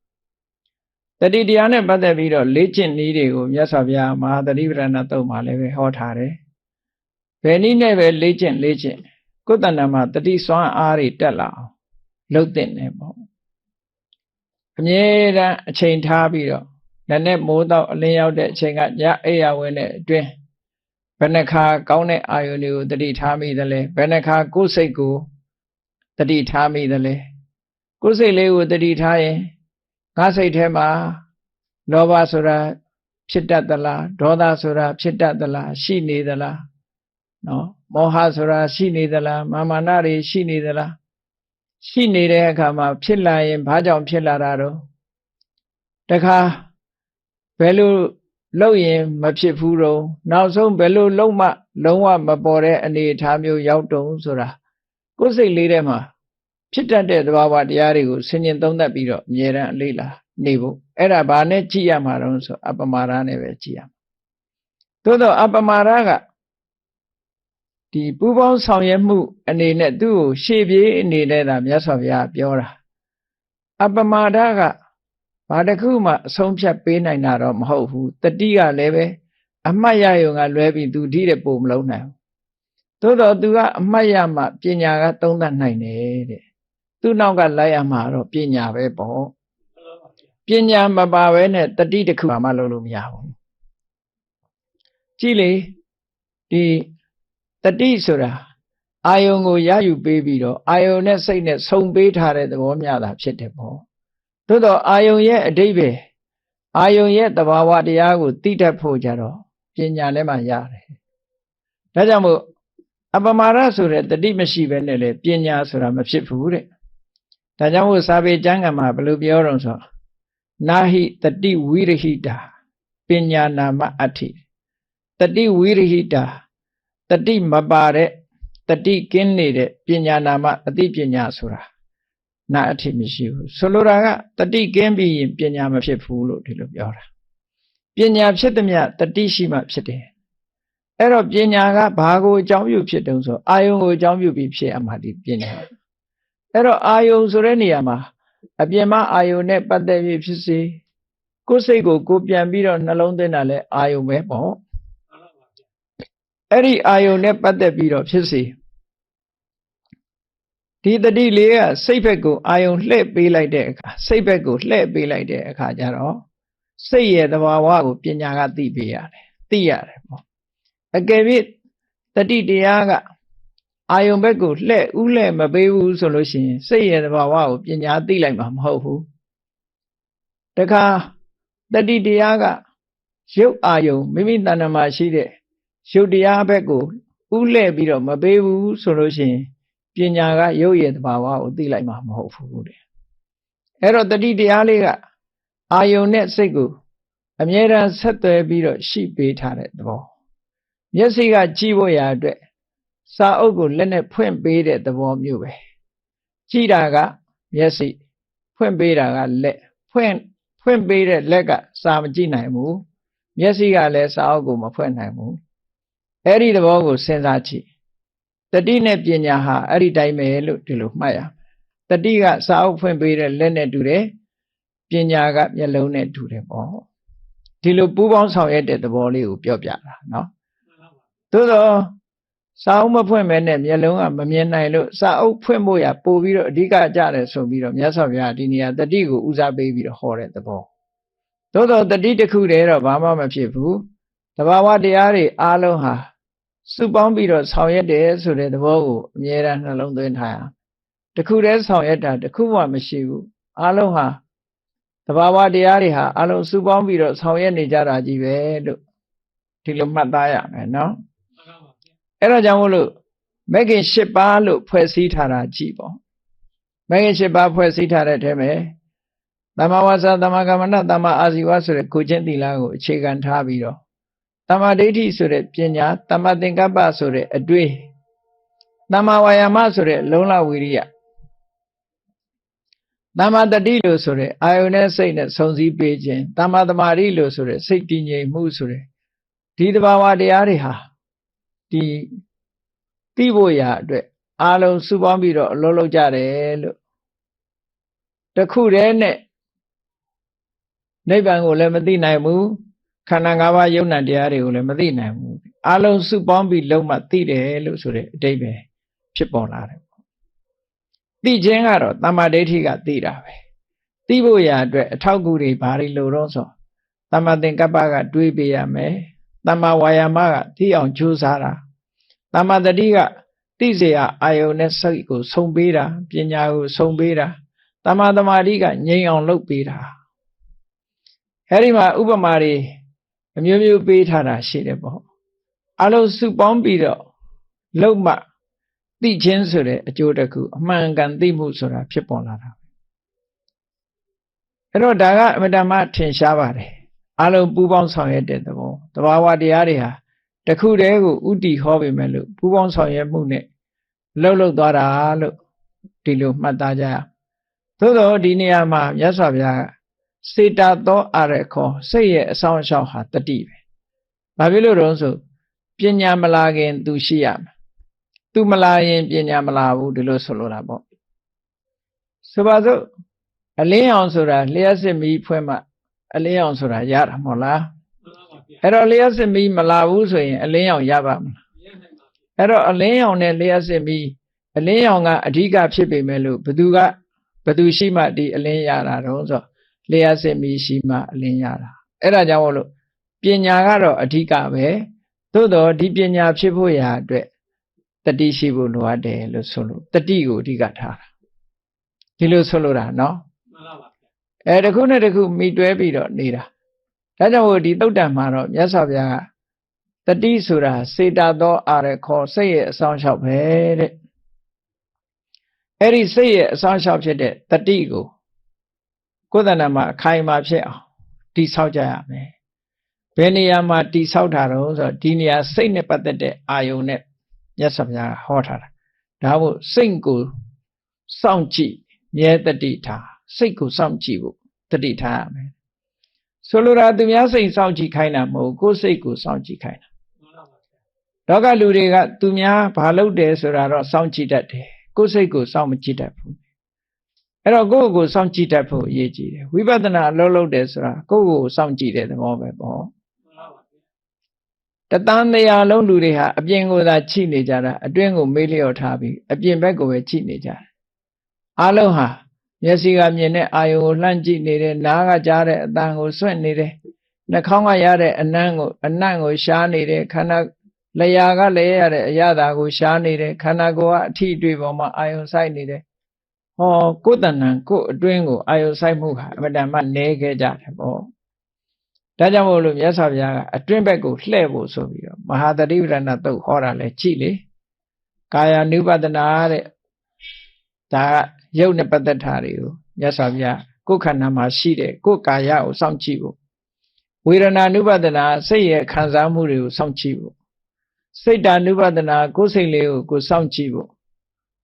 တတိတရားနဲ့ပတ်သက်ပြီးတော့လေ့ကျင့်နည်းတွေကိုမြတ်စွာဘုရားမဟာသတိပဋ္ဌာန်သုတ်မှာလည်းပဲဟောထားတယ်ဘယ်နည်းနဲ့ပဲလေ့ကျင့်ကိုယ်တဏ္ဍာမှာတတိစွမ်းအားတွေတက်လာအောင်လုပ်သင့်တယ်ပေါ့အမြဲတမ်းအချိန်ထားပြီးတော့လည်းနဲ့မိုးတော့အလင်းရောက်တဲ့အချိန်ကညအိယာဝင်တဲ့အတွင်းဘယ်နှခါကောင်းတဲ့အာယုန်တွေကိုတတိထားမိသလဲဘယ်နှခါကိုယ်စိတ်ကိုတတိထားမိသလဲကိုယ်စိတ်လေးကိုတတိထားရင်ငါစိတ်ထဲမှာလောဘဆိုတာဖြစ်တတ်သလားဒေါသဆိုတာဖြစ်တတ်သလားရှိနေသလားနော်မောဟဆိုတာရှိနေသလားမာမာနတွေရှိနေသလားရှိနေတဲ့အခါမှာဖြစ်လာရင်ဘာကြောင့်ဖြစ်လာတာတော့တခါဘယ်လိုလုပ်ရင်မဖြစ်ဘူးတော့နောက်ဆုံးဘယ်လိုလုပ်မှလုံးဝမပေါ်တဲ့အနေအထားမျိုးရောက်တုံးဆိုတာကိုယ်စိတ်လေးထဲမှာဖြစ်တတ်တဲ့သဘာဝတရားတွေကိုဆင်ခြင်သုံးသပ်ပြီးတော့အမြဲတမ်းလေ့လာနေဖို့အဲ့ဒါဘာနဲ့ကြည့်ရမှာတော့ဆိုအပမာဒနဲ့ပဲကြည့်ရမှာသို့တော့အပမာဒက ဒီပူပေါင်းဆောင်ရွက်မှုအနေနဲ့သူ့ကိုရှေ့ပြေးအနေနဲ့သာမြတ်စွာဘုရားပြောတာအပမာဒကဘာတစ်ခုမှအဆုံးဖြတ်ပေးနိုင်တာတော့မဟုတ်ဘူးတတိကလည်းပဲအမှတ်ရယုံကလွဲပြီးသူဒီတဲ့ပုံမလုံးနိုင်ဘူးသို့တော့သူကအမှတ်ရမှပညာကသုံးသပ်နိုင်တယ်တဲ့သူ့နောက်ကလိုက်ရမှာတော့ပညာပဲပေါ့ပညာမပါဘဲနဲ့တတိတစ်ခုမှလုံးလို့မရဘူးကြည့်လေဒီတတိဆိုတာအာယုံကိုရယူပေးပြီးတော့အာယုံနဲ့စိတ်နဲ့ဆုံပေးထားတဲ့သဘောမျှတာဖြစ်တယ်ပေါ့သို့တော့အာယုံရဲ့အဓိပ္ပာယ်အာယုံရဲ့သဘာဝတရားကိုသိတတ်ဖို့ကြတော့ပညာနဲ့မှရတယ်ဒါကြောင့်မို့အပမာဒဆိုတဲ့တတိမရှိဘဲနဲ့လေပညာဆိုတာမဖြစ်ဘူးတဲ့ဒါကြောင့်မို့စာပေကျမ်းဂန်မှာဘယ်လိုပြောတော့ဆိုနာဟိတတိဝိရဟိတာပညာနာမအဋ္ဌိတတိဝိရဟိတာတတိမပါတဲ့တတိကင်းနေတဲ့ပညာနာမအသိပညာဆိုတာနာအဋ္ဌိမရှိဘူးဆိုလိုတာကတတိကင်းပြီးရင်ပညာမဖြစ်ဘူးလို့ဒီလိုပြောတာပညာဖြစ်သည်မြတတိရှိမှဖြစ်တယ်အဲ့တော့ပညာကဘာကိုအကြောင်းပြုဖြစ်တုံးဆိုအာယုံကိုအကြောင်းပြုပြီးဖြစ်အမှဒီပညာအဲ့တော့အာယုံဆိုတဲ့နေရာမှာအပြင်မှာအာယုံနဲ့ပတ်သက်ပြီးဖြစ်စေကိုယ်စိတ်ကိုကိုပြန်ပြီးတော့နှလုံးသွင်းတာလဲအာယုံပဲပေါ့အဲ့ဒီအာယုံနဲ့ပတ်သက်ပြီးတော့ဖြစ်စေဒီတတိလေးကစိတ်ဘက်ကိုအာယုံလှည့်ပေးလိုက်တဲ့အခါစိတ်ဘက်ကိုလှည့်ပေးလိုက်တဲ့အခါကျတော့စိတ်ရဲ့သဘာဝကိုပညာကသိပေးရတယ်သိရတယ်ပေါ့အကယ်၍တတိတရားကအာယုံဘက်ကိုလှည့်ဥလှည့်မပေးဘူးဆိုလို့ရှိရင်စိတ်ရဲ့သဘာဝကိုပညာသိလိုက်မှာမဟုတ်ဘူးတခါတတိတရားကရုပ်အာယုံမိမိတဏ္ဍာမှာရှိတဲ့ရုပ်တရားဘက်ကိုဥလှည့်ပြီးတော့မပေးဘူးဆိုလို့ရှိရင်ပညာကရုပ်ရဲ့သဘာဝကိုသိလိုက်မှာမဟုတ်ဘူးတဲ့အဲ့တော့တတိတရားလေးကအာယုံနဲ့စိတ်ကိုအမြဲတမ်းဆက်သွယ်ပြီးတော့ရှိပေးထားတဲ့သဘောမျက်စိကကြည့်ဖို့ရာအတွက်စာအုပ်ကိုလက်နဲ့ဖွင့်ပေးတဲ့သဘောမျိုးပဲကြည့်တာကမျက်စိဖွင့်ပေးတာကလက်ဖွင့်ပေးတဲ့လက်ကစာမကြည့်နိုင်ဘူးမျက်စိကလည်းစာအုပ်ကိုမဖွင့်နိုင်ဘူးအဲ့ဒီသဘောကိုစဉ်းစားကြည့်တတိနဲ့ပညာဟာအဲ့ဒီတိုင်းပဲလို့ဒီလိုမှတ်ရတတိကစာအုပ်ဖွင့်ပေးတဲ့လက်နဲ့တူတယ်ပညာကမျက်လုံးနဲ့တူတယ်ပေါ့ဒီလိုပူးပေါင်းဆောင်ရွက်တဲ့သဘောလေးကိုပြောပြတာနော်သို့တော့စာအုပ်မဖွင့်မဲနဲ့မျက်လုံးကမမြင်နိုင်လို့စာအုပ်ဖွင့်ဖို့ရပို့ပြီးတော့အဓိကကြတယ်ဆိုပြီးတော့မြတ်စွာဘုရားဒီနေရာတတိကိုဦးစားပေးပြီးတော့ဟောတဲ့သဘောသို့တော့တတိတစ်ခုတည်းတော့ဘာမှမဖြစ်ဘူးတဘာဝတရားတွေအားလုံးဟာစုပေါင်းပြီးတော့ဆောင်ရွက်တယ်ဆိုတဲ့သဘောကိုအမြဲတမ်းနှလုံးသွင်းထားရတခုတည်းဆောင်ရွက်တာတခုမှမရှိဘူးအားလုံးဟာတဘာဝတရားတွေဟာအားလုံးစုပေါင်းပြီးတော့ဆောင်ရွက်နေကြတာကြီးပဲလို့ဒီလိုမှတ်သားရမယ်နော်အဲ့ဒါကြောင့်မို့လို့မဂ္ဂင်၈ပါးလို့ဖွဲ့စည်းထားတာကြည့်ပေါ့မဂ္ဂင်၈ပါးဖွဲ့စည်းထားတဲ့အထဲမှာသမ္မာဝါစာသမ္မာကမ္မန္တသမ္မာအာဇီဝဆိုတဲ့ကိုချင်းသီလကိုအခြေခံထားပြီးတော့သမ္မာဒိဋ္ဌိဆိုတဲ့ပညာသမ္မာသင်္ကပ္ပဆိုတဲ့အတွေ့သမ္မာဝါယာမဆိုတဲ့လုံလဝိရိယသမ္မာတတိလို့ဆိုတဲ့အာယုန်နဲ့စိတ်နဲ့ဆုံစည်းပေးခြင်းသမ္မာသမာဓိလို့ဆိုတဲ့စိတ်တည်ငြိမ်မှုဆိုတဲ့ဒီတဘာဝတရားတွေဟာဒီသိဖို့ရာအတွက်အားလုံးစုပေါင်းပြီးတော့အလုပ်လုပ်ကြတယ်လို့တခုတည်းနဲ့နိဗ္ဗာန်ကိုလည်းမသိနိုင်ဘူးခန္ဓာ၅ပါးယုံနာတရားတွေကိုလည်းမသိနိုင်ဘူးအားလုံးစုပေါင်းပြီးလုံးမှသိတယ်လို့ဆိုတဲ့အဓိပ္ပာယ်ဖြစ်ပေါ်လာတယ်သိခြင်းကတော့သမ္မာဒိဋ္ဌိကသိတာပဲသိဖို့ရာအတွက်အထောက်အကူတွေဘာတွေလိုတော့ဆိုသမ္မာသင်္ကပ္ပကတွေးပေးရမယ်သမ္မာဝါယာမကသိအောင်ကြိုးစားတာသမ္မာတတိကသိစေရအာယုန်နဲ့စိတ်ကိုဆုံပေးတာပညာကိုဆုံပေးတာသမ္မာသမာဓိကငြိမ်အောင်လုပ်ပေးတာအဲဒီမှာဥပမာတွေအမျိုးမျိုးပေးထားတာရှိတယ်ပေါ့အလုံးစုပေါင်းပြီးတော့လုံးမှသိခြင်းဆိုတဲ့အကျိုးတစ်ခုအမှန်ကန်သိမှုဆိုတာဖြစ်ပေါ်လာတာအဲ့တော့ဒါကအမတ္တမထင်ရှားပါတယ်အလုံးပူးပေါင်းဆောင်ရွက်တဲ့သဘောတဘာဝတရားတွေဟာတခုတည်းကိုဥတီဟောပေမဲ့လို့ပူးပေါင်းဆောင်ရွက်မှုနဲ့လှုပ်သွားတာလို့ဒီလိုမှတ်သားကြရသို့တော့ဒီနေရာမှာမြတ်စွာဘုရားစေတာသောအရခောစိတ်ရဲ့အဆောင်အရှောက်ဟာတတိပဲဘာဖြစ်လို့တော့ဆိုပညာမလာခင်သူရှိရမယ် သူမလာရင်ပညာမလာဘူးဒီလိုဆိုလိုတာပေါ့ဆိုပါစို့အလင်းအောင်ဆိုတာလျှက်စစ်မီးဖွဲ့မှအလင်းအောင်ဆိုတာရတာမဟုတ်လားအဲ့တော့လျှက်စစ်မီးမလာဘူးဆိုရင်အလင်းအောင်ရပါမလားအဲ့တော့အလင်းအောင်နဲ့လျှက်စစ်မီးအလင်းအောင်ကအဓိကဖြစ်ပေမဲ့လို့ဘသူရှိမှဒီအလင်းရတာတော့ဆိုလျှက်စစ်မီးရှိမှအလင်းရတာအဲ့ဒါကြောင့်မို့လို့ပညာကတော့အဓိကပဲသို့တော့ဒီပညာဖြစ်ဖို့ရာအတွက်တတိရှိဖို့လိုအပ်တယ်လို့ဆိုလို့တတိကိုအဓိကထားတာဒီလိုဆိုလိုတာနော်မှန်ပါပါတခုနဲ့တခုမိတွဲပြီးတော့နေတာဒါကြောင့်မို့ဒီသုတ်တံမှာတော့မြတ်စွာဘုရားကတတိဆိုတာစေတသောအာရခောစိတ်ရဲ့အဆောင်လျှောက်ပဲတဲ့အဲ့ဒီစိတ်ရဲ့အဆောင်လျှောက်ဖြစ်တဲ့တတိကိုကိုယ်တဏ္ဍာမှာအခိုင်အမာဖြစ်အောင်တိဆောက်ကြရမယ်ဘယ်နေရာမှာတိဆောက်တာတော့ဆိုတော့ဒီနေရာစိတ်နဲ့ပတ်သက်တဲ့အာယုံနဲ့မြတ်စွာဘုရားဟောထားတာဒါမို့စိတ်ကိုစောင့်ကြည့်မြဲတတိထားစိတ်ကိုစောင့်ကြည့်ဖို့တတိထားရမယ်ဆိုလိုတာသူများစိတ်စောင့်ကြည့်ခိုင်းတာမဟုတ်ကိုယ်စိတ်ကိုစောင့်ကြည့်ခိုင်းတာလောကလူတွေကသူများဘာလုပ်တယ်ဆိုတာတော့စောင့်ကြည့်တတ်တယ်ကိုယ်စိတ်ကိုစောင့်မကြည့်တတ်ဘူးအဲ့တော့ကိုယ့်ကိုစောင့်ကြည့်တတ်ဖို့အရေးကြီးတယ်ဝိပဿနာအလုပ်တယ်ဆိုတာကိုယ့်ကိုစောင့်ကြည့်တဲ့သဘောပဲပေါ့တသန်းတရားလုံးလူတွေဟာအပြင်ကိုသာချိနေကြတာအတွင်းကိုမေးလျော့ထားပြီးအပြင်ဘက်ကိုပဲချိနေကြတယ်အားလုံးဟာမျက်စိကမြင်တဲ့အာယုံကိုလှမ်းကြည့်နေတယ်နားကကြားတဲ့အသံကိုစွန့်နေတယ်နှာခေါင်းကရတဲ့အနံ့ကိုရှားနေတယ်ခန္ဓာလျှာကလည်းရတဲ့အရသာကိုရှားနေတယ်ခန္ဓာကိုယ်ကအထီအတွေ့ပေါ်မှာအာယုံဆိုင်နေတယ်ဟောကိုယ်တဏ္ဍကိုယ်အတွင်းကိုအာယုံဆိုင်မှုဟာအမှန်တမ်းနည်းခဲ့ကြတယ်ပေါ့ဒါကြောင့်မို့လို့မြတ်စွာဘုရားကအတွင်းဘက်ကိုလှည့်ဖို့ဆိုပြီးတော့မဟာသတိပဋ္ဌာန်သုတ်ဟောတာလဲကြည့်လေကာယ ानु ပဒနာတဲ့ဒါကရုပ်နဲ့ပတ်သက်တာတွေကိုမြတ်စွာဘုရားကိုယ်ခန္ဓာမှာရှိတဲ့ကိုယ်ကာယကိုစောင့်ကြည့်ဖို့ဝေဒနာ ानु ပဒနာစိတ်ရဲ့ခံစားမှုတွေကိုစောင့်ကြည့်ဖို့စိတ်တ ानु ပဒနာကိုယ်စိတ်လေးကိုစောင့်ကြည့်ဖို့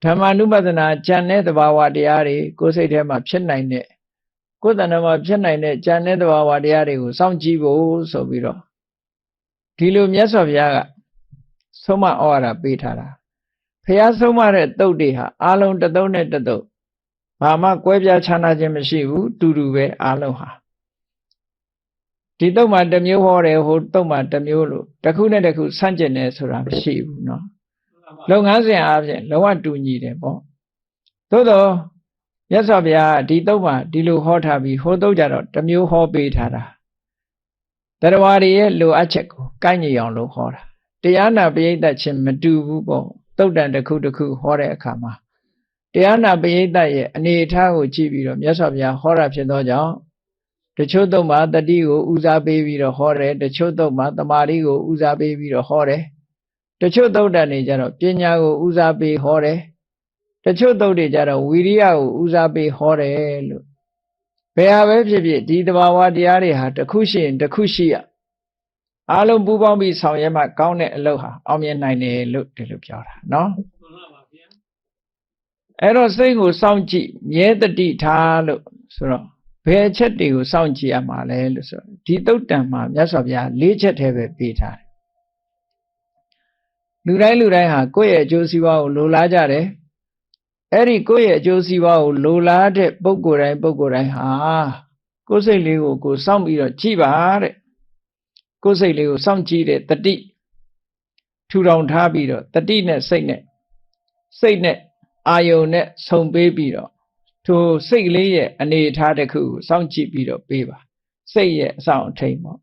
ဓမ္မ ानु ပဒနာဉာဏ်နဲ့သဘာဝတရားတွေကိုယ်စိတ်ထဲမှာဖြစ်နိုင်တဲ့ကိုယ်တဏ္ဍာမှာဖြစ်နိုင်တဲ့ဉာဏ်နဲ့သဘာဝတရားတွေကိုစောင့်ကြည့်ဖို့ဆိုပြီးတော့ဒီလိုမြတ်စွာဘုရားကဆုံးမဩဝါဒပေးထားတာဘုရားဆုံးမတဲ့သုတ်တွေဟာအာလုံးတစ်သုတ်နဲ့တစ်သုတ်ဘာမှကွဲပြားခြားနားခြင်းမရှိဘူးတူတူပဲအာလုံးဟာဒီသုတ်မှာတစ်မျိုးဟောတယ်ဟိုသုတ်မှာတစ်မျိုးလို့တစ်ခုနဲ့တစ်ခုဆန့်ကျင်တယ်ဆိုတာမရှိဘူးเนาะလုပ်ငန်းစဉ်အားဖြင့်လုံးဝတူညီတယ်ပေါ့သို့တော့မြတ်စွာဘုရားဒီသုတ်မှာဒီလိုဟောထားပြီးဟိုသုတ်ကြတော့တစ်မျိုးဟောပေးထားတာတရားဝါတွေရဲ့လိုအပ်ချက်ကိုကိုက်ညီအောင်လို့ဟောတာတရားနာပရိသတ်ချင်းမတူဘူးပေါ့သုတ်တန်တစ်ခုတစ်ခုဟောတဲ့အခါမှာတရားနာပရိသတ်ရဲ့အနေအထားကိုကြည့်ပြီးတော့မြတ်စွာဘုရားဟောတာဖြစ်သောကြောင့်တချို့သုတ်မှာတတိကိုဦးစားပေးပြီးတော့ဟောတယ်တချို့သုတ်မှာတမာတိကိုဦးစားပေးပြီးတော့ဟောတယ်တချို့သုတ်တန်တွေကြတော့ပညာကိုဦးစားပေးဟောတယ်တချို့သုတ်တွေကြတော့ဝီရိယကိုဦးစားပေးဟောတယ်လို့ဘယ်ဟာပဲဖြစ်ဖြစ်ဒီတဘာဝတရားတွေဟာတစ်ခုရှိရင်တစ်ခုရှိရအားလုံးပူးပေါင်းပြီးဆောင်ရွက်မှကောင်းတဲ့အလုပ်ဟာအောင်မြင်နိုင်တယ်လို့ဒီလိုပြောတာเนาะအဲ့တော့စိတ်ကိုစောင့်ကြည့်မြဲတတိထားလို့ဆိုတော့ဘယ်အချက်တွေကိုစောင့်ကြည့်ရမှာလဲလို့ဆိုတော့ဒီသုတ်တံမှာမြတ်စွာဘုရား၄ချက်တည်းပဲပေးထားတယ်လူတိုင်းဟာကိုယ့်ရဲ့အကျိုးစီးပွားကိုလိုလားကြတယ်အဲ့ဒီကိုယ့်ရဲ့အကျိုးစီးပွားကိုလိုလားတဲ့ပုဂ္ဂိုလ်တိုင်းဟာကိုယ်စိတ်လေးကိုကိုယ်စောင့်ပြီးတော့ကြည့်ပါတဲ့ကိုယ်စိတ်လေးကိုစောင့်ကြည့်တဲ့တတိထူထောင်ထားပြီးတော့တတိနဲ့စိတ်နဲ့အာယုန်နဲ့ဆုံပေးပြီးတော့ထိုစိတ်လေးရဲ့အနေအထားတစ်ခုကိုစောင့်ကြည့်ပြီးတော့ပေးပါစိတ်ရဲ့အဆောင်အထိန်ပေါ့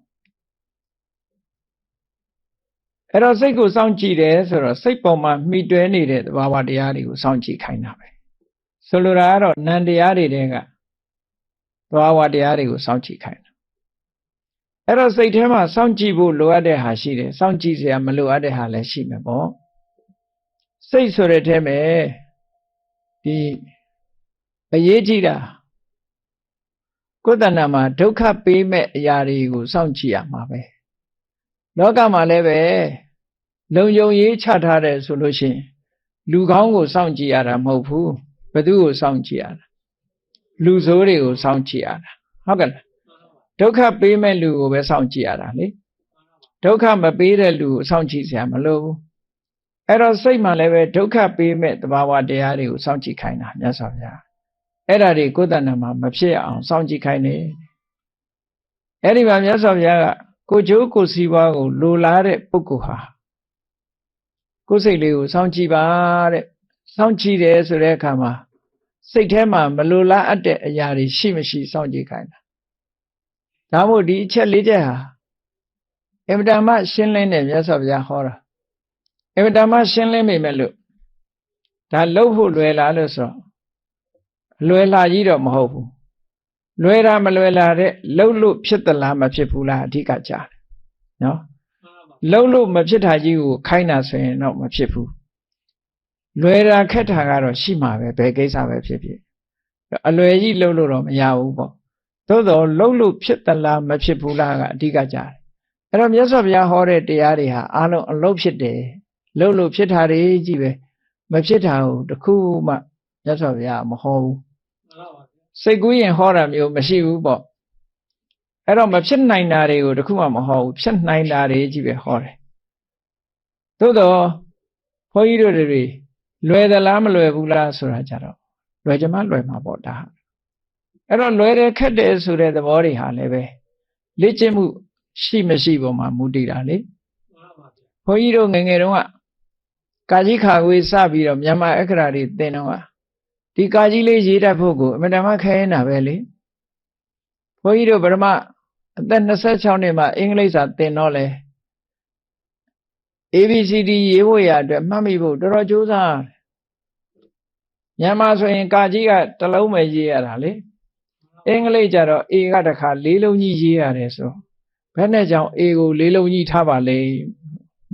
အဲ့တော့စိတ်ကိုစောင့်ကြည့်တယ်ဆိုတော့စိတ်ပေါ်မှာမှီတွဲနေတဲ့သဘာဝတရားတွေကိုစောင့်ကြည့်ခိုင်းတာပဲဆိုလိုတာကတော့နံတရားတွေတဲကသဘာဝတရားတွေကိုစောင့်ကြည့်ခိုင်းတာအဲ့တော့စိတ်ထဲမှာစောင့်ကြည့်ဖို့လိုအပ်တဲ့ဟာရှိတယ်စောင့်ကြည့်စရာမလိုအပ်တဲ့ဟာလည်းရှိမယ်ပေါ့စိတ်ဆိုတဲ့ထဲမှာဒီအရေးကြီးတာကိုယ်တဏ္ဍာမှာဒုက္ခပေးမဲ့အရာတွေကိုစောင့်ကြည့်ရမှာပဲလောကမှာလည်းပဲလုံယုံရေးချထားတယ်ဆိုလို့ရှိရင်လူကောင်းကိုစောင့်ကြည့်ရတာမဟုတ်ဘူးဘယ်သူကိုစောင့်ကြည့်ရတာလူဆိုးတွေကိုစောင့်ကြည့်ရတာဟုတ်ကဲ့လားဒုက္ခပေးမဲ့လူကိုပဲစောင့်ကြည့်ရတာလေဒုက္ခမပေးတဲ့လူကိုစောင့်ကြည့်စရာမလိုဘူး အဲ့တော့စိတ်မှလည်းပဲဒုက္ခပေးမဲ့သဘာဝတရားတွေကိုစောင့်ကြည့်ခိုင်းတာမြတ်စွာဘုရားအဲ့ဒါတွေကိုယ်တဏ္ဍာမှာမဖြစ်အောင်စောင့်ကြည့်ခိုင်းတယ်အဲ့ဒီမှာမြတ်စွာဘုရားကကိုကျိုးကိုစီးပွားကိုလိုလားတဲ့ပုဂ္ဂိုလ်ဟာကိုယ်စိတ်လေးကိုစောင့်ကြည့်ပါတဲ့စောင့်ကြည့်တယ်ဆိုတဲ့အခါမှာစိတ်ထဲမှာမလိုလားအပ်တဲ့အရာတွေရှိမရှိစောင့်ကြည့်ခိုင်းတာဒါမို့ဒီအချက်၄ချက်ဟာအမတန်မှရှင်းလင်းတဲ့မြတ်စွာဘုရားဟောတာအမတန်မှရှင်းလင်းမိမဲ့လို့ဒါလှုပ်ဖို့လွယ်လားလို့ဆိုတော့လွယ်လာကြီးတော့မဟုတ်ဘူးလွယ်တာမလွယ်လာတဲ့လှုပ်လို့ဖြစ်သလားမဖြစ်ဘူးလားအဓိကကြားတယ်နော်လှုပ်လို့မဖြစ်တာကြီးကိုခိုင်းတာဆိုရင်တော့မဖြစ်ဘူးလွယ်တာခက်တာကတော့ရှိမှာပဲဘယ်ကိစ္စပဲဖြစ်ဖြစ်အလွယ်ကြီးလှုပ်လို့တော့မရဘူးပေါ့သို့တော့လှုပ်လို့ဖြစ်သလားမဖြစ်ဘူးလားကအဓိကကြားတယ်အဲ့တော့မြတ်စွာဘုရားဟောတဲ့တရားတွေဟာအလုံးအလုံးဖြစ်တယ်လှုပ်လို့ဖြစ်တာတွေကြီးပဲမဖြစ်တာကိုတခုမှမြတ်စွာဘုရားမဟောဘူးစိတ်ကူးရင်ဟောတာမျိုးမရှိဘူးပေါ့အဲ့တော့မဖြစ်နိုင်တာတွေကိုတခုမှမဟောဘူးဖြစ်နိုင်တာတွေကြီးပဲဟောတယ်သို့တော့ဘုန်းကြီးတို့တွေလွယ်သလားမလွယ်ဘူးလားဆိုတာကြတော့လွယ်ကြမှာလွယ်မှာပေါ့ဒါအဲ့တော့လွယ်တယ်ခက်တယ်ဆိုတဲ့သဘောတွေဟာလည်းပဲလေ့ကျင့်မှုရှိမရှိပေါ်မှာမူတည်တာလေဘုန်းကြီးတို့ငယ်ငယ်တုန်းကကာကြီးခါခွေစပြီးတော့မြန်မာအခရာတွေသင်တော့ဒီကာကြီးလေးရေးတတ်ဖို့ကိုအမှန်တမ်းခဲနေတာပဲလေဘုန်းကြီးတို့ဗရမအသက်26နှစ်မှာအင်္ဂလိပ်စာသင်တော့လေ ABCD ရေးဖို့ရအတွက်မှတ်မိဖို့တော်တော်ကြိုးစားမြန်မာဆိုရင်ကာကြီးကတစ်လုံးပဲရေးရတာလေအင်္ဂလိပ်ကျတော့ A ကတစ်ခါ၄လုံးကြီးရေးရတယ်ဆိုဘယ်နဲ့ကြောင့် A ကို၄လုံးကြီးထားပါလဲ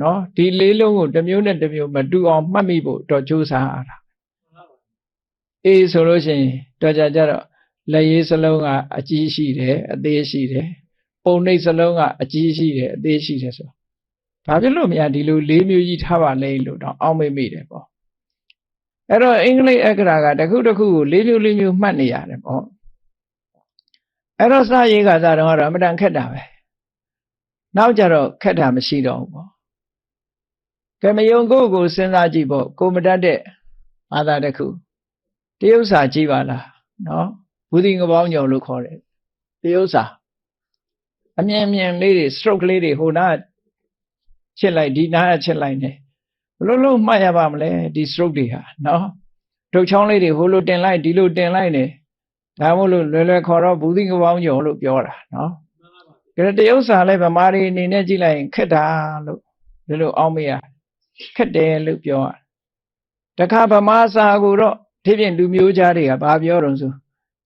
နော်ဒီ၄လုံးကိုတစ်မျိုးနဲ့တစ်မျိုးမတူအောင်မှတ်မိဖို့တော့ကြိုးစားရတာ A ဆိုလို့ရှိရင်တော့ကြတော့လက်ရေးစလုံးကအကြီးရှိတယ်အသေးရှိတယ်ပုံနှိပ်စလုံးကအကြီးရှိတယ်အသေးရှိတယ်ဆိုဘာဖြစ်လို့မရဒီလို၄မျိုးကြီးထားပါလဲလို့တော့အောက်မေ့မိတယ်ပေါ့အဲ့တော့အင်္ဂလိပ်အခရာကတစ်ခုတစ်ခုကို၄မျိုး၄မျိုးမှတ်နေရတယ်ပေါ့အဲ့တော့စာရေးကစားတော့အမတန်ခက်တာပဲနောက်ကြတော့ခက်တာမရှိတော့ဘူးပေါ့ကဲမယုံကိုစဉ်းစားကြည့်ပေါ့ကိုမတတ်တဲ့ဘာသာတစ်ခုတရုပ်စာကြည့်ပါလားနော်ဘူဒီငပေါင်းညော်လို့ခေါ်တယ်တရုပ်စာအမြင်လေးတွေ stroke လေးတွေဟိုနာချစ်လိုက်ဒီနာချစ်လိုက်နေဘလို့လို့မှတ်ရပါမလဲဒီ stroke တွေဟာနော်ဒုတ်ချောင်းလေးတွေဟိုလိုတင်လိုက်ဒီလိုတင်လိုက်နေဒါမို့လို့လွယ်လွယ်ခေါ်တော့ဘူဒီငပေါင်းညော်လို့ပြောတာနော်ဒါတရုပ်စာလည်းဗမာတွေအနေနဲ့ကြည့်လိုက်ရင်ခက်တာလို့ဒီလိုအောင်းမရခက်တယ်လို့ပြောရတခါဗမာစာကိုတော့ဒီပြင်လူမျိုးသားတွေကဘာပြောတော့ဆို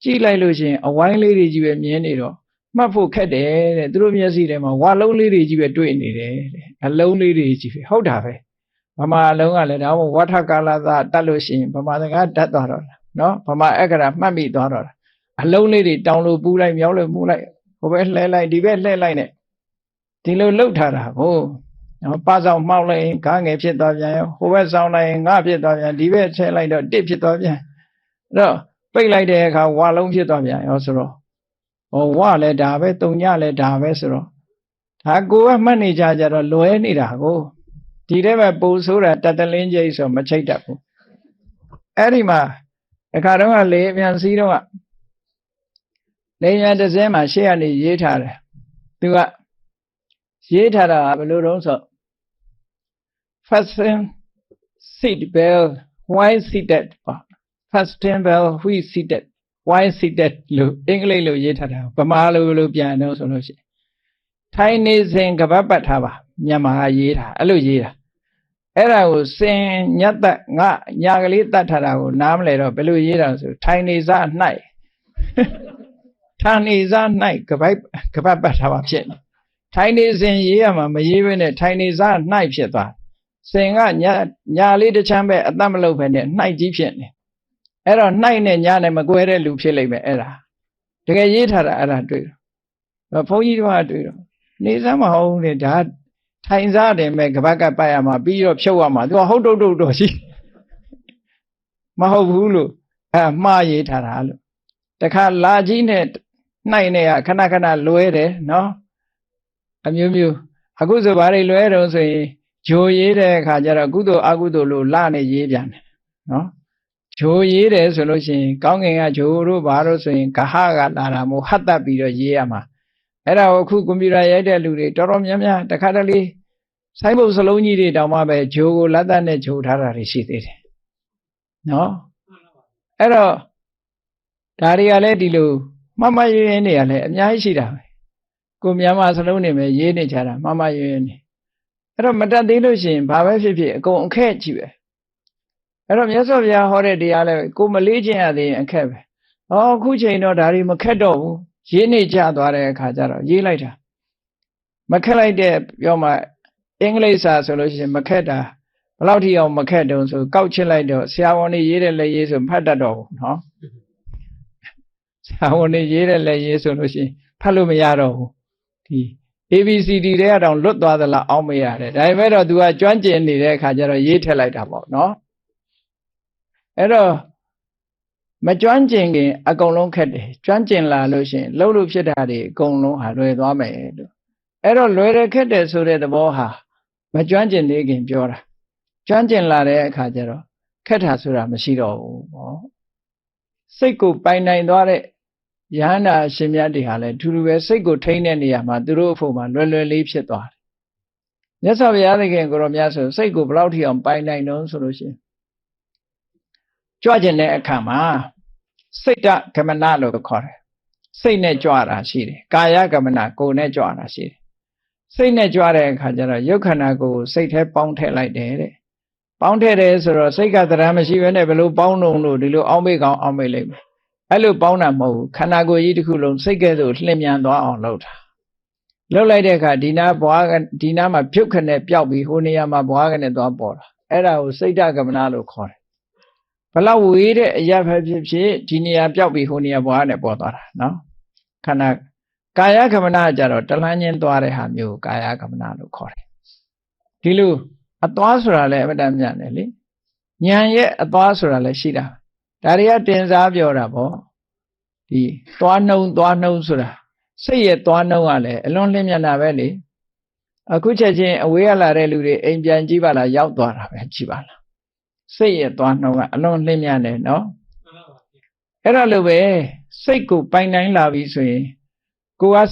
ကြည့်လိုက်လို့ရှိရင်အဝိုင်းလေးတွေကြီးပဲမြင်နေတော့မှတ်ဖို့ခက်တယ်တဲ့သူတို့မျက်စိထဲမှာဝါလုံးလေးတွေကြီးပဲတွေ့နေတယ်တဲ့အလုံးလေးတွေကြီးပဲဟုတ်တာပဲဗမာအလုံးကလည်းဒါမှမဟုတ်ဝဋ္ဌကာလသာတတ်လို့ရှိရင်ဗမာစကားတတ်သွားတော့နော်ဗမာအခရာမှတ်မိသွားတော့အလုံးလေးတွေတောင်းလို့ပူလိုက်မြောက်လို့မူလိုက်ဟိုဘက်လှဲလိုက်ဒီဘက်လှဲလိုက်နဲ့ဒီလိုလှုပ်ထားတာကိုနော်ပါဆောင်မှောက်လိုက်ရင်ဂါငယ်ဖြစ်သွားပြန်ရောဟိုဘက်ဆောင်လိုက်ရင်ငါဖြစ်သွားပြန်ဒီဘက်ဆဲလိုက်တော့တစ်ဖြစ်သွားပြန်အဲ့တော့ပိတ်လိုက်တဲ့အခါဝါလုံးဖြစ်သွားပြန်ရောဆိုတော့ဟောဝလည်းဒါပဲတုံညလည်းဒါပဲဆိုတော့ဒါကိုကမှတ်နေကြတော့လွဲနေတာကိုဒီထဲမှာပူဆိုးတာတတလင်းကျိတ်ဆိုမချိတ်တတ်ဘူးအဲ့ဒီမှာအခါတော့ကလေအမြန်စီးတော့လေမြန်တစ်စင်းမှာရှေ့ကနေရေးထားတယ်သူကရေးထားတာဘယ်လိုတုံးဆို fasten seat belt why seated fasten belt why seated why seated လို့အင်္ဂလိပ်လိုရေးထားတာဗမာလိုပြန်တော့ဆိုလို့ရှိရင်ထိုင်နေစဉ်ကပတ်ပတ်ထားပါမြန်မာရေးထားအဲ့လိုရေးတာအဲ့ဒါကိုစင်ညတ်သက်ငါညာကလေးတတ်ထားတာကိုနားမလဲတော့ဘယ်လိုရေးတာဆိုထိုင်နေစား၌ထိုင်နေစား၌ကပတ်ပတ်ထားပါဖြစ်နေထိုင်နေစဉ်ရေးရမှာမရေးဘဲနဲ့ထိုင်နေစား၌ဖြစ်သွားစင်ကညာလေးတစ်ချမ်းပဲအသက်မလုပ်ပဲနဲ့၌ကြီးဖြစ်နေအဲ့တော့၌နဲ့ညာနဲ့မကွဲတဲ့လူဖြစ်လိမ့်မယ်အဲ့ဒါတကယ်ရေးထားတာအဲ့ဒါတွေ့တော့ဘုန်းကြီးတို့ကတွေ့တော့နေစမ်းမဟုတ်လေဒါထိုင်စားတယ်မဲ့ကပတ်ကပတ်ရမှာပြီးတော့ဖြုတ်ရမှာသူကဟုတ်တုတ်တော့ရှိမဟုတ်ဘူးလို့မှားရေးထားတာလို့တခါလာကြီးနဲ့နှိုက်နဲ့ခဏခဏလွဲတယ်နော်အမျိုးမျိုးအခုဆိုဘာတွေလွဲတော့ဆိုရင် ဂျိုရေးတဲ့အခါကျတော့ကုသိုလ်အကုသိုလ်လို့လနဲ့ရေးပြန်တယ်နော်ဂျိုရေးတယ်ဆိုလို့ရှိရင်ကောင်းကင်ကဂျိုတို့ဘာလို့ဆိုရင်ဂဟကလာတာမို့ဟတ်တက်ပြီးတော့ရေးရမှာအဲ့ဒါကိုအခုကွန်ပျူတာရိုက်တဲ့လူတွေတော်တော်များများတခါတလေဆိုင်းဘုတ်စလုံးကြီးတွေတောင်မှပဲဂျိုကိုလက်သက်နဲ့ဂျိုထားတာတွေရှိသေးတယ်နော်အဲ့တော့ဒါတွေကလည်းဒီလိုမမရွရင်တွေကလည်းအများကြီးရှိတာပဲကိုမြန်မာစလုံးနေမယ်ရေးနေကြတာမမရွရင်နေအဲ့တော့မတတ်သေးလို့ရှိရင်ဘာပဲဖြစ်ဖြစ်အကုန်အခက်ကြီးပဲအဲ့တော့မြတ်စွာဘုရားဟောတဲ့တရားလည်းကိုမလေးခြင်းရသေးရင်အခက်ပဲဟောအခုချိန်တော့ဒါတွေမခက်တော့ဘူးရေးနေကြသွားတဲ့အခါကျတော့ရေးလိုက်တာမခက်လိုက်တဲ့ပြောမှအင်္ဂလိပ်စာဆိုလို့ရှိရင်မခက်တာဘယ်လောက်ထိအောင်မခက်တုံးဆိုကောက်ချစ်လိုက်တော့ဆရာဝန်တွေရေးတဲ့လက်ရေးဆိုဖတ်တတ်တော့ဘူးနော်ဆရာဝန်တွေရေးတဲ့လက်ရေးဆိုလို့ရှိရင်ဖတ်လို့မရတော့ဘူးဒီ ABCD တွေကတောင်လွတ်သွားသလားအောင်းမရတယ်ဒါပေမဲ့တော့ तू ကကျွမ်းကျင်နေတဲ့အခါကျတော့ရေးထက်လိုက်တာပေါ့နော်အဲ့တော့မကျွမ်းကျင်ခင်အကုန်လုံးခက်တယ်ကျွမ်းကျင်လာလို့ရှိရင်လှုပ်လို့ဖြစ်တာတွေအကုန်လုံးဟာလွယ်သွားမယ်လို့အဲ့တော့လွယ်တယ်ခက်တယ်ဆိုတဲ့သဘောဟာမကျွမ်းကျင်သေးခင်ပြောတာကျွမ်းကျင်လာတဲ့အခါကျတော့ခက်တာဆိုတာမရှိတော့ဘူးပေါ့စိတ်ကိုပိုင်နိုင်သွားတဲ့ယဟန္တာအရှင်မြတ်တွေဟာလည်းထူးထူးပဲစိတ်ကိုထိန်းတဲ့နေရာမှာသူတို့အဖို့မှာလွယ်လွယ်လေးဖြစ်သွားတယ်မြတ်စွာဘုရားသခင်ကိုရောမြတ်ဆိုစိတ်ကိုဘယ်လောက်ထိအောင်ပိုင်နိုင်တော့ဆိုလို့ရှိရင်ကြွကျင်တဲ့အခါမှာစိတ်တကမနလို့ခေါ်တယ်စိတ်နဲ့ကြွတာရှိတယ်ကာယကမနကိုယ်နဲ့ကြွတာရှိတယ်စိတ်နဲ့ကြွတဲ့အခါကျတော့ယုတ်ခန္ဓာကိုယ်စိတ်ထဲပေါင်းထည့်လိုက်တယ်တဲ့ပေါင်းထည့်တယ်ဆိုတော့စိတ်ကတရားမရှိဘဲနဲ့ဘယ်လိုပေါင်းလို့ဒီလိုအောင်းမေ့ကောင်းအောင်းမေ့လိုက်မယ်အဲ့လိုပေါင်းတာမဟုတ်ဘူးခန္ဓာကိုယ်ကြီးတစ်ခုလုံးစိတ်ကဲ့သို့လျင်မြန်သွားအောင်လုပ်တာလုပ်လိုက်တဲ့အခါဒီနာဘွားဒီနာမှာဖြုတ်ခနဲ့ပျောက်ပြီးဟိုနေရာမှာဘွားခနဲ့သွားပေါ်တာအဲ့ဒါကိုစိတ်တကမနလို့ခေါ်တယ်ဘလောက်ဝေးတဲ့အရာပဲဖြစ်ဖြစ်ဒီနေရာပျောက်ပြီးဟိုနေရာဘွားနဲ့ပေါ်သွားတာနော်ခန္ဓာကာယကမနကြတော့တလန်းချင်းသွားတဲ့ဟာမျိုးကာယကမနလို့ခေါ်တယ်ဒီလိုအသွားဆိုတာလည်းအမှန်တမ်းမြန်တယ်လေဉာဏ်ရဲ့အသွားဆိုတာလည်းရှိတာဒါတွေကတင်စားပြောတာပေါ့ဒီသွားနှုံဆိုတာစိတ်ရဲ့သွားနှုံကလည်းအလွန်လင်းမြန်တာပဲလေအခုချက်ချင်းအဝေးရလာတဲ့လူတွေအိမ်ပြန်ကြည့်ပါလားရောက်သွားတာပဲကြည့်ပါလားစိတ်ရဲ့သွားနှုံကအလွန်လင်းမြန်တယ်နော်အဲ့ဒါလိုပဲစိတ်ကိုပိုင်နိုင်လာပြီဆိုရင်ကိုယ်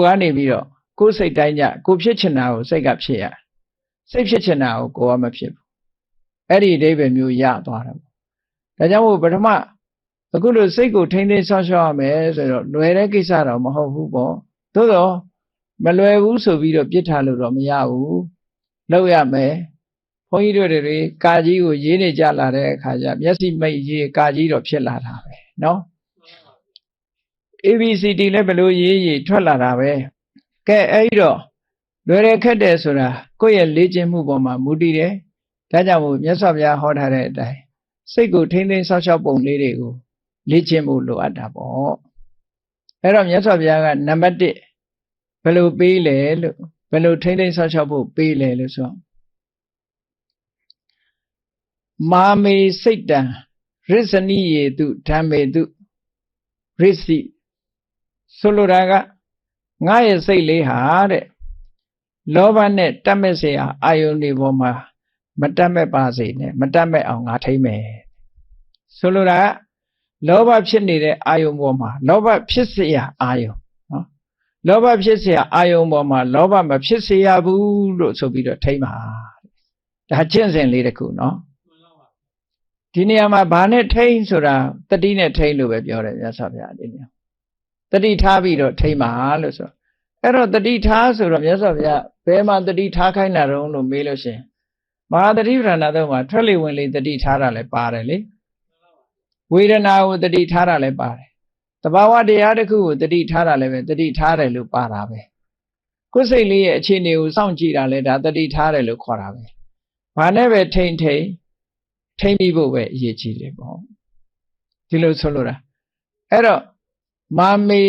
ကနေပြီးတော့ကိုယ်စိတ်တိုင်းကြကိုဖြစ်ချင်တာကိုစိတ်ကဖြစ်ရစိတ်ဖြစ်ချင်တာကိုကိုယ်ကမဖြစ်ဘူးအဲ့ဒီအဓိပ္ပာယ်မျိုးရသွားတယ်ဒါကြောင့်မို့ပထမအခုလိုစိတ်ကိုထိန်းသိမ်းဆောက်ရှောက်ရမယ်ဆိုတော့လွယ်တဲ့ကိစ္စတော့မဟုတ်ဘူးပေါ့သို့တော့မလွယ်ဘူးဆိုပြီးတော့ပြစ်ထားလို့တော့မရဘူးလုပ်ရမယ်ဘုန်းကြီးတို့တွေကာကြီးကိုရေးနေကြလာတဲ့အခါကျမျက်စိမိတ်ရေးကာကြီးတော့ဖြစ်လာတာပဲနော် ABCD လည်းဘယ်လိုရေးထွက်လာတာပဲကဲအဲ့ဒီတော့လွယ်တယ်ခက်တယ်ဆိုတာကိုယ့်ရဲ့လေ့ကျင့်မှုပေါ်မှာမူတည်တယ်ဒါကြောင့်မို့မြတ်စွာဘုရားဟောထားတဲ့အတိုင်းစိတ်ကိုထိန်းသိမ်းဆောက်ရှောက်ပုံလေးတွေကိုလေ့ကျင့်ဖို့လိုအပ်တာပေါ့အဲ့တော့မြတ်စွာဘုရားကနံပါတ်1ဘယ်လိုပေးလဲလို့ဘယ်လိုထိန်းသိမ်းဆောက်ရှောက်ဖို့ပေးလဲလို့ဆိုမာမေစိတ်တံရစ္စနိယေတုဓမ္မေတုရစ္စည်းဆိုလိုတာကငါရဲ့စိတ်လေးဟာတဲ့လောဘနဲ့တတ်မဲ့เสียအာယုန်တွေပေါ်မှာမတတ်မဲ့ပါစေနဲ့မတတ်မဲ့အောင်ငါထိမ့်မယ်ဆိုလိုတာကလောဘဖြစ်နေတဲ့အာယုန်ပေါ်မှာလောဘဖြစ်เสียအာယုန်နော်လောဘဖြစ်เสียအာယုန်ပေါ်မှာလောဘမဖြစ်เสียဘူးလို့ဆိုပြီးတော့ထိမ့်ပါဒါကျင့်စဉ်လေးတစ်ခုနော်ဒီနေရာမှာဘာနဲ့ထိမ့်ဆိုတာတတိနဲ့ထိမ့်လို့ပဲပြောတယ်မြတ်စွာဘုရားဒီနေရာတတိထားပြီးတော့ထိမ့်ပါလို့ဆိုအဲ့တော့တတိထားဆိုတော့မြတ်စွာဘုရားဘယ်မှာတတိထားခိုင်းတာတုံးလို့မေးလို့ရှင်မဟာတတိပဋ္ဌာန်တော့မှာထွက်လေဝင်လေတတိထားတာလည်းပါတယ်လေဝေဒနာကိုတတိထားတာလည်းပါတယ်တဘာဝတရားတစ်ခုကိုတတိထားတာလည်းပဲတတိထားတယ်လို့ပါတာပဲကိုယ်စိတ်လေးရဲ့အခြေအနေကိုစောင့်ကြည့်တာလည်းဒါတတိထားတယ်လို့ခေါ်တာပဲဘာနဲ့ပဲထိမ့်ပြီးဖို့ပဲအရေးကြီးတယ်ပေါ့ဒီလိုဆိုလိုတာအဲ့တော့မာမေ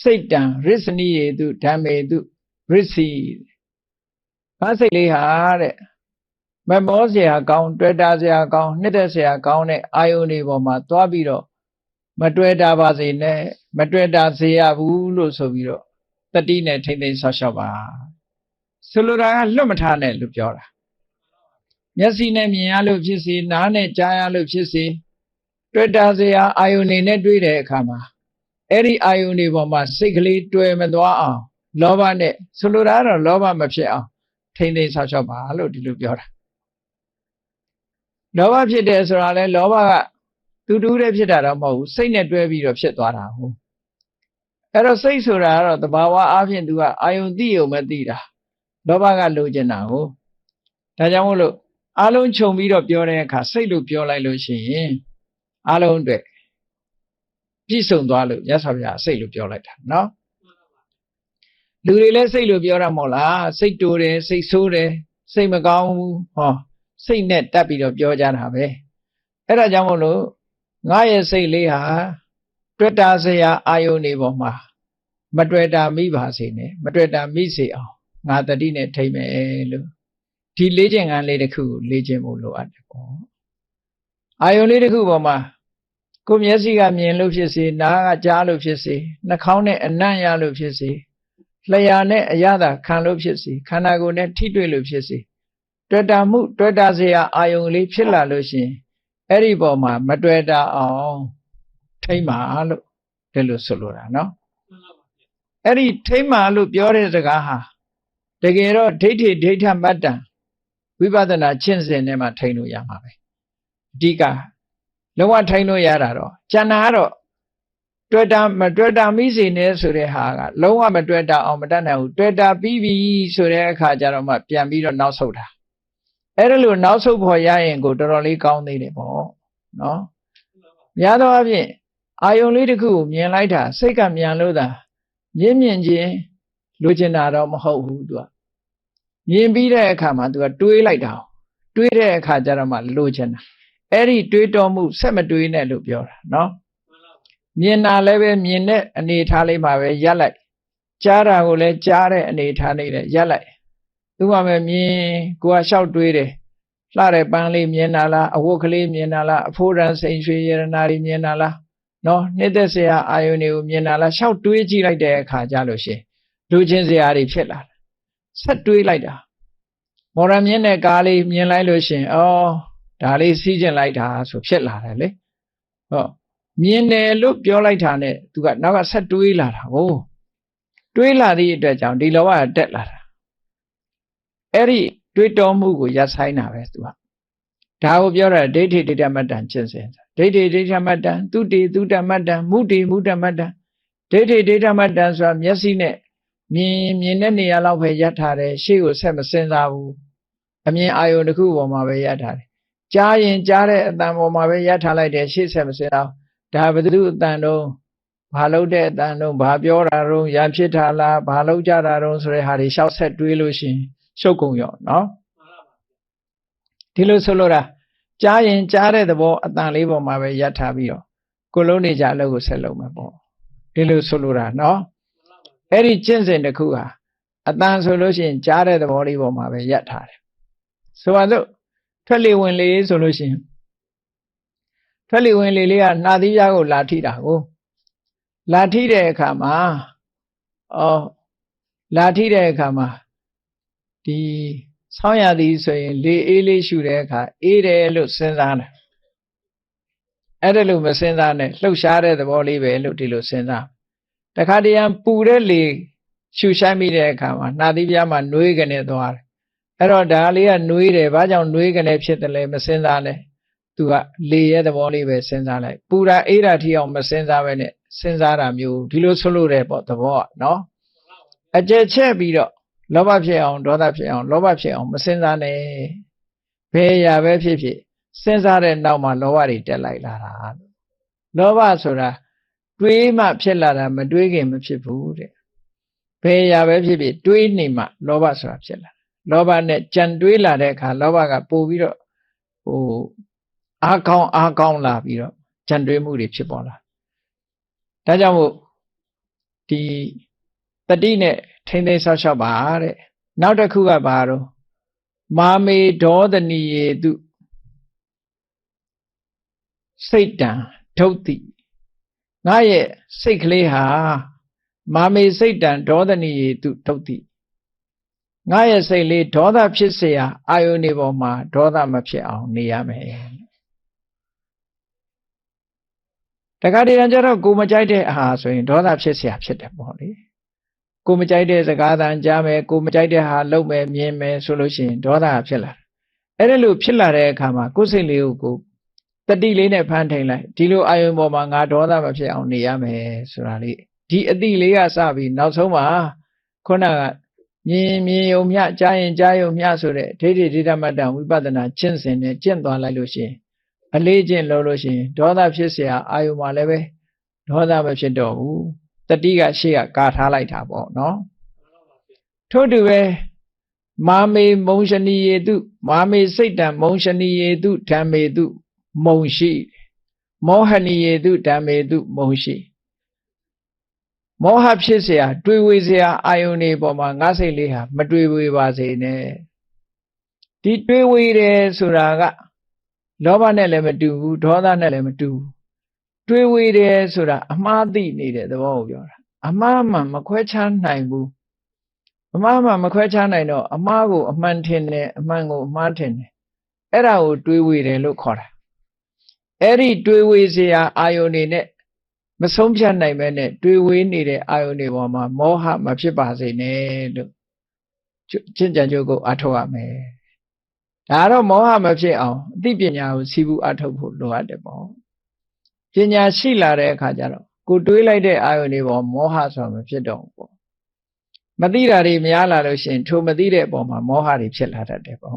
စိတ်တံရစ္စနိယေတုဓမ္မေတုရစ္စည်းဘာစိတ်လေးဟာတဲ့မမောเสียကောင်းတွေ့တာเสียကောင်းနှစ်သက်เสียကောင်းတဲ့အာယုန်တွေပေါ်မှာသွားပြီးတော့မတွေ့တာပါစေနဲ့မတွေ့တာစေရဘူးလို့ဆိုပြီးတော့တတိနဲ့ထိမ့်သိမ်းဆောက်ရှောက်ပါစ ဆိုလိုတာကလွတ်မထားနဲ့လို့ပြောတာမျက်စိနဲ့မြင်ရလို့ဖြစ်စေနားနဲ့ကြားရလို့ဖြစ်စေတွေ့တာစရာအာယုန်တွေနဲ့တွေ့တဲ့အခါမှာအဲ့ဒီအာယုန်တွေပေါ်မှာစိတ်ကလေးတွေ့မသွားအောင်လောဘနဲ့ဆိုလိုတာကတော့လောဘမဖြစ်အောင်ထိမ့်သိမ်းဆောက်ရှောက်ပါလို့ဒီလိုပြောတာလောဘဖြစ်တယ်ဆိုတာလဲလောဘကတူတူတည်းဖြစ်တာတော့မဟုတ်ဘူးစိတ်နဲ့တွဲပြီးတော့ဖြစ်သွားတာဟုတ်အဲ့တော့စိတ်ဆိုတာကတော့သဘာဝအားဖြင့်သူကအာယုန်သိုံမသိတာလောဘကလိုချင်တာဟုတ်ဒါကြောင့်မို့လို့အလုံးခြုံပြီးတော့ပြောတဲ့အခါစိတ်လို့ပြောလိုက်လို့ရှိရင်အလုံးအတွက်ပြည့်စုံသွားလို့မြတ်စွာဘုရားစိတ်လို့ပြောလိုက်တာနော်လူတွေလည်းစိတ်လို့ပြောတာမဟုတ်လားစိတ်တိုးတယ်စိတ်ဆိုးတယ်စိတ်မကောင်းဘူးဟောစိတ်နဲ့တက်ပြီးတော့ပြောကြတာပဲအဲ့ဒါကြောင့်မို့လို့ငါရဲ့စိတ်လေးဟာတွေ့တာစရာအာယုန်တွေပေါ်မှာမတွေ့တာမိပါစေနဲ့မတွေ့တာမိစေအောင်ငါတတိနဲ့ထိမ့်မယ်လို့ဒီလေ့ကျင့်ခန်းလေးတစ်ခုကိုလေ့ကျင့်ဖို့လိုအပ်တယ်ပေါ့အာယုန်လေးတစ်ခုပေါ်မှာကိုယ်မျက်စိကမြင်လို့ဖြစ်စေနားကကြားလို့ဖြစ်စေနှာခေါင်းနဲ့အနံ့ရလို့ဖြစ်စေလျှာနဲ့အရသာခံလို့ဖြစ်စေခန္ဓာကိုယ်နဲ့ထိတွေ့လို့ဖြစ်စေတွေ့တာမှုတွေ့တာစရာအာယုန်လေးဖြစ်လာလို့ရှင်အဲ့ဒီပေါ်မှာမတွေ့တာအောင်ထိမ့်ပါလို့ဒီလိုဆိုလိုတာနော်အဲ့ဒီထိမ့်ပါလို့ပြောတဲ့စကားဟာတကယ်တော့ဒိဋ္ဌိဒိဋ္ဌမတ္တံဝိပဿနာကျင့်စဉ်နဲ့မှထိမ့်လို့ရမှာပဲအဓိကလုံးဝထိမ့်လို့ရတာတော့ကျန်တာကတော့တွေ့တာမတွေ့တာမိစေနဲ့ဆိုတဲ့ဟာကလုံးဝမတွေ့တာအောင်မတတ်နိုင်ဘူးတွေ့တာပြီးပြီဆိုတဲ့အခါကျတော့မှပြန်ပြီးတော့နောက်ဆုတ်တာအဲ့ဒါလို့နောက်ဆုတ်ဖို့ရရင်ကိုတော်တော်လေးကောင်းသေးတယ်ပေါ့နော်များသောအားဖြင့်အာယုံလေးတစ်ခုကိုမြင်လိုက်တာစိတ်ကမြန်လို့သာမြင်ချင်းလိုချင်တာတော့မဟုတ်ဘူးသူကမြင်ပြီးတဲ့အခါမှာသူကတွေးလိုက်တာတွေးတဲ့အခါကျတော့မှလိုချင်တာအဲ့ဒီတွေးတော်မှုဆက်မတွေးနဲ့လို့ပြောတာနော်မြင်တာလည်းပဲမြင်တဲ့အနေထားလေးမှာပဲရပ်လိုက်ကြားတာကိုလည်းကြားတဲ့အနေထားလေးနဲ့ရပ်လိုက်သူကပဲမြင်ကိုကလျှောက်တွေးတယ်လှတဲ့ပန်းလေးမြင်တာလားအဝတ်ကလေးမြင်တာလားအဖိုးရန်စိန်ရွှေရတနာတွေမြင်တာလားနော်နှစ်သက်စရာအာယုန်တွေကိုမြင်တာလားလျှောက်တွေးကြည့်လိုက်တဲ့အခါကျလို့ရှိရင်လူချင်းစရာတွေဖြစ်လာတယ်ဆက်တွေးလိုက်တာမော်ရမြင့်တဲ့ကားလေးမြင်လိုက်လို့ရှိရင်ဩဒါလေးစီးကျင်လိုက်တာဆိုဖြစ်လာတယ်လေဟောမြင်တယ်လို့ပြောလိုက်တာနဲ့သူကနောက်ကဆက်တွေးလာတာကိုတွေးလာသည့်အတွက်ကြောင့်ဒီလောကတက်လာတာအဲ့ဒီတွေးတော်မှုကိုရပ်ဆိုင်တာပဲသူကဒါကိုပြောတာဒိဋ္ဌိဒိဋ္ဌမတ္တံကျင့်စဉ်ဒိဋ္ဌိဒိဋ္ဌမတ္တံသူတိသူတမတ္တံမုတိမုတမတ္တံဒိဋ္ဌိဒိဋ္ဌမတ္တံဆိုတာမျက်စိနဲ့မြင်တဲ့နေရာလောက်ပဲရပ်ထားတယ်ရှေ့ကိုဆက်မစင်စားဘူးအမြင်အာယုန်တစ်ခုပေါ်မှာပဲရပ်ထားတယ်ကြားရင်ကြားတဲ့အတန်ပေါ်မှာပဲရပ်ထားလိုက်တယ်ရှေ့ဆက်မစင်စားဒါဘယ်သူအတန်တော့ဘာလို့တဲ့အတန်တော့ဘာပြောတာတော့ရဖြစ်တာလားဘာလို့ကြတာတော့ဆိုတဲ့ဟာတွေရှောက်ဆက်တွေးလို့ရှင်ရှုပ်ကုန်ရောနော်ဒီလိုဆိုလို့တာကြားရင်ကြားတဲ့သဘောအတန်လေးပေါ်မှာပဲရပ်ထားပြီးတော့ကိုလုံးနေကြအလုပ်ကိုဆက်လုပ်မှာပေါ့ဒီလိုဆိုလို့တာနော်အဲ့ဒီကျင့်စဉ်တစ်ခုဟာအတန်ဆိုလို့ရှိရင်ကြားတဲ့သဘောလေးပေါ်မှာပဲရပ်ထားတယ်ဆိုပါစို့ထွက်လေဝင်လေဆိုလို့ရှိရင်ထွက်လေဝင်လေလေးကနှာသီးပြားကိုလာထိတာကိုလာထိတဲ့အခါမှာလာထိတဲ့အခါမှာဒီဆောင်းရသည်ဆိုရင်လေအေးလေးရှူတဲ့အခါအေးတယ်လို့စဉ်းစားတယ်အဲ့ဒါလို့မစဉ်းစားနဲ့လှုပ်ရှားတဲ့သဘောလေးပဲလို့ဒီလိုစဉ်းစားတခါတည်းရန်ပူတဲ့လေရှူဆိုင်မိတဲ့အခါမှာနှာသီးပြားမှာနှွေးကနေသွားတယ်အဲ့တော့ဒါလေးကနှွေးတယ်ဘာကြောင့်နှွေးကနေဖြစ်တယ်လဲမစဉ်းစားနဲ့သူကလေရဲ့သဘောလေးပဲစဉ်းစားလိုက်ပူတာအေးတာထိအောင်မစဉ်းစားပဲနဲ့စဉ်းစားတာမျိုးဒီလိုဆိုလို့တယ်ပေါ့သဘောကနော်အကျက်ချက်ပြီးတော့လောဘဖြစ်အောင်ဒေါသဖြစ်အောင်လောဘဖြစ်အောင်မစဉ်းစားနဲ့ဘယ်ရာပဲဖြစ်ဖြစ်စဉ်းစားတဲ့နောက်မှာလောဘတွေတက်လိုက်လာတာလောဘဆိုတာတွေးမှဖြစ်လာတာမတွေးခင်မဖြစ်ဘူးတဲ့ဘယ်ရာပဲဖြစ်ဖြစ်တွေးနေမှလောဘဆိုတာဖြစ်လာလောဘနဲ့ကြံတွေးလာတဲ့အခါလောဘကပို့ပြီးတော့အားကောင်းလာပြီးတော့ကြံတွေးမှုတွေဖြစ်ပေါ်လာဒါကြောင့်မို့ဒီတတိနဲ့ထိမ့်သိမ်းဆောက်ရှောက်ပါတဲ့နောက်တစ်ခုကဘာတော့မာမေဒေါသနီယေတုစိတ်တံဒုတ်တိငါရဲ့စိတ်ကလေးဟာမာမေစိတ်တံဒေါသနီယေတုဒုတ်တိ ငါရဲ့စိတ်လေးဒေါသဖြစ်เสียအာယုန်တွေပေါ်မှာဒေါသမဖြစ်အောင်နေရမယ်တခါတည်းကျတော့ကိုမကြိုက်တဲ့အာဆိုရင်ဒေါသဖြစ်เสียဖြစ်တယ်ပေါ့လေကိုမကြိုက်တဲ့စကားသံကြားမယ်ကိုမကြိုက်တဲ့ဟာလုပ်မယ်မြင်မယ်ဆိုလို့ရှိရင်ဒေါသဖြစ်လာအဲ့ဒါလို့ဖြစ်လာတဲ့အခါမှာကိုယ်စိတ်လေးကိုတတိလေးနဲ့ဖမ်းထိန်လိုက်ဒီလိုအာယုန်ပေါ်မှာငါဒေါသမဖြစ်အောင်နေရမယ်ဆိုတာလေးဒီအတိလေးကစပြီးနောက်ဆုံးမှာခုနကမြင်ယုံမျှကြားရင်ကြားယုံမျှဆိုတဲ့ဒိဋ္ဌိဒိဋ္ဌမတ္တဝိပဿနာကျင့်စဉ်နဲ့ကျင့်သွားလိုက်လို့ရှိရင်အလေးကျင့်လို့လို့ရှိရင်ဒေါသဖြစ်เสียအာယုန်မှာလည်းပဲဒေါသမဖြစ်တော့ဘူးတတိကရှေ့ကကာထားလိုက်တာပေါ့နော်ထို့တူပဲမာမေမုံရှနီယေတုမာမေစိတ်တံမုံရှနီယေတုဓမ္မေတုမုံရှိမောဟနီယေတုဓမ္မေတုမုံရှိမောဟဖြစ်เสียတွေးဝေเสียအာယုန်တွေပေါ်မှာငါစိတ်လေးဟာမတွေးဝေပါစေနဲ့ဒီတွေးဝေတယ်ဆိုတာကလောဘနဲ့လည်းမတူဘူးဒေါသနဲ့လည်းမတူဘူးတွေးဝေတယ်ဆိုတာအမှားသိနေတဲ့သဘောကိုပြောတာအမှားမှမခွဲခြားနိုင်ဘူးအမှားမှမခွဲခြားနိုင်တော့အမှားကိုအမှန်ထင်တယ်အမှန်ကိုအမှားထင်တယ်အဲ့ဒါကိုတွေးဝေတယ်လို့ခေါ်တာအဲ့ဒီတွေးဝေเสียအာယုန်တွေနဲ့မဆုံးဖြတ်နိုင်ပဲနဲ့တွေးဝေးနေတဲ့အာယုန်တွေပေါ်မှာမောဟမဖြစ်ပါစေနဲ့လို့ကျင့်ကြံကြိုးကိုအထောက်ရမယ်ဒါတော့မောဟမဖြစ်အောင်အသိပညာကိုစီးပူးအထောက်ဖို့လိုအပ်တယ်ပေါ့ပညာရှိလာတဲ့အခါကျတော့ကိုတွေးလိုက်တဲ့အာယုန်တွေပေါ်မောဟဆိုတာမဖြစ်တော့ဘူးပေါ့မသိတာတွေများလာလို့ရှိရင်ထိုမသိတဲ့အပေါ်မှာမောဟတွေဖြစ်လာတတ်တယ်ပေါ့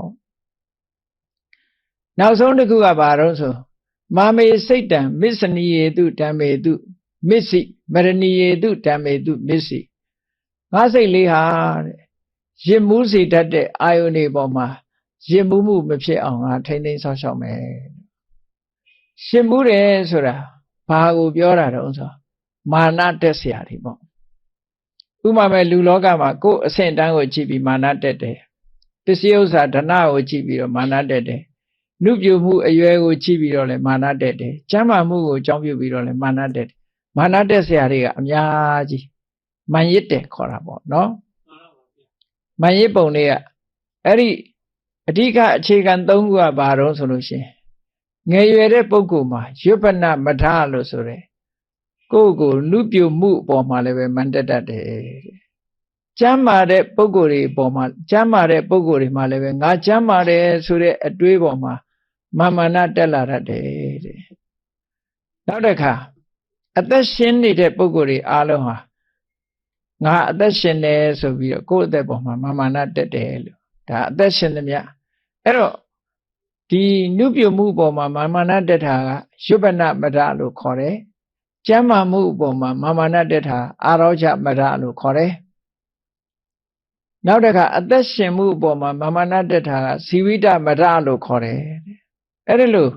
နောက်ဆုံးတစ်ခုကဘာတော့ဆိုမာမေစိတ်တံမစ္စနိယေတုဓမ္မေတုမစ္စိမရဏီယေတုဓမ္မေတုမစ္စိငါစိတ်လေးဟာတဲ့ရစ်မှုစေတတ်တဲ့အာယုန်တွေပေါ်မှာရစ်မှုမဖြစ်အောင်ငါထိမ့်သိမ်းဆောက်ရှောက်မယ်ရှင်းမှုတယ်ဆိုတာဘာကိုပြောတာတော့ဆိုမာနတက်เสียတွေပေါ့ဥပမာမဲ့လူလောကမှာကိုယ်အဆင့်တန်းကိုကြည့်ပြီးမာနတက်တယ်ပစ္စည်းဥစ္စာဓနကိုကြည့်ပြီးတော့မာနတက်တယ်နုပြုမှုအရွယ်ကိုကြည့်ပြီးတော့လည်းမာနတက်တယ်ကျမ်းမာမှုကိုအကြောင်းပြုပြီးတော့လည်းမာနတက်တယ်မာနတက်เสียတွေကအများကြီးမန်ရစ်တယ်ခေါ်တာပေါ့နော်မန်ရစ်ပုံတွေကအဲ့ဒီအဓိကအခြေခံ၃ခုကဘာတော့ဆိုလို့ရှိရင်ငယ်ရွယ်တဲ့ပုဂ္ဂိုလ်မှာရွပနမထလို့ဆိုရဲကိုယ့်ကိုနုပြုမှုအပေါ်မှာလည်းပဲမန်တက်တတ်တယ်ကျမ်းမာတဲ့ပုဂ္ဂိုလ်တွေအပေါ်မှာကျမ်းမာတဲ့ပုဂ္ဂိုလ်တွေမှာလည်းပဲငါကျမ်းမာတယ်ဆိုတဲ့အတွေးပေါ်မှာမာနတက်လာတတ်တယ်တဲ့နောက်တစ်ခါအသက်ရှင်နေတဲ့ပုဂ္ဂိုလ်တွေအားလုံးဟာငါအသက်ရှင်တယ်ဆိုပြီးတော့ကိုယ့်အသက်ပေါ်မှာမာနတက်တယ်လို့ဒါအသက်ရှင်သမျှအဲ့တော့ဒီနုပြုမှုပေါ်မှာမာနတက်တာကရွပနမထလို့ခေါ်တယ်ကျမ်းမာမှုပေါ်မှာမာနတက်တာအာရောချမထလို့ခေါ်တယ်နောက်တစ်ခါအသက်ရှင်မှုအပေါ်မှာမာနတက်တာကဇီဝိတမထလို့ခေါ်တယ်အဲ့ဒါလို့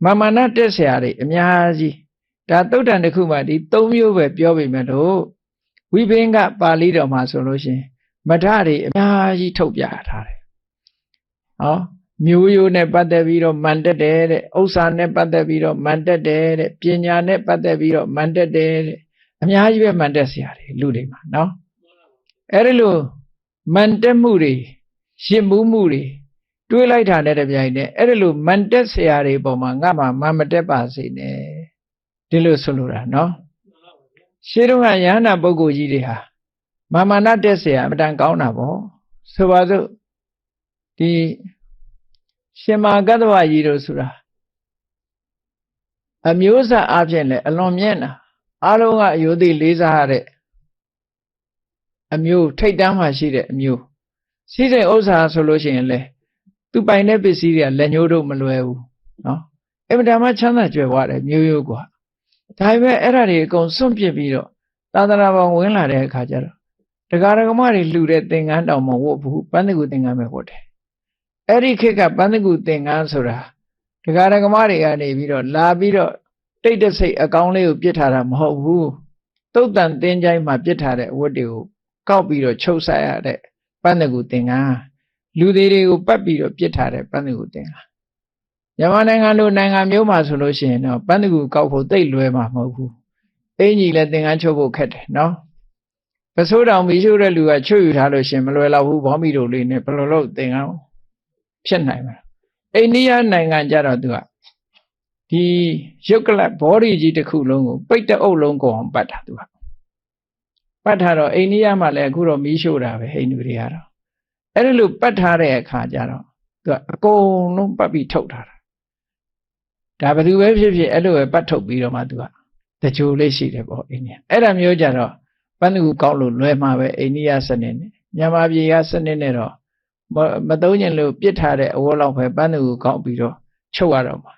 မာနတက်เสียတွေအများကြီးဒါသုတ်တန်တစ်ခုမှဒီ၃မျိုးပဲပြောပေမဲ့လို့ဝိဘင်္ဂပါဠိတော်မှာဆိုလို့ရှိရင်မထတွေအများကြီးထုတ်ပြထားတယ်ဟောမျိုးရိုးနဲ့ပတ်သက်ပြီးတော့မန်တက်တယ်တဲ့ဥစ္စာနဲ့ပတ်သက်ပြီးတော့မန်တက်တယ်တဲ့ပညာနဲ့ပတ်သက်ပြီးတော့မန်တက်တယ်တဲ့အများကြီးပဲမန်တက်เสียတွေလူတွေမှာနော်အဲ့ဒီလိုမန်တက်မှုတွေရှင်းမှုတွေတွေးလိုက်တာနဲ့တပြိုင်တည်းအဲ့ဒီလိုမန်တက်เสียတွေပေါ်မှာငါမှမတက်ပါစေနဲ့ဒီလိုဆိုလိုတာနော်ရှင်းတော့ကယန္တာပုဂ္ဂိုလ်ကြီးတွေဟာမာနတက်เสียအမှန်တန်ကောင်းတာပေါ့ဆိုပါစို့ဒီရှင်မာကတ္တဝကြီးတို့ဆိုတာအမျိုးအစားအပြင်လည်းအလွန်မြင့်တာအားလုံးကအယုသိလေးစားရတဲ့အမျိုးထိတ်တန်းမှရှိတဲ့အမျိုးစီးစိမ်ဥစ္စာဆိုလို့ရှိရင်လေသူပိုင်တဲ့ပစ္စည်းတွေကလက်ညှိုးတို့မလွယ်ဘူးနော်အမှန်တမ်းချမ်းသာကြွယ်ဝတယ်မျိုးရိုးกว่าဒါပေမဲ့အဲ့ဒါတွေအကုန်စွန့်ပစ်ပြီးတော့သာသနာ့ဘောင်ဝင်လာတဲ့အခါကျတော့တရားဓမ္မတွေလှူတဲ့သင်္ကန်းတောင်မဝတ်ဘူးပန်းတကူသင်္ကန်းပဲဝတ်တယ်အဲ့ဒီခေတ်ကပန်းတကူသင်္ကန်းဆိုတာတရားဓမ္မတွေကနေပြီးတော့လာပြီးတော့တိတ်တဆိတ်အကောင်းလေးကိုပြစ်ထားတာမဟုတ်ဘူးသုတ်တန်သင်္ချိုင်းမှာပြစ်ထားတဲ့အဝတ်တွေကိုကောက်ပြီးတော့ချုပ်ဆက်ရတဲ့ပန်းတကူသင်္ကန်းလူတွေကိုပတ်ပြီးတော့ပြစ်ထားတဲ့ပန်းတကူသင်္ကန်းမြန်မာနိုင်ငံလိုနိုင်ငံမျိုးမှာဆိုလို့ရှိရင်တော့ပန်းတကူကောက်ဖို့သိလွယ်မှာမဟုတ်ဘူးအင်ကြီးလည်းသင်္ကန်းချုပ်ဖို့ခက်တယ်နော် ဆိုးတောင်မီးရှို့တဲ့လူကချွတ်ယူထားလို့ရှင်မလွယ်တော့ဘူးဘောမီတို့လေးနဲ့ဘယ်လိုလုပ်သင်္ကန်းဖြစ်နိုင်မှာအိန္ဒိယနိုင်ငံကြတော့သူကဒီရုပ်ကလပ်ဘောဓီကြီးတစ်ခုလုံးကိုပိတ်တဲ့အုပ်လုံးကိုအောင်ပတ်တာသူကပတ်ထားတော့အိန္ဒိယမှာလည်းအခုတော့မီးရှို့တာပဲဟိန္ဒူတွေကတော့အဲ့ဒီလိုပတ်ထားတဲ့အခါကျတော့သူကအကုန်လုံးပတ်ပြီးထုတ်ထားတာဒါဘယ်သူပဲဖြစ်ဖြစ်အဲ့လိုပဲပတ်ထုတ်ပြီးတော့မှသူကတကြိုလေးရှိတယ်ပေါ့အိန္ဒိယအဲ့ဒါမျိုးကြတော့ပန်းသူကောက်လို့လွယ်မှာပဲအိန္ဒိယစနစ်နဲ့မြန်မာပြည်ကစနစ်နဲ့တော့မသုံးကျင်လို့ပြစ်ထားတဲ့အဝတ်လောက်ပဲပန်းသူကောက်ပြီးတော့ချုပ်ရတော့မှာ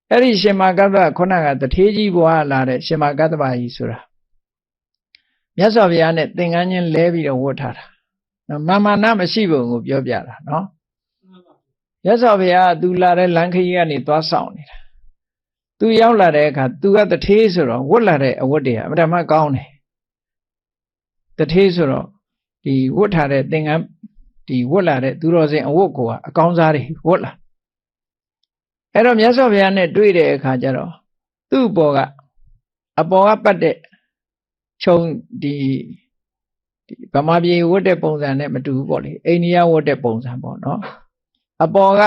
အဲ့ဒီရှင်မာကတ္တဗခုနကတထေးကြီးဘွားလာတဲ့ရှင်မာကတ္တဗကြီးဆိုတာမြတ်စွာဘုရားနဲ့သင်္ကန်းချင်းလဲပြီးတော့ဝတ်ထားတာမာနမရှိဘုံကိုပြောပြတာနော်မြတ်စွာဘုရားကသူလာတဲ့လမ်းခရီးကနေသွားဆောင်နေတာသူရောက်လာတဲ့အခါသူကတထေးဆိုတော့ဝတ်လာတဲ့အဝတ်တွေကအမှန်တမ်းကောင်းတယ်တထေးဆိုတော့ဒီဝတ်ထားတဲ့သင်္ကန်းဒီဝတ်လာတဲ့သူတော်စင်အဝတ်ကိုအကောင်းစားတွေဝတ်လာအဲ့တော့မြတ်စွာဘုရားနဲ့တွေ့တဲ့အခါကျတော့သူ့ဘောကအပေါ်ကပတ်တဲ့ခြုံဒီဗမာပြည်ဝတ်တဲ့ပုံစံနဲ့မတူဘူးပေါ့လေအိန္ဒိယဝတ်တဲ့ပုံစံပေါ့နော်အပေါ်က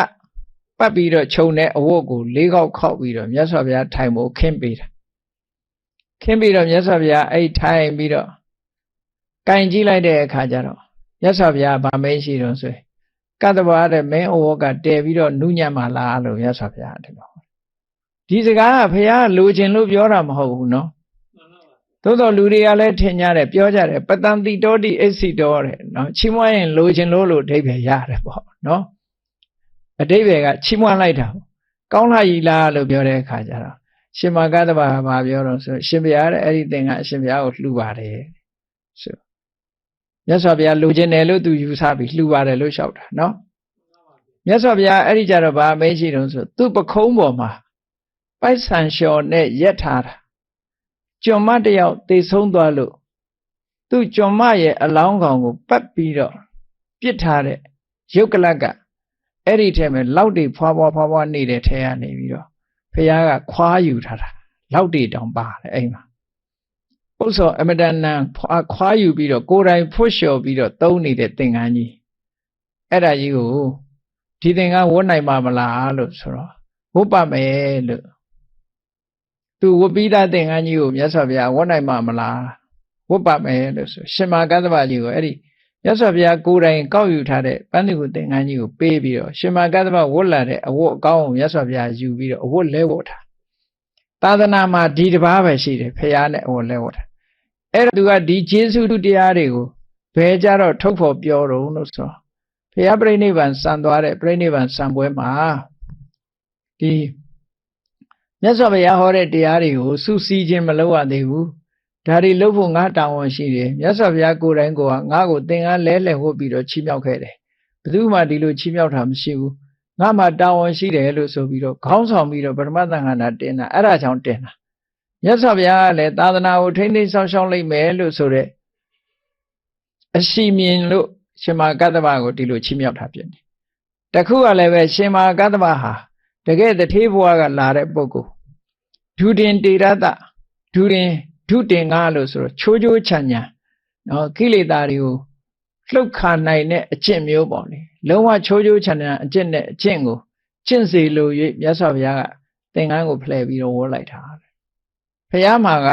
ပတ်ပြီးတော့ခြုံတဲ့အဝတ်ကို၄ခေါက်ခောက်ပြီးတော့မြတ်စွာဘုရားထိုင်ဖို့ခင်းပေးတာခင်းပြီးတော့မြတ်စွာဘုရားအဲ့ထိုင်ပြီးတော့ကင်ကြည့်လိုက်တဲ့အခါကျတော့မြတ်စွာဘုရားဗာမင်းရှိတော့ဆိုကတ္တဗတဲ့မင်းအဝတ်ကတည်ပြီးတော့နုညံ့မှလားလို့မြတ်စွာဘုရားတယ်လို့ဒီစကားကဘုရားလိုချင်လို့ပြောတာမဟုတ်ဘူးနော်သို့တော်လူတွေကလည်းထင်ကြတယ်ပြောကြတယ်ပတံတိတောတိအိစီတောတဲ့နော်ချီးမွမ်းရင်လိုချင်လို့အဓိပ္ပာယ်ရတယ်ပေါ့နော်အဓိပ္ပာယ်ကချီးမွမ်းလိုက်တာကောင်းလာကြီးလားလို့ပြောတဲ့အခါကျတော့ရှင်မကတ္တဗဟာဘာပြောတော့ဆိုရှင်ဘုရားတဲ့အဲ့ဒီသင်္ကအရှင်ဘုရားကိုလှူပါတယ်ဆိုမြတ်စွာဘုရားလိုချင်တယ်လို့သူယူဆပြီးလှူပါတယ်လို့လျှောက်တာနော်မြတ်စွာဘုရားအဲ့ဒီကြတော့ဘာမေးရှိတော့ဆိုသူ့ပခုံးပေါ်မှာပိုက်ဆံလျှော်နဲ့ရက်ထားတာကျွန်မတယောက်သေဆုံးသွားလို့သူ့ကျွန်မရဲ့အလောင်းကောင်ကိုပတ်ပြီးတော့ပြစ်ထားတဲ့ရုပ်ကလပ်ကအဲ့ဒီထဲမှာလောက်တွေဖွာဖွာနေတဲ့ထဲကနေပြီးတော့ဘုရားကခွာယူထားတာလောက်တွေတောင်ပါတယ်အဲ့မှာပု္ပ္ပစောအမတန်နံခွာယူပြီးတော့ကိုယ်တိုင်ဖွတ်လျှော်ပြီးတော့သုံးနေတဲ့သင်္ကန်းကြီးအဲ့ဒါကြီးကိုဒီသင်္ကန်းဝတ်နိုင်မှာမလားလို့ဆိုတော့ဝတ်ပါမယ်လို့သူဝတ်ပြီးသားသင်္ကန်းကြီးကိုမြတ်စွာဘုရားဝတ်နိုင်မှာမလားဝတ်ပါမယ်လို့ဆိုရှင်မာကတ္တဗကြီးကိုအဲ့ဒီမြတ်စွာဘုရားကိုယ်တိုင်ကောက်ယူထားတဲ့ပန်းသူသင်္ကန်းကြီးကိုပေးပြီးတော့ရှင်မာကတ္တဗဝတ်လာတဲ့အဝတ်အကောင်းကိုမြတ်စွာဘုရားယူပြီးတော့အဝတ်လဲဝတ်ထားသာသနာမှာဒီတစ်ပါးပဲရှိတယ်ဘုရားနဲ့အဝတ်လဲဝတ်ထားအဲ့တော့သူကဒီကျေးဇူးတရားတွေကိုဘယ်ကြတော့ထုတ်ဖို့ပြောတော့လို့ဆိုဘုရားပြိဋိဘံစံသွားတဲ့ပြိဋိဘံစံပွဲမှာဒီမြတ်စွာဘုရားဟောတဲ့တရားတွေကိုစုစည်းခြင်းမလုပ်ရသေးဘူးဒါတွေလုပ်ဖို့ငါတာဝန်ရှိတယ်မြတ်စွာဘုရားကိုယ်တိုင်ကငါ့ကိုသင်္ကန်းလဲလှယ်ဝတ်ပြီးတော့ချီးမြှောက်ခဲ့တယ်ဘယ်သူမှဒီလိုချီးမြှောက်တာမရှိဘူးငါမှတာဝန်ရှိတယ်လို့ဆိုပြီးတော့ခေါင်းဆောင်ပြီးတော့ပထမသံဃာနာတင်တာအဲ့ဒါကြောင့်တင်တာမြတ်စွာဘုရားကလည်းသာသနာကိုထိမ့်သိမ်းဆောင်ရှောက်လိုက်မယ်လို့ဆိုတဲ့အရှိမြင်လို့ရှင်မာကတ္တဗကိုဒီလိုချီးမြှောက်တာဖြစ်တယ်တခုကလည်းပဲရှင်မာကတ္တဗဟာတကယ်တထေးဘဝကလာတဲ့ပုဂ္ဂိုလ်ဒုတင်တေရတဒုတင်ငါလို့ဆိုတော့ချိုးချိုးချမ်းချမ်းနော်ကိလေသာတွေကိုလှုပ်ခါနိုင်တဲ့အကျင့်မျိုးပေါ့လေလုံးဝချိုးချိုးချမ်းချမ်းအကျင့်နဲ့အကျင့်ကိုကျင့်စေလို့၍မြတ်စွာဘုရားကသင်္ကန်းကိုဖလှယ်ပြီးတော့ဝတ်လိုက်တာဘုရားမှာက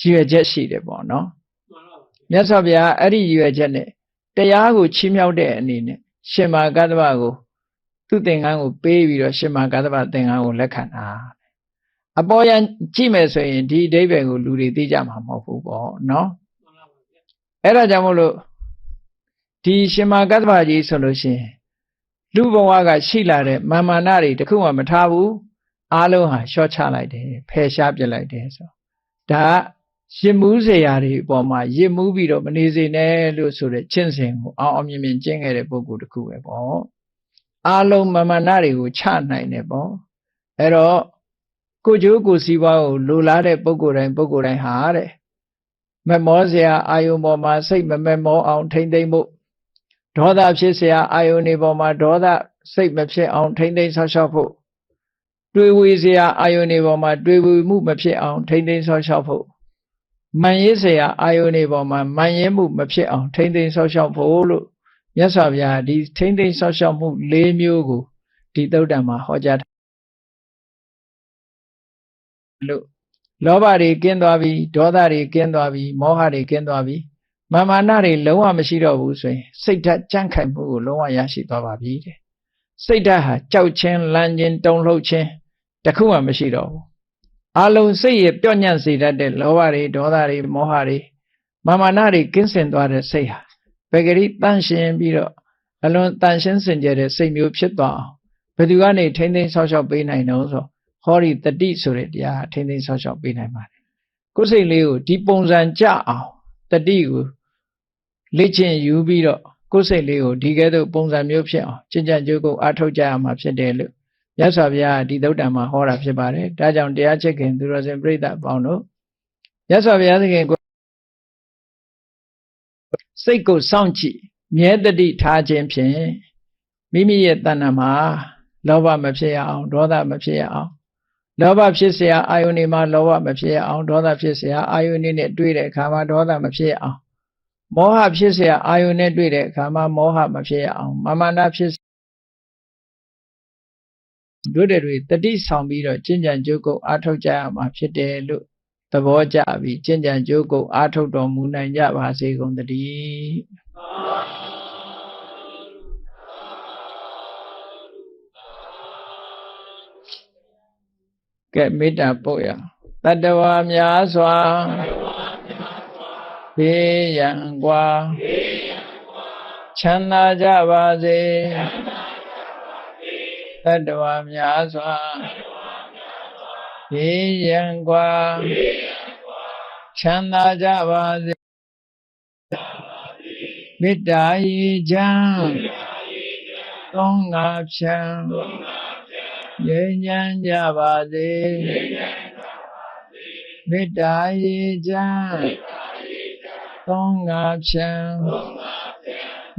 ရည်ရွယ်ချက်ရှိတယ်ပေါ့နော်မြတ်စွာဘုရားအဲ့ဒီရည်ရွယ်ချက်နဲ့တရားကိုချီးမြှောက်တဲ့အနေနဲ့ရှင်မာကတ္တဗကိုသူ့သင်္ကန်းကိုပေးပြီးတော့ရှင်မာကတ္တဗသင်္ကန်းကိုလက်ခံတာအပေါ်ရန်ကြည့်မယ်ဆိုရင်ဒီအဓိပ္ပာယ်ကိုလူတွေသိကြမှာမဟုတ်ဘူးပေါ့နော်အဲ့ဒါကြောင့်မို့လို့ဒီရှင်မာကတ္တဗကြီးဆိုလို့ရှိရင်လူဘဝကရှိလာတဲ့မာနတွေတခုမှမထားဘူးအားလုံးဟာလျှော့ချလိုက်တယ်ဖယ်ရှားပြလိုက်တယ်ဆိုဒါရစ်မှုစရာတွေအပေါ်မှာရစ်မှုပြီးတော့မနေစေနဲ့လို့ဆိုတဲ့ကျင့်စဉ်ကိုအောင်မြင်ကျင့်ခဲ့တဲ့ပုဂ္ဂိုလ်တခုပဲပေါ့အားလုံးမာနတွေကိုချနိုင်တယ်ပေါ့အဲ့တော့ကိုကျိုးကိုစီးပွားကိုလိုလားတဲ့ပုဂ္ဂိုလ်တိုင်းဟာတဲ့မမောစရာအာယုံပေါ်မှာစိတ်မမောအောင်ထိမ့်သိမ့်ဖို့ဒေါသဖြစ်စရာအာယုန်တွေပေါ်မှာဒေါသစိတ်မဖြစ်အောင်ထိမ့်သိမ့်ဆောက်ရှောက်ဖို့တွေးဝေစရာအာယုန်တွေပေါ်မှာတွေးဝေမှုမဖြစ်အောင်ထိမ့်သိမ့်ဆောက်ရှောက်ဖို့ မှန်ရေးเสียအာယုန်တွေပေါ်မှာမှန်ရေးမှုမဖြစ်အောင်ထိမ့်သိမ်းဆောက်ရှောက်ဖို့လို့မြတ်စွာဘုရားဒီထိမ့်သိမ်းဆောက်ရှောက်မှု၄မျိုးကိုဒီသုတ်တံမှာဟောကြားလို့လောဘတွေကင်းသွားပြီဒေါသတွေကင်းသွားပြီမောဟတွေကင်းသွားပြီမာမာနတွေလုံးဝမရှိတော့ဘူးဆိုရင်စိတ်ဓာတ်ကြံ့ခိုင်မှုကိုလုံးဝရရှိသွားပါပြီတဲ့စိတ်ဓာတ်ဟာကြောက်ခြင်းလန့်ခြင်းတုန်လှုပ်ခြင်းတခုမှမရှိတော့ဘူးအလုံးစိတ်ရပြော့ညံ့စေတတ်တဲ့လောဘတွေဒေါသတွေမောဟတွေမာမာနတွေကင်းစင်သွားတဲ့စိတ်ဟာဘယ်ကလေးတန့်ရှင်းပြီးတော့အလွန်တန့်ရှင်းစင်ကြယ်တဲ့စိတ်မျိုးဖြစ်သွားအောင်ဘယ်သူကနေထိမ့်သိမ်းဆောက်ရှောက်ပေးနိုင်တော့ဆိုဟောဒီတတိဆိုတဲ့တရားထိမ့်သိမ်းဆောက်ရှောက်ပေးနိုင်ပါတယ်ကိုယ်စိတ်လေးကိုဒီပုံစံကြအောင်တတိကိုလေ့ကျင့်ယူပြီးတော့ကိုယ်စိတ်လေးကိုဒီကဲ့သို့ပုံစံမျိုးဖြစ်အောင်ကျင့်ကြံကြိုးကိုအားထုတ်ကြရမှာဖြစ်တယ်လို့မြတ်စွာဘုရားဒီသုတ်တံမှာဟောတာဖြစ်ပါတယ်ဒါကြောင့်တရားချစ်ခင်သူတော်စင်ပြိဿအပေါင်းတို့မြတ်စွာဘုရားသခင်ကိုစိတ်ကိုစောင့်ကြည့်မြဲတတိထားခြင်းဖြင့်မိမိရဲ့တဏ္ဍာမှာလောဘမဖြစ်ရအောင်ဒေါသမဖြစ်ရအောင်လောဘဖြစ်เสียအာယုန်ဒီမှာလောဘမဖြစ်ရအောင်ဒေါသဖြစ်เสียအာယုန်နဲ့တွေ့တဲ့အခါမှာဒေါသမဖြစ်ရအောင်မောဟဖြစ်เสียအာယုန်နဲ့တွေ့တဲ့အခါမှာမောဟမဖြစ်ရအောင်မာမနာဖြစ်တို့တွေတတိဆောင်ပြီးတော့ကျင့်ကြံကြိုးကုပ်အားထုတ်ကြရမှာဖြစ်တယ်လို့သဘောကျပြီးကျင့်ကြံကြိုးကုပ်အားထုတ်တော်မူနိုင်ကြပါစေကုန်သတည်းကဲမေတ္တာပို့ရတတ္တဝါများစွာဘေးရန်ကွာချမ်းသာကြပါစေတတ္တဝါများစွာဘေးရန်ကွာချမ်းသာကြပါစေမေတ္တာရေချမ်းသုံးငါဖြံငြိမ်းချမ်းကြပါစေမေတ္တာရေချမ်းသုံးငါဖြံ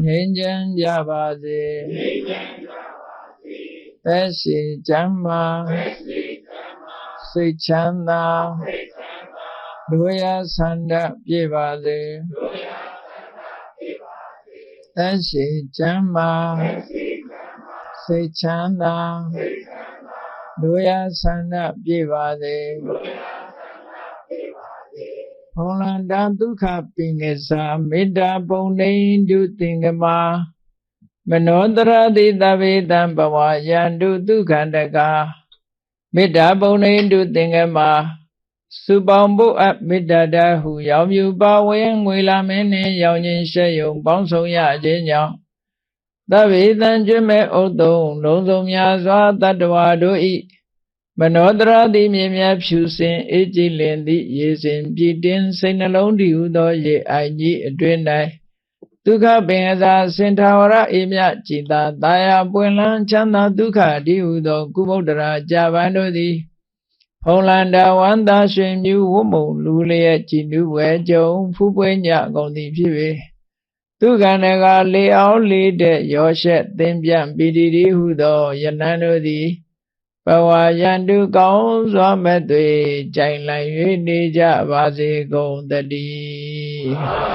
ငြိမ်းချမ်းကြပါစေသက်ရှိချမ်းသာစိတ်ချမ်းသာလူရဆန္ဒပြည့်ပါစေသက်ရှိချမ်းသာစိတ်ချမ်းသာလူရဆန္ဒပြည့်ပါစေဘုံလန္တာဒုက္ခပိငေသာမေတ္တာပုံနေတုသင်္ကမာမနောတရတိတဗေတံဘဝယန္တုဒုက္ခန္တကာမေတ္တာပုံနေတုသင်္ကမာစုပေါင်းဖို့အမေတ္တာတဟုရောင်မြူပါဝင်ငွေလာမင်းနှင့်ရောင်ခြင်းရှက်ယုံပေါင်းဆောင်ရခြင်းကြောင့်သဗ္ဗေတံကျွမဲ့ဥဒ္ဒုံလုံးစုံများစွာတတ္တဝါတို့ဤမနောတရတိမြင်မြတ်ဖြူစင်အေးကြည်လင်သည့်ရေစင်ပြည့်တင်စိတ်နှလုံးတည်ဟုသောရေအိုင်ကြီးအတွင်၌ဒုက္ခပင်အစာစင်ထာဝရအေမြจิตာတာယာပွင့်လန်းချမ်းသာဒုက္ခတည်ဟုသောကုဗုဒ္ဓရာကြပန်းတို့သည်ဖုံလန္တာဝန္တာရွှင်မြူဝမုံလူလျက်ကြည်နူးဝဲကြုံဖူးပွင့်ညကုန်သည်ဖြစ်၍ဒုက္ခနကလေအောင်လေးတဲ့ရောရှက်သင်ပြန့်ပီတိတိဟုသောယနန်းတို့သည်ဘဝယန္တုကောင်းစွာမဲ့သွေကြိုင်လိုက်၍နေကြပါစေကုန်သတည်း